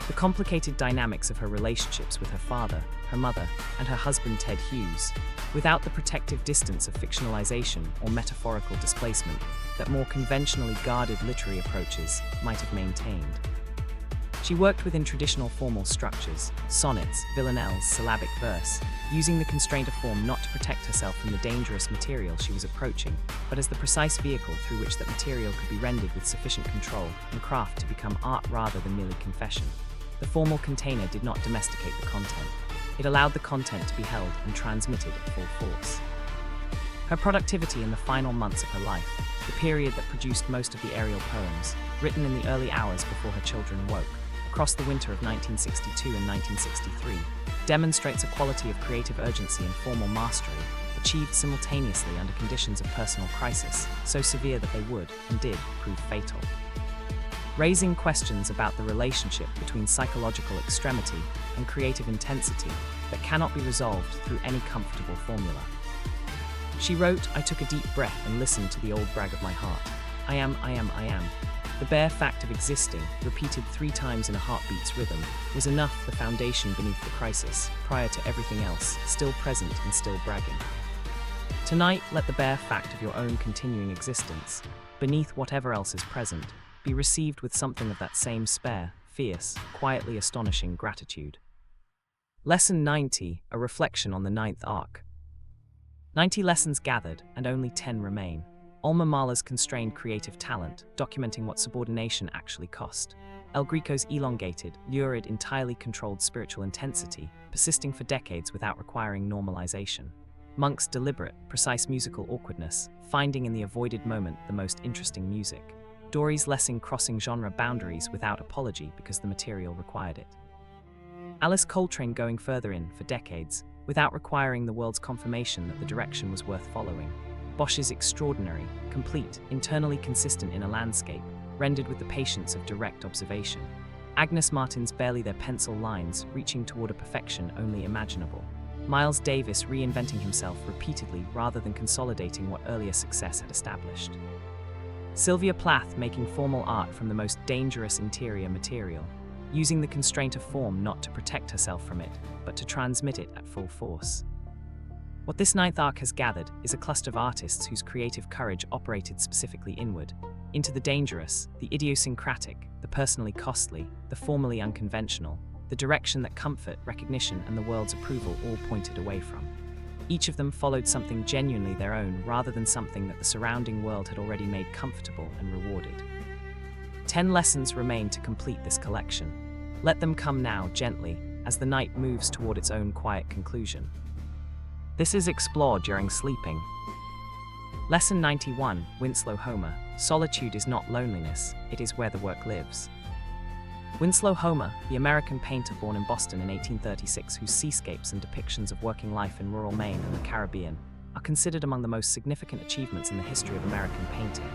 The complicated dynamics of her relationships with her father, her mother, and her husband Ted Hughes, without the protective distance of fictionalization or metaphorical displacement that more conventionally guarded literary approaches might have maintained. She worked within traditional formal structures, sonnets, villanelles, syllabic verse, using the constraint of form not to protect herself from the dangerous material she was approaching, but as the precise vehicle through which that material could be rendered with sufficient control and craft to become art rather than merely confession. The formal container did not domesticate the content. It allowed the content to be held and transmitted at full force. Her productivity in the final months of her life, the period that produced most of the Ariel poems, written in the early hours before her children woke, across the winter of 1962 and 1963, demonstrates a quality of creative urgency and formal mastery, achieved simultaneously under conditions of personal crisis, so severe that they would, and did, prove fatal. Raising questions about the relationship between psychological extremity and creative intensity that cannot be resolved through any comfortable formula. She wrote, "I took a deep breath and listened to the old brag of my heart. I am. The bare fact of existing, repeated 3 times in a heartbeat's rhythm, was enough the foundation beneath the crisis, prior to everything else, still present and still bragging. Tonight, let the bare fact of your own continuing existence, beneath whatever else is present, be received with something of that same spare, fierce, quietly astonishing gratitude." Lesson 90, a reflection on the 9th arc. 90 lessons gathered, and only 10 remain. Alma Mahler's constrained creative talent, documenting what subordination actually cost. El Greco's elongated, lurid, entirely controlled spiritual intensity, persisting for decades without requiring normalization. Monk's deliberate, precise musical awkwardness, finding in the avoided moment the most interesting music. Dory's Lessing crossing genre boundaries without apology because the material required it. Alice Coltrane going further in, for decades, without requiring the world's confirmation that the direction was worth following. Bosch's extraordinary, complete, internally consistent inner landscape, rendered with the patience of direct observation. Agnes Martin's barely their pencil lines, reaching toward a perfection only imaginable. Miles Davis reinventing himself repeatedly rather than consolidating what earlier success had established. Sylvia Plath making formal art from the most dangerous interior material, using the constraint of form not to protect herself from it, but to transmit it at full force. What this 9th arc has gathered is a cluster of artists whose creative courage operated specifically inward, into the dangerous, the idiosyncratic, the personally costly, the formally unconventional, the direction that comfort, recognition, and the world's approval all pointed away from. Each of them followed something genuinely their own rather than something that the surrounding world had already made comfortable and rewarded. 10 lessons remain to complete this collection. Let them come now, gently, as the night moves toward its own quiet conclusion. This is explored during sleeping. Lesson 91, Winslow Homer, solitude is not loneliness, it is where the work lives. Winslow Homer, the American painter born in Boston in 1836, whose seascapes and depictions of working life in rural Maine and the Caribbean are considered among the most significant achievements in the history of American painting,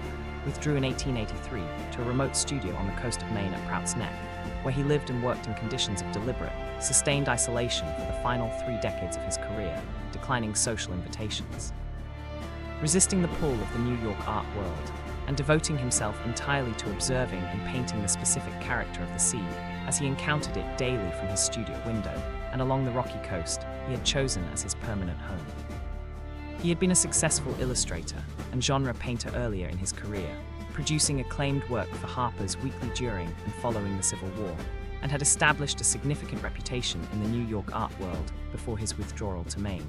withdrew in 1883 to a remote studio on the coast of Maine at Prout's Neck, where he lived and worked in conditions of deliberate, sustained isolation for the final 3 decades of his career, declining social invitations. Resisting the pull of the New York art world, and devoting himself entirely to observing and painting the specific character of the sea as he encountered it daily from his studio window and along the rocky coast he had chosen as his permanent home. He had been a successful illustrator and genre painter earlier in his career, producing acclaimed work for Harper's Weekly during and following the Civil War, and had established a significant reputation in the New York art world before his withdrawal to Maine.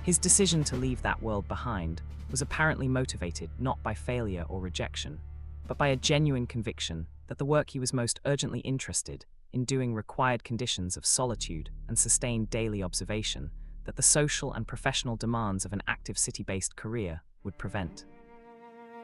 His decision to leave that world behind was apparently motivated not by failure or rejection, but by a genuine conviction that the work he was most urgently interested in doing required conditions of solitude and sustained daily observation that the social and professional demands of an active city-based career would prevent.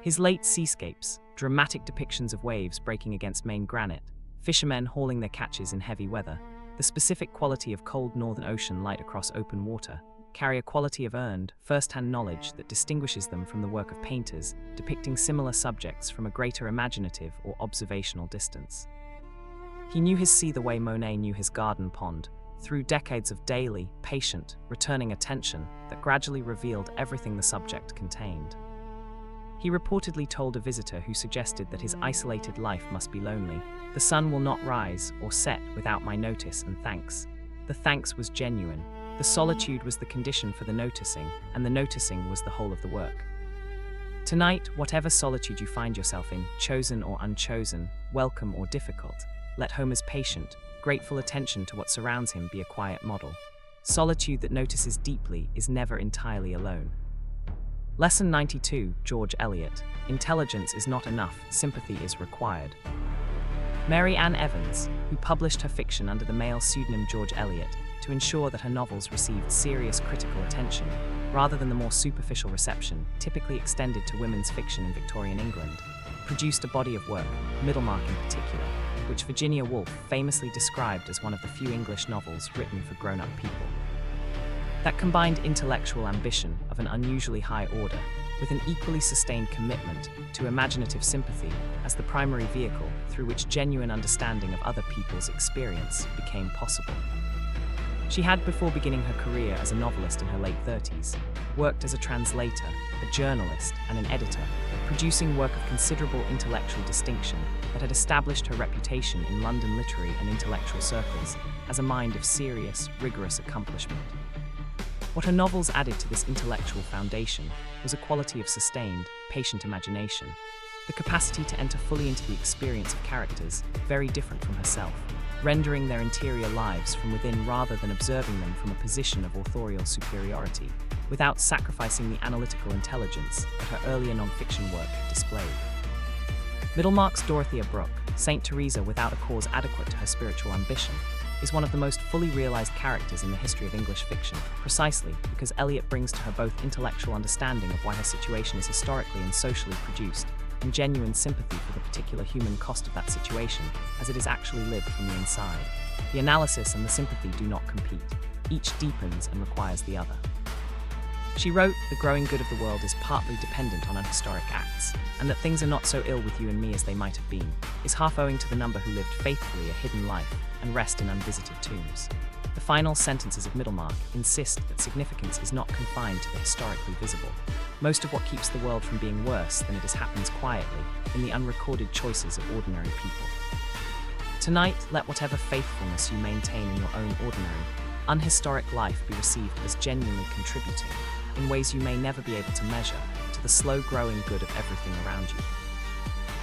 His late seascapes, dramatic depictions of waves breaking against Maine granite, fishermen hauling their catches in heavy weather, the specific quality of cold northern ocean light across open water, carry a quality of earned, first-hand knowledge that distinguishes them from the work of painters depicting similar subjects from a greater imaginative or observational distance. He knew his sea the way Monet knew his garden pond, through decades of daily, patient, returning attention that gradually revealed everything the subject contained. He reportedly told a visitor who suggested that his isolated life must be lonely, "The sun will not rise or set without my notice and thanks." The thanks was genuine. The solitude was the condition for the noticing, and the noticing was the whole of the work. Tonight, whatever solitude you find yourself in, chosen or unchosen, welcome or difficult, let Homer's patient, grateful attention to what surrounds him be a quiet model. Solitude that notices deeply is never entirely alone. Lesson 92, George Eliot. Intelligence is not enough, sympathy is required. Mary Ann Evans, who published her fiction under the male pseudonym George Eliot to ensure that her novels received serious critical attention, rather than the more superficial reception typically extended to women's fiction in Victorian England, produced a body of work, Middlemarch in particular, which Virginia Woolf famously described as one of the few English novels written for grown-up people. That combined intellectual ambition of an unusually high order with an equally sustained commitment to imaginative sympathy as the primary vehicle through which genuine understanding of other people's experience became possible. She had, before beginning her career as a novelist in her late 30s, worked as a translator, a journalist, and an editor, producing work of considerable intellectual distinction that had established her reputation in London literary and intellectual circles as a mind of serious, rigorous accomplishment. What her novels added to this intellectual foundation was a quality of sustained, patient imagination, the capacity to enter fully into the experience of characters very different from herself, rendering their interior lives from within rather than observing them from a position of authorial superiority, without sacrificing the analytical intelligence that her earlier non-fiction work had displayed. Middlemarch's Dorothea Brooke, Saint Teresa without a cause adequate to her spiritual ambition, is one of the most fully realized characters in the history of English fiction, precisely because Eliot brings to her both intellectual understanding of why her situation is historically and socially produced, and genuine sympathy for the particular human cost of that situation, as it is actually lived from the inside. The analysis and the sympathy do not compete. Each deepens and requires the other. She wrote, "The growing good of the world is partly dependent on unhistoric acts, and that things are not so ill with you and me as they might have been, is half owing to the number who lived faithfully a hidden life and rest in unvisited tombs." The final sentences of Middlemarch insist that significance is not confined to the historically visible. Most of what keeps the world from being worse than it is happens quietly in the unrecorded choices of ordinary people. Tonight, let whatever faithfulness you maintain in your own ordinary, unhistoric life be received as genuinely contributing, in ways you may never be able to measure, to the slow-growing good of everything around you.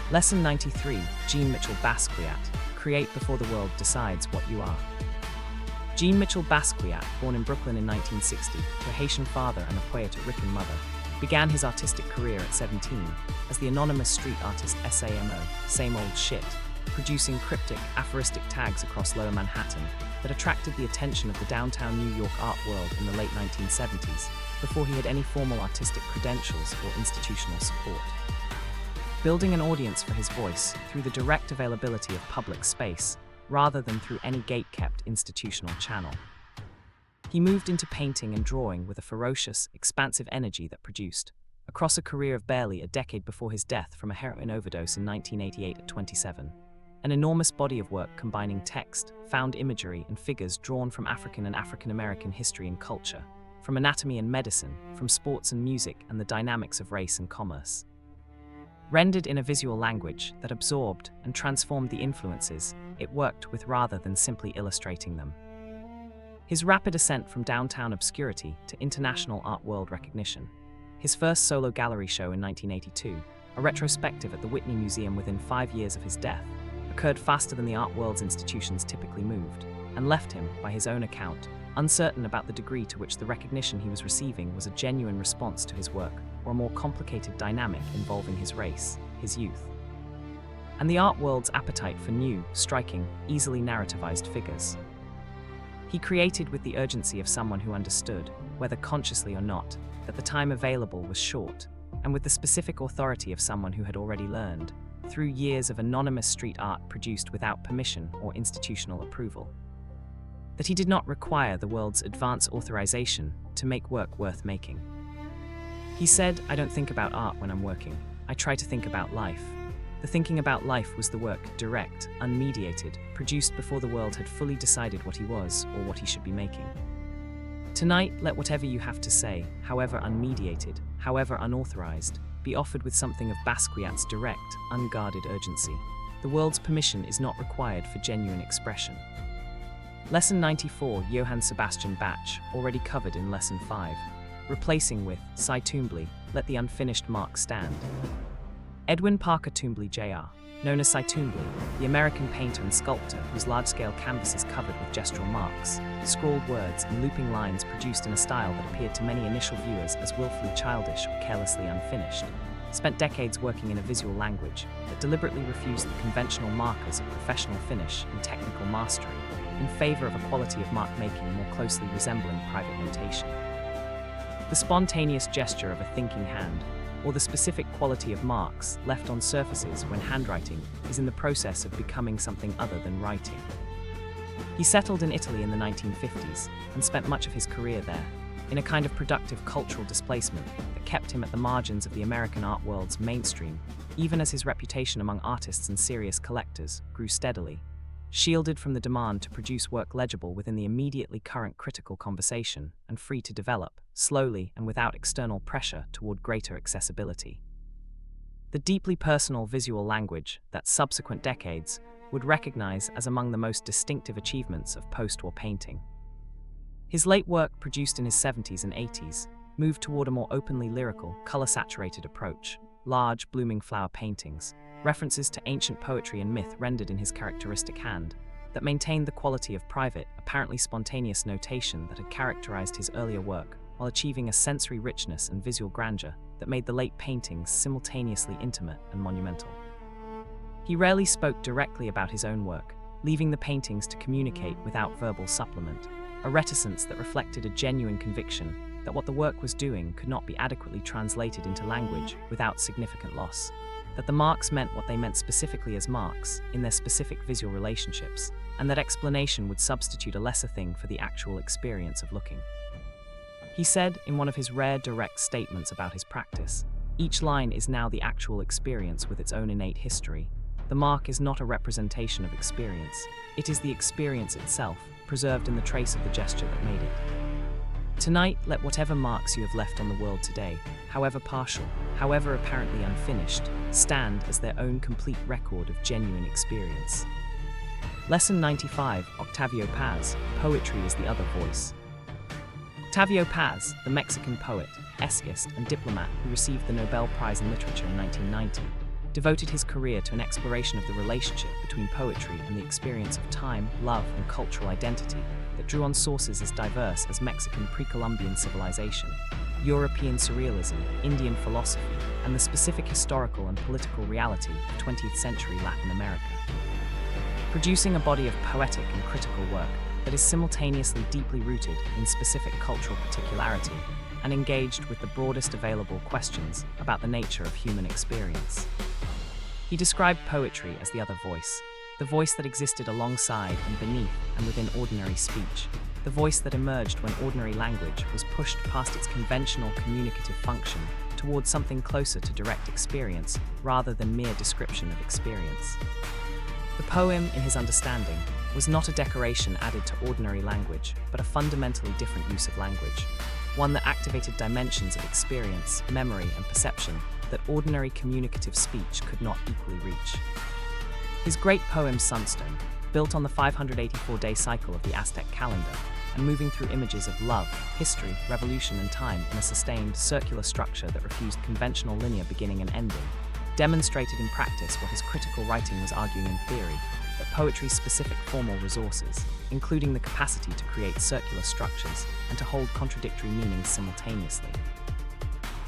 Lesson 93, Jean Mitchell Basquiat. Create before the world decides what you are. Jean Mitchell Basquiat, born in Brooklyn in 1960 to a Haitian father and a Puerto Rican mother, began his artistic career at 17 as the anonymous street artist SAMO, Same Old Shit, producing cryptic, aphoristic tags across Lower Manhattan that attracted the attention of the downtown New York art world in the late 1970s, before he had any formal artistic credentials or institutional support. building an audience for his voice through the direct availability of public space, rather than through any gate-kept institutional channel. He moved into painting and drawing with a ferocious, expansive energy that produced, across a career of barely a decade before his death from a heroin overdose in 1988 at 27, an enormous body of work combining text, found imagery, and figures drawn from African and African-American history and culture, from anatomy and medicine, from sports and music, and the dynamics of race and commerce. Rendered in a visual language that absorbed and transformed the influences it worked with rather than simply illustrating them. His rapid ascent from downtown obscurity to international art world recognition. His first solo gallery show in 1982, a retrospective at the Whitney Museum within 5 years of his death, occurred faster than the art world's institutions typically moved, and left him, by his own account, uncertain about the degree to which the recognition he was receiving was a genuine response to his work, or a more complicated dynamic involving his race, his youth, and the art world's appetite for new, striking, easily narrativized figures. He created with the urgency of someone who understood, whether consciously or not, that the time available was short, and with the specific authority of someone who had already learned, through years of anonymous street art produced without permission or institutional approval, that he did not require the world's advance authorization to make work worth making. He said, "I don't think about art when I'm working. I try to think about life." The thinking about life was the work, direct, unmediated, produced before the world had fully decided what he was or what he should be making. Tonight, let whatever you have to say, however unmediated, however unauthorized, be offered with something of Basquiat's direct, unguarded urgency. The world's permission is not required for genuine expression. Lesson 94, Johann Sebastian Bach, already covered in Lesson 5, replacing with, Cy Twombly, let the unfinished mark stand. Edwin Parker Twombly Jr., known as Cy Twombly, the American painter and sculptor whose large-scale canvases covered with gestural marks, scrawled words, and looping lines produced in a style that appeared to many initial viewers as willfully childish or carelessly unfinished, spent decades working in a visual language that deliberately refused the conventional markers of professional finish and technical mastery, in favor of a quality of mark-making more closely resembling private notation. The spontaneous gesture of a thinking hand, or the specific quality of marks left on surfaces when handwriting is in the process of becoming something other than writing. He settled in Italy in the 1950s and spent much of his career there, in a kind of productive cultural displacement that kept him at the margins of the American art world's mainstream, even as his reputation among artists and serious collectors grew steadily. Shielded from the demand to produce work legible within the immediately current critical conversation and free to develop, slowly and without external pressure toward greater accessibility. The deeply personal visual language that subsequent decades would recognize as among the most distinctive achievements of post-war painting. His late work, produced in his 70s and 80s, moved toward a more openly lyrical, color-saturated approach, large, blooming flower paintings, references to ancient poetry and myth rendered in his characteristic hand, that maintained the quality of private, apparently spontaneous notation that had characterized his earlier work, while achieving a sensory richness and visual grandeur that made the late paintings simultaneously intimate and monumental. He rarely spoke directly about his own work, leaving the paintings to communicate without verbal supplement, a reticence that reflected a genuine conviction that what the work was doing could not be adequately translated into language without significant loss, that the marks meant what they meant specifically as marks in their specific visual relationships, and that explanation would substitute a lesser thing for the actual experience of looking. He said, in one of his rare direct statements about his practice, "Each line is now the actual experience with its own innate history. The mark is not a representation of experience. It is the experience itself, preserved in the trace of the gesture that made it." Tonight, let whatever marks you have left on the world today, however partial, however apparently unfinished, stand as their own complete record of genuine experience. Lesson 95, Octavio Paz, Poetry is the Other Voice. Octavio Paz, the Mexican poet, essayist, and diplomat who received the Nobel Prize in Literature in 1990, devoted his career to an exploration of the relationship between poetry and the experience of time, love, and cultural identity that drew on sources as diverse as Mexican pre-Columbian civilization, European surrealism, Indian philosophy, and the specific historical and political reality of 20th century Latin America. Producing a body of poetic and critical work that is simultaneously deeply rooted in specific cultural particularity and engaged with the broadest available questions about the nature of human experience. He described poetry as the other voice, the voice that existed alongside and beneath and within ordinary speech, the voice that emerged when ordinary language was pushed past its conventional communicative function towards something closer to direct experience rather than mere description of experience. The poem, in his understanding, was not a decoration added to ordinary language, but a fundamentally different use of language, one that activated dimensions of experience, memory, and perception that ordinary communicative speech could not equally reach. His great poem Sunstone, built on the 584-day cycle of the Aztec calendar, and moving through images of love, history, revolution, and time in a sustained, circular structure that refused conventional linear beginning and ending, demonstrated in practice what his critical writing was arguing in theory, that poetry's specific formal resources, including the capacity to create circular structures and to hold contradictory meanings simultaneously,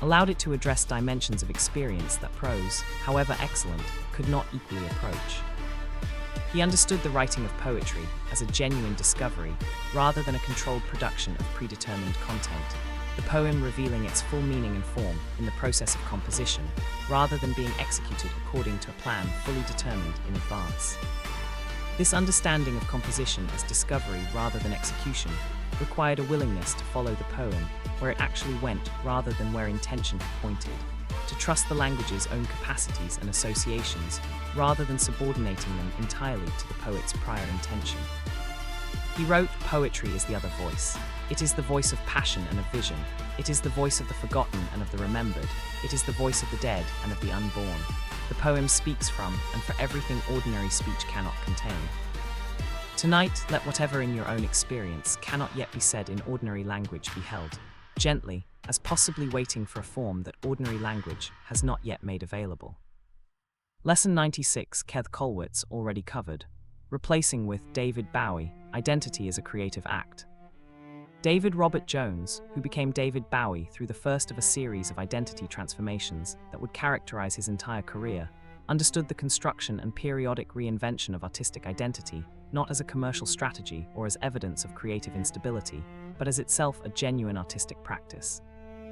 allowed it to address dimensions of experience that prose, however excellent, could not equally approach. He understood the writing of poetry as a genuine discovery rather than a controlled production of predetermined content, the poem revealing its full meaning and form in the process of composition rather than being executed according to a plan fully determined in advance. This understanding of composition as discovery rather than execution required a willingness to follow the poem where it actually went rather than where intention had pointed, to trust the language's own capacities and associations rather than subordinating them entirely to the poet's prior intention. He wrote, "Poetry is the other voice. It is the voice of passion and of vision. It is the voice of the forgotten and of the remembered. It is the voice of the dead and of the unborn. The poem speaks from and for everything ordinary speech cannot contain." Tonight, let whatever in your own experience cannot yet be said in ordinary language be held, gently, as possibly waiting for a form that ordinary language has not yet made available. Lesson 96, Keith Colwitz, already covered, replacing with David Bowie, Identity as a Creative Act. David Robert Jones, who became David Bowie through the first of a series of identity transformations that would characterize his entire career, understood the construction and periodic reinvention of artistic identity not as a commercial strategy or as evidence of creative instability, but as itself a genuine artistic practice.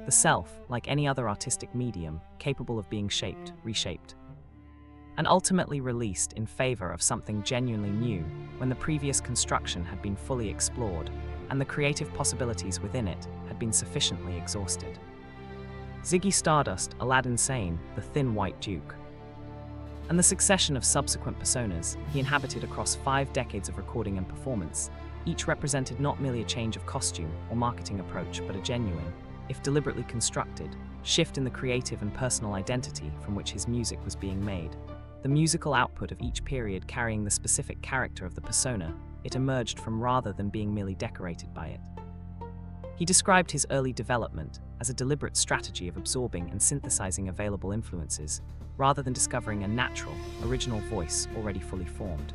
The self, like any other artistic medium, capable of being shaped, reshaped, and ultimately released in favor of something genuinely new when the previous construction had been fully explored and the creative possibilities within it had been sufficiently exhausted. Ziggy Stardust, Aladdin Sane, the Thin White Duke, and the succession of subsequent personas he inhabited across 5 decades of recording and performance, each represented not merely a change of costume or marketing approach, but a genuine, if deliberately constructed, shift in the creative and personal identity from which his music was being made. The musical output of each period carrying the specific character of the persona it emerged from rather than being merely decorated by it. He described his early development as a deliberate strategy of absorbing and synthesizing available influences, rather than discovering a natural, original voice already fully formed,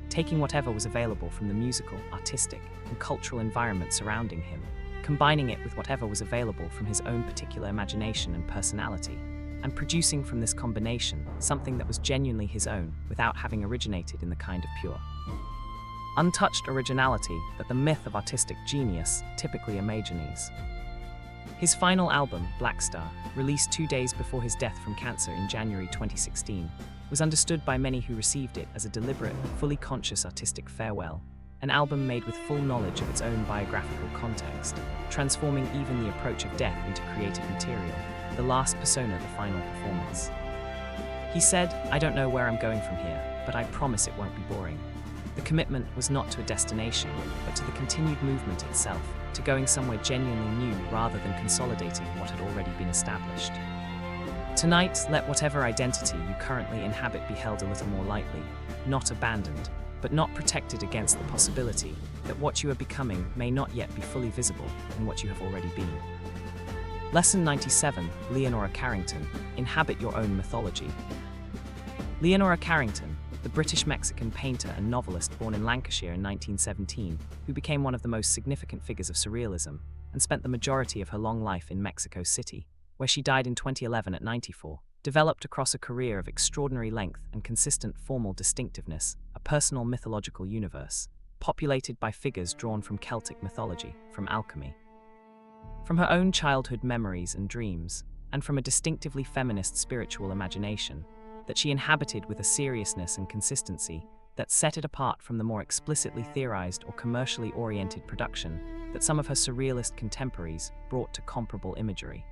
taking whatever was available from the musical, artistic, and cultural environment surrounding him, combining it with whatever was available from his own particular imagination and personality, and producing from this combination something that was genuinely his own without having originated in the kind of pure, untouched originality that the myth of artistic genius typically imagines. His final album, Black Star, released 2 days before his death from cancer in January 2016, was understood by many who received it as a deliberate, fully conscious artistic farewell, an album made with full knowledge of its own biographical context, transforming even the approach of death into creative material, the last persona, the final performance. He said, "I don't know where I'm going from here, but I promise it won't be boring." The commitment was not to a destination, but to the continued movement itself, to going somewhere genuinely new rather than consolidating what had already been established. Tonight, let whatever identity you currently inhabit be held a little more lightly, not abandoned, but not protected against the possibility that what you are becoming may not yet be fully visible in what you have already been. Lesson 97, Leonora Carrington, Inhabit Your Own Mythology. Leonora Carrington, the British-Mexican painter and novelist born in Lancashire in 1917, who became one of the most significant figures of surrealism and spent the majority of her long life in Mexico City, where she died in 2011 at 94, developed across a career of extraordinary length and consistent formal distinctiveness, a personal mythological universe, populated by figures drawn from Celtic mythology, from alchemy, from her own childhood memories and dreams, and from a distinctively feminist spiritual imagination. that she inhabited with a seriousness and consistency that set it apart from the more explicitly theorized or commercially oriented production that some of her surrealist contemporaries brought to comparable imagery.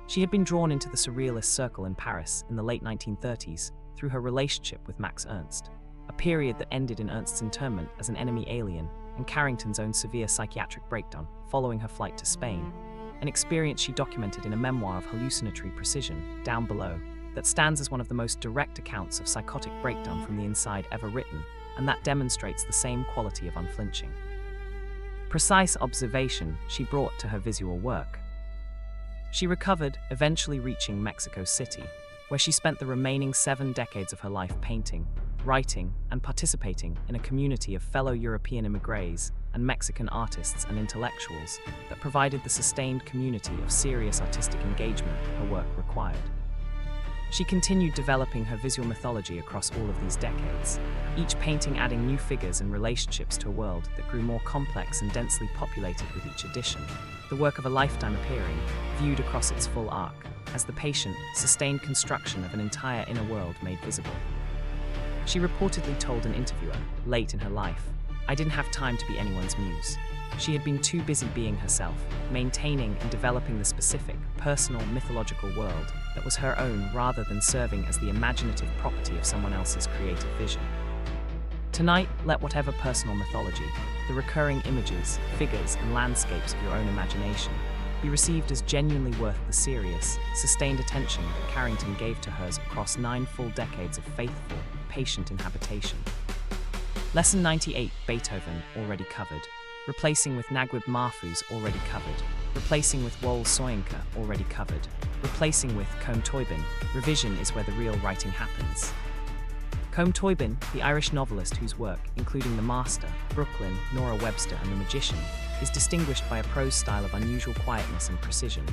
She had been drawn into the surrealist circle in Paris in the late 1930s through her relationship with Max Ernst, a period that ended in Ernst's internment as an enemy alien and Carrington's own severe psychiatric breakdown following her flight to Spain, an experience she documented in a memoir of hallucinatory precision, Down Below, that stands as one of the most direct accounts of psychotic breakdown from the inside ever written, and that demonstrates the same quality of unflinching precise observation she brought to her visual work. She recovered, eventually reaching Mexico City, where she spent the remaining 7 decades of her life painting, writing, and participating in a community of fellow European immigrants and Mexican artists and intellectuals that provided the sustained community of serious artistic engagement her work required. She continued developing her visual mythology across all of these decades, each painting adding new figures and relationships to a world that grew more complex and densely populated with each edition, the work of a lifetime appearing, viewed across its full arc, as the patient, sustained construction of an entire inner world made visible. She reportedly told an interviewer, late in her life, "I didn't have time to be anyone's muse." She had been too busy being herself, maintaining and developing the specific, personal, mythological world that was her own rather than serving as the imaginative property of someone else's creative vision. Tonight, let whatever personal mythology, the recurring images, figures, and landscapes of your own imagination, be received as genuinely worth the serious, sustained attention that Carrington gave to hers across 9 full decades of faithful, patient inhabitation. Lesson 98, Beethoven, already covered. Replacing with Naguib Mahfouz, already covered. Replacing with Wole Soyinka, already covered. Replacing with Combe Toibin, revision is where the real writing happens. Combe Toibin, the Irish novelist whose work, including The Master, Brooklyn, Nora Webster, and The Magician, is distinguished by a prose style of unusual quietness and precision,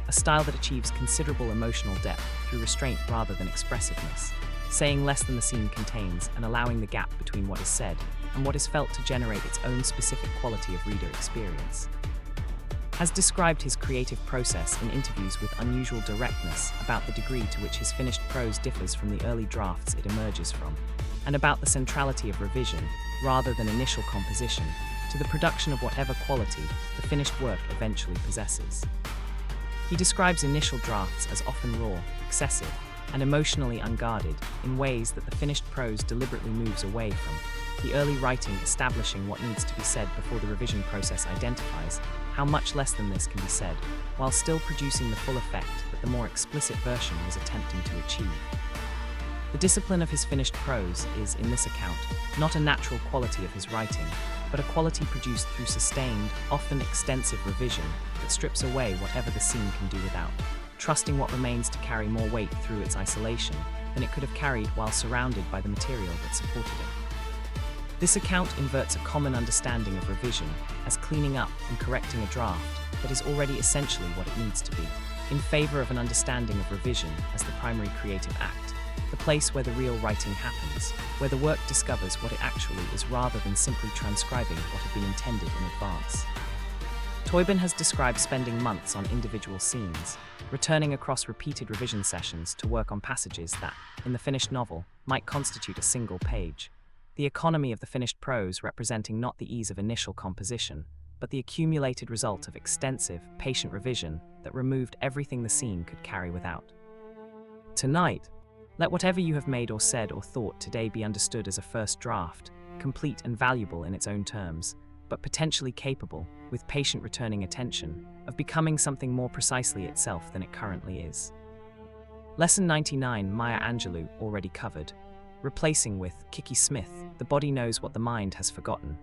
a style that achieves considerable emotional depth through restraint rather than expressiveness, saying less than the scene contains and allowing the gap between what is said and what is felt to generate its own specific quality of reader experience. Has described his creative process in interviews with unusual directness about the degree to which his finished prose differs from the early drafts it emerges from, and about the centrality of revision, rather than initial composition, to the production of whatever quality the finished work eventually possesses. He describes initial drafts as often raw, excessive, and emotionally unguarded in ways that the finished prose deliberately moves away from, the early writing establishing what needs to be said before the revision process identifies how much less than this can be said, while still producing the full effect that the more explicit version was attempting to achieve. The discipline of his finished prose is, in this account, not a natural quality of his writing, but a quality produced through sustained, often extensive revision that strips away whatever the scene can do without, trusting what remains to carry more weight through its isolation than it could have carried while surrounded by the material that supported it. This account inverts a common understanding of revision as cleaning up and correcting a draft that is already essentially what it needs to be, in favor of an understanding of revision as the primary creative act, the place where the real writing happens, where the work discovers what it actually is rather than simply transcribing what had been intended in advance. Toibin has described spending months on individual scenes, returning across repeated revision sessions to work on passages that, in the finished novel, might constitute a single page. The economy of the finished prose representing not the ease of initial composition, but the accumulated result of extensive, patient revision that removed everything the scene could carry without. Tonight, let whatever you have made or said or thought today be understood as a first draft, complete and valuable in its own terms, but potentially capable, with patient returning attention, of becoming something more precisely itself than it currently is. Lesson 99, Maya Angelou, already covered. Replacing with Kiki Smith, The Body Knows What the Mind Has Forgotten.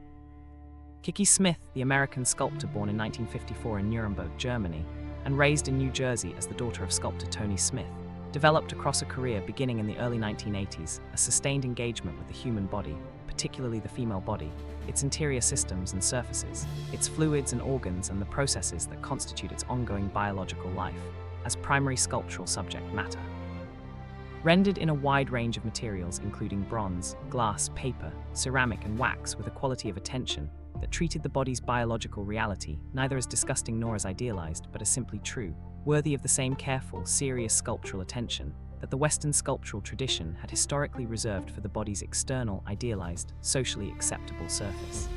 Kiki Smith, the American sculptor born in 1954 in Nuremberg, Germany, and raised in New Jersey as the daughter of sculptor Tony Smith, developed across a career beginning in the early 1980s a sustained engagement with the human body, particularly the female body, its interior systems and surfaces, its fluids and organs and the processes that constitute its ongoing biological life, as primary sculptural subject matter. Rendered in a wide range of materials including bronze, glass, paper, ceramic and wax with a quality of attention that treated the body's biological reality neither as disgusting nor as idealized but as simply true, worthy of the same careful, serious sculptural attention, that the Western sculptural tradition had historically reserved for the body's external, idealized, socially acceptable surface.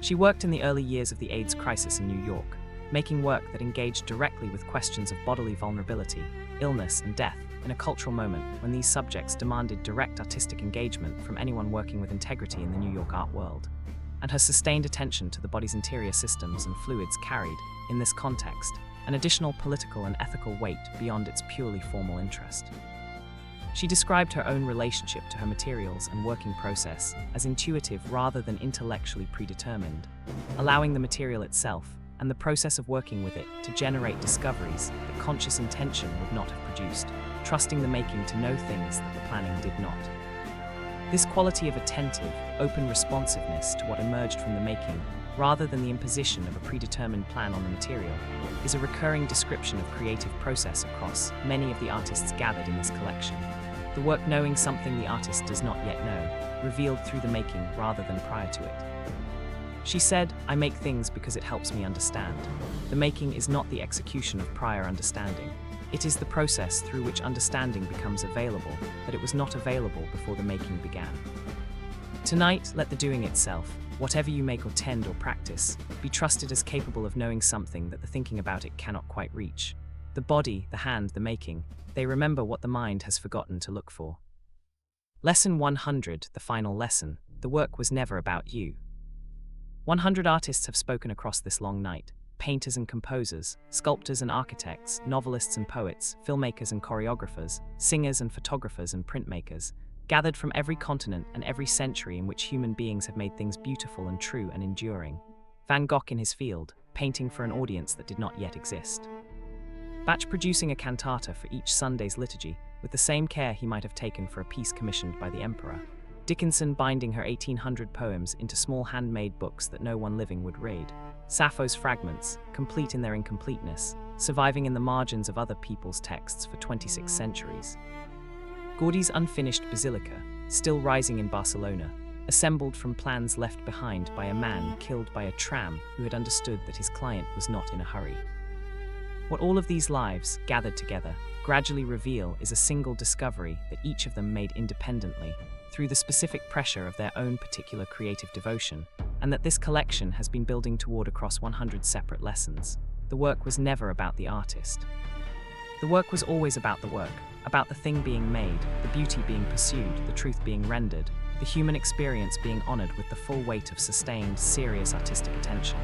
She worked in the early years of the AIDS crisis in New York, making work that engaged directly with questions of bodily vulnerability, illness, and death in a cultural moment when these subjects demanded direct artistic engagement from anyone working with integrity in the New York art world. And her sustained attention to the body's interior systems and fluids carried, in this context, an additional political and ethical weight beyond its purely formal interest. She described her own relationship to her materials and working process as intuitive rather than intellectually predetermined, allowing the material itself and the process of working with it to generate discoveries that conscious intention would not have produced, trusting the making to know things that the planning did not. This quality of attentive, open responsiveness to what emerged from the making, rather than the imposition of a predetermined plan on the material, is a recurring description of creative process across many of the artists gathered in this collection. The work knowing something the artist does not yet know, revealed through the making rather than prior to it. She said, "I make things because it helps me understand. The making is not the execution of prior understanding. It is the process through which understanding becomes available that it was not available before the making began." Tonight, let the doing itself, whatever you make or tend or practice, be trusted as capable of knowing something that the thinking about it cannot quite reach. The body, the hand, the making, they remember what the mind has forgotten to look for. Lesson 100, the final lesson. The work was never about you. 100 artists have spoken across this long night. Painters and composers, sculptors and architects, novelists and poets, filmmakers and choreographers, singers and photographers and printmakers, gathered from every continent and every century in which human beings have made things beautiful and true and enduring. Van Gogh in his field, painting for an audience that did not yet exist. Bach producing a cantata for each Sunday's liturgy with the same care he might have taken for a piece commissioned by the emperor. Dickinson binding her 1800 poems into small handmade books that no one living would read. Sappho's fragments, complete in their incompleteness, surviving in the margins of other people's texts for 26 centuries. Gaudi's unfinished basilica, still rising in Barcelona, assembled from plans left behind by a man killed by a tram who had understood that his client was not in a hurry. What all of these lives, gathered together, gradually reveal is a single discovery that each of them made independently, through the specific pressure of their own particular creative devotion, and that this collection has been building toward across 100 separate lessons. The work was never about the artist. The work was always about the work, about the thing being made, the beauty being pursued, the truth being rendered, the human experience being honored with the full weight of sustained, serious artistic attention.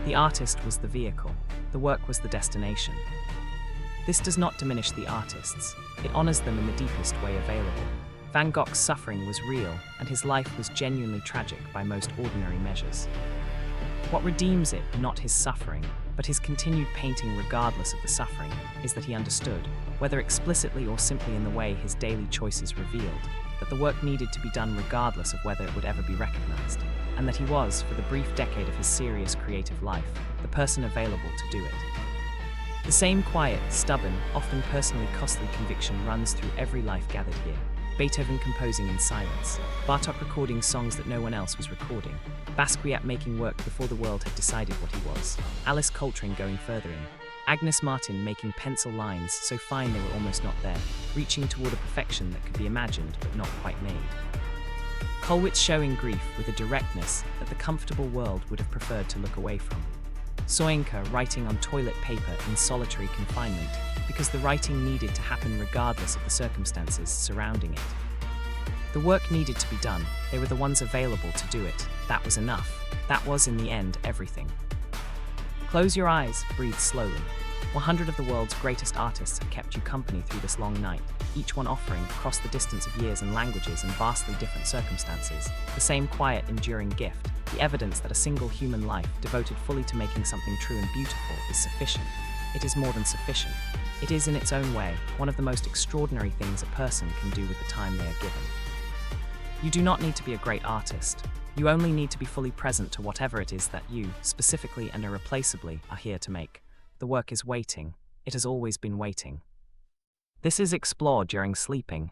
The artist was the vehicle, the work was the destination. This does not diminish the artists, it honors them in the deepest way available. Van Gogh's suffering was real, and his life was genuinely tragic by most ordinary measures. What redeems it, not his suffering, but his continued painting regardless of the suffering, is that he understood, whether explicitly or simply in the way his daily choices revealed, that the work needed to be done regardless of whether it would ever be recognized, and that he was, for the brief decade of his serious creative life, the person available to do it. The same quiet, stubborn, often personally costly conviction runs through every life gathered here. Beethoven composing in silence, Bartok recording songs that no one else was recording, Basquiat making work before the world had decided what he was, Alice Coltrane going further in, Agnes Martin making pencil lines so fine they were almost not there, reaching toward a perfection that could be imagined but not quite made. Kollwitz showing grief with a directness that the comfortable world would have preferred to look away from. Soyinka writing on toilet paper in solitary confinement because the writing needed to happen regardless of the circumstances surrounding it. The work needed to be done, they were the ones available to do it, that was enough, that was in the end everything. Close your eyes, breathe slowly. 100 of the world's greatest artists have kept you company through this long night, each one offering, across the distance of years and languages and vastly different circumstances, the same quiet, enduring gift, the evidence that a single human life devoted fully to making something true and beautiful is sufficient. It is more than sufficient. It is, in its own way, one of the most extraordinary things a person can do with the time they are given. You do not need to be a great artist. You only need to be fully present to whatever it is that you, specifically and irreplaceably, are here to make. The work is waiting. It has always been waiting. This is explored during sleeping.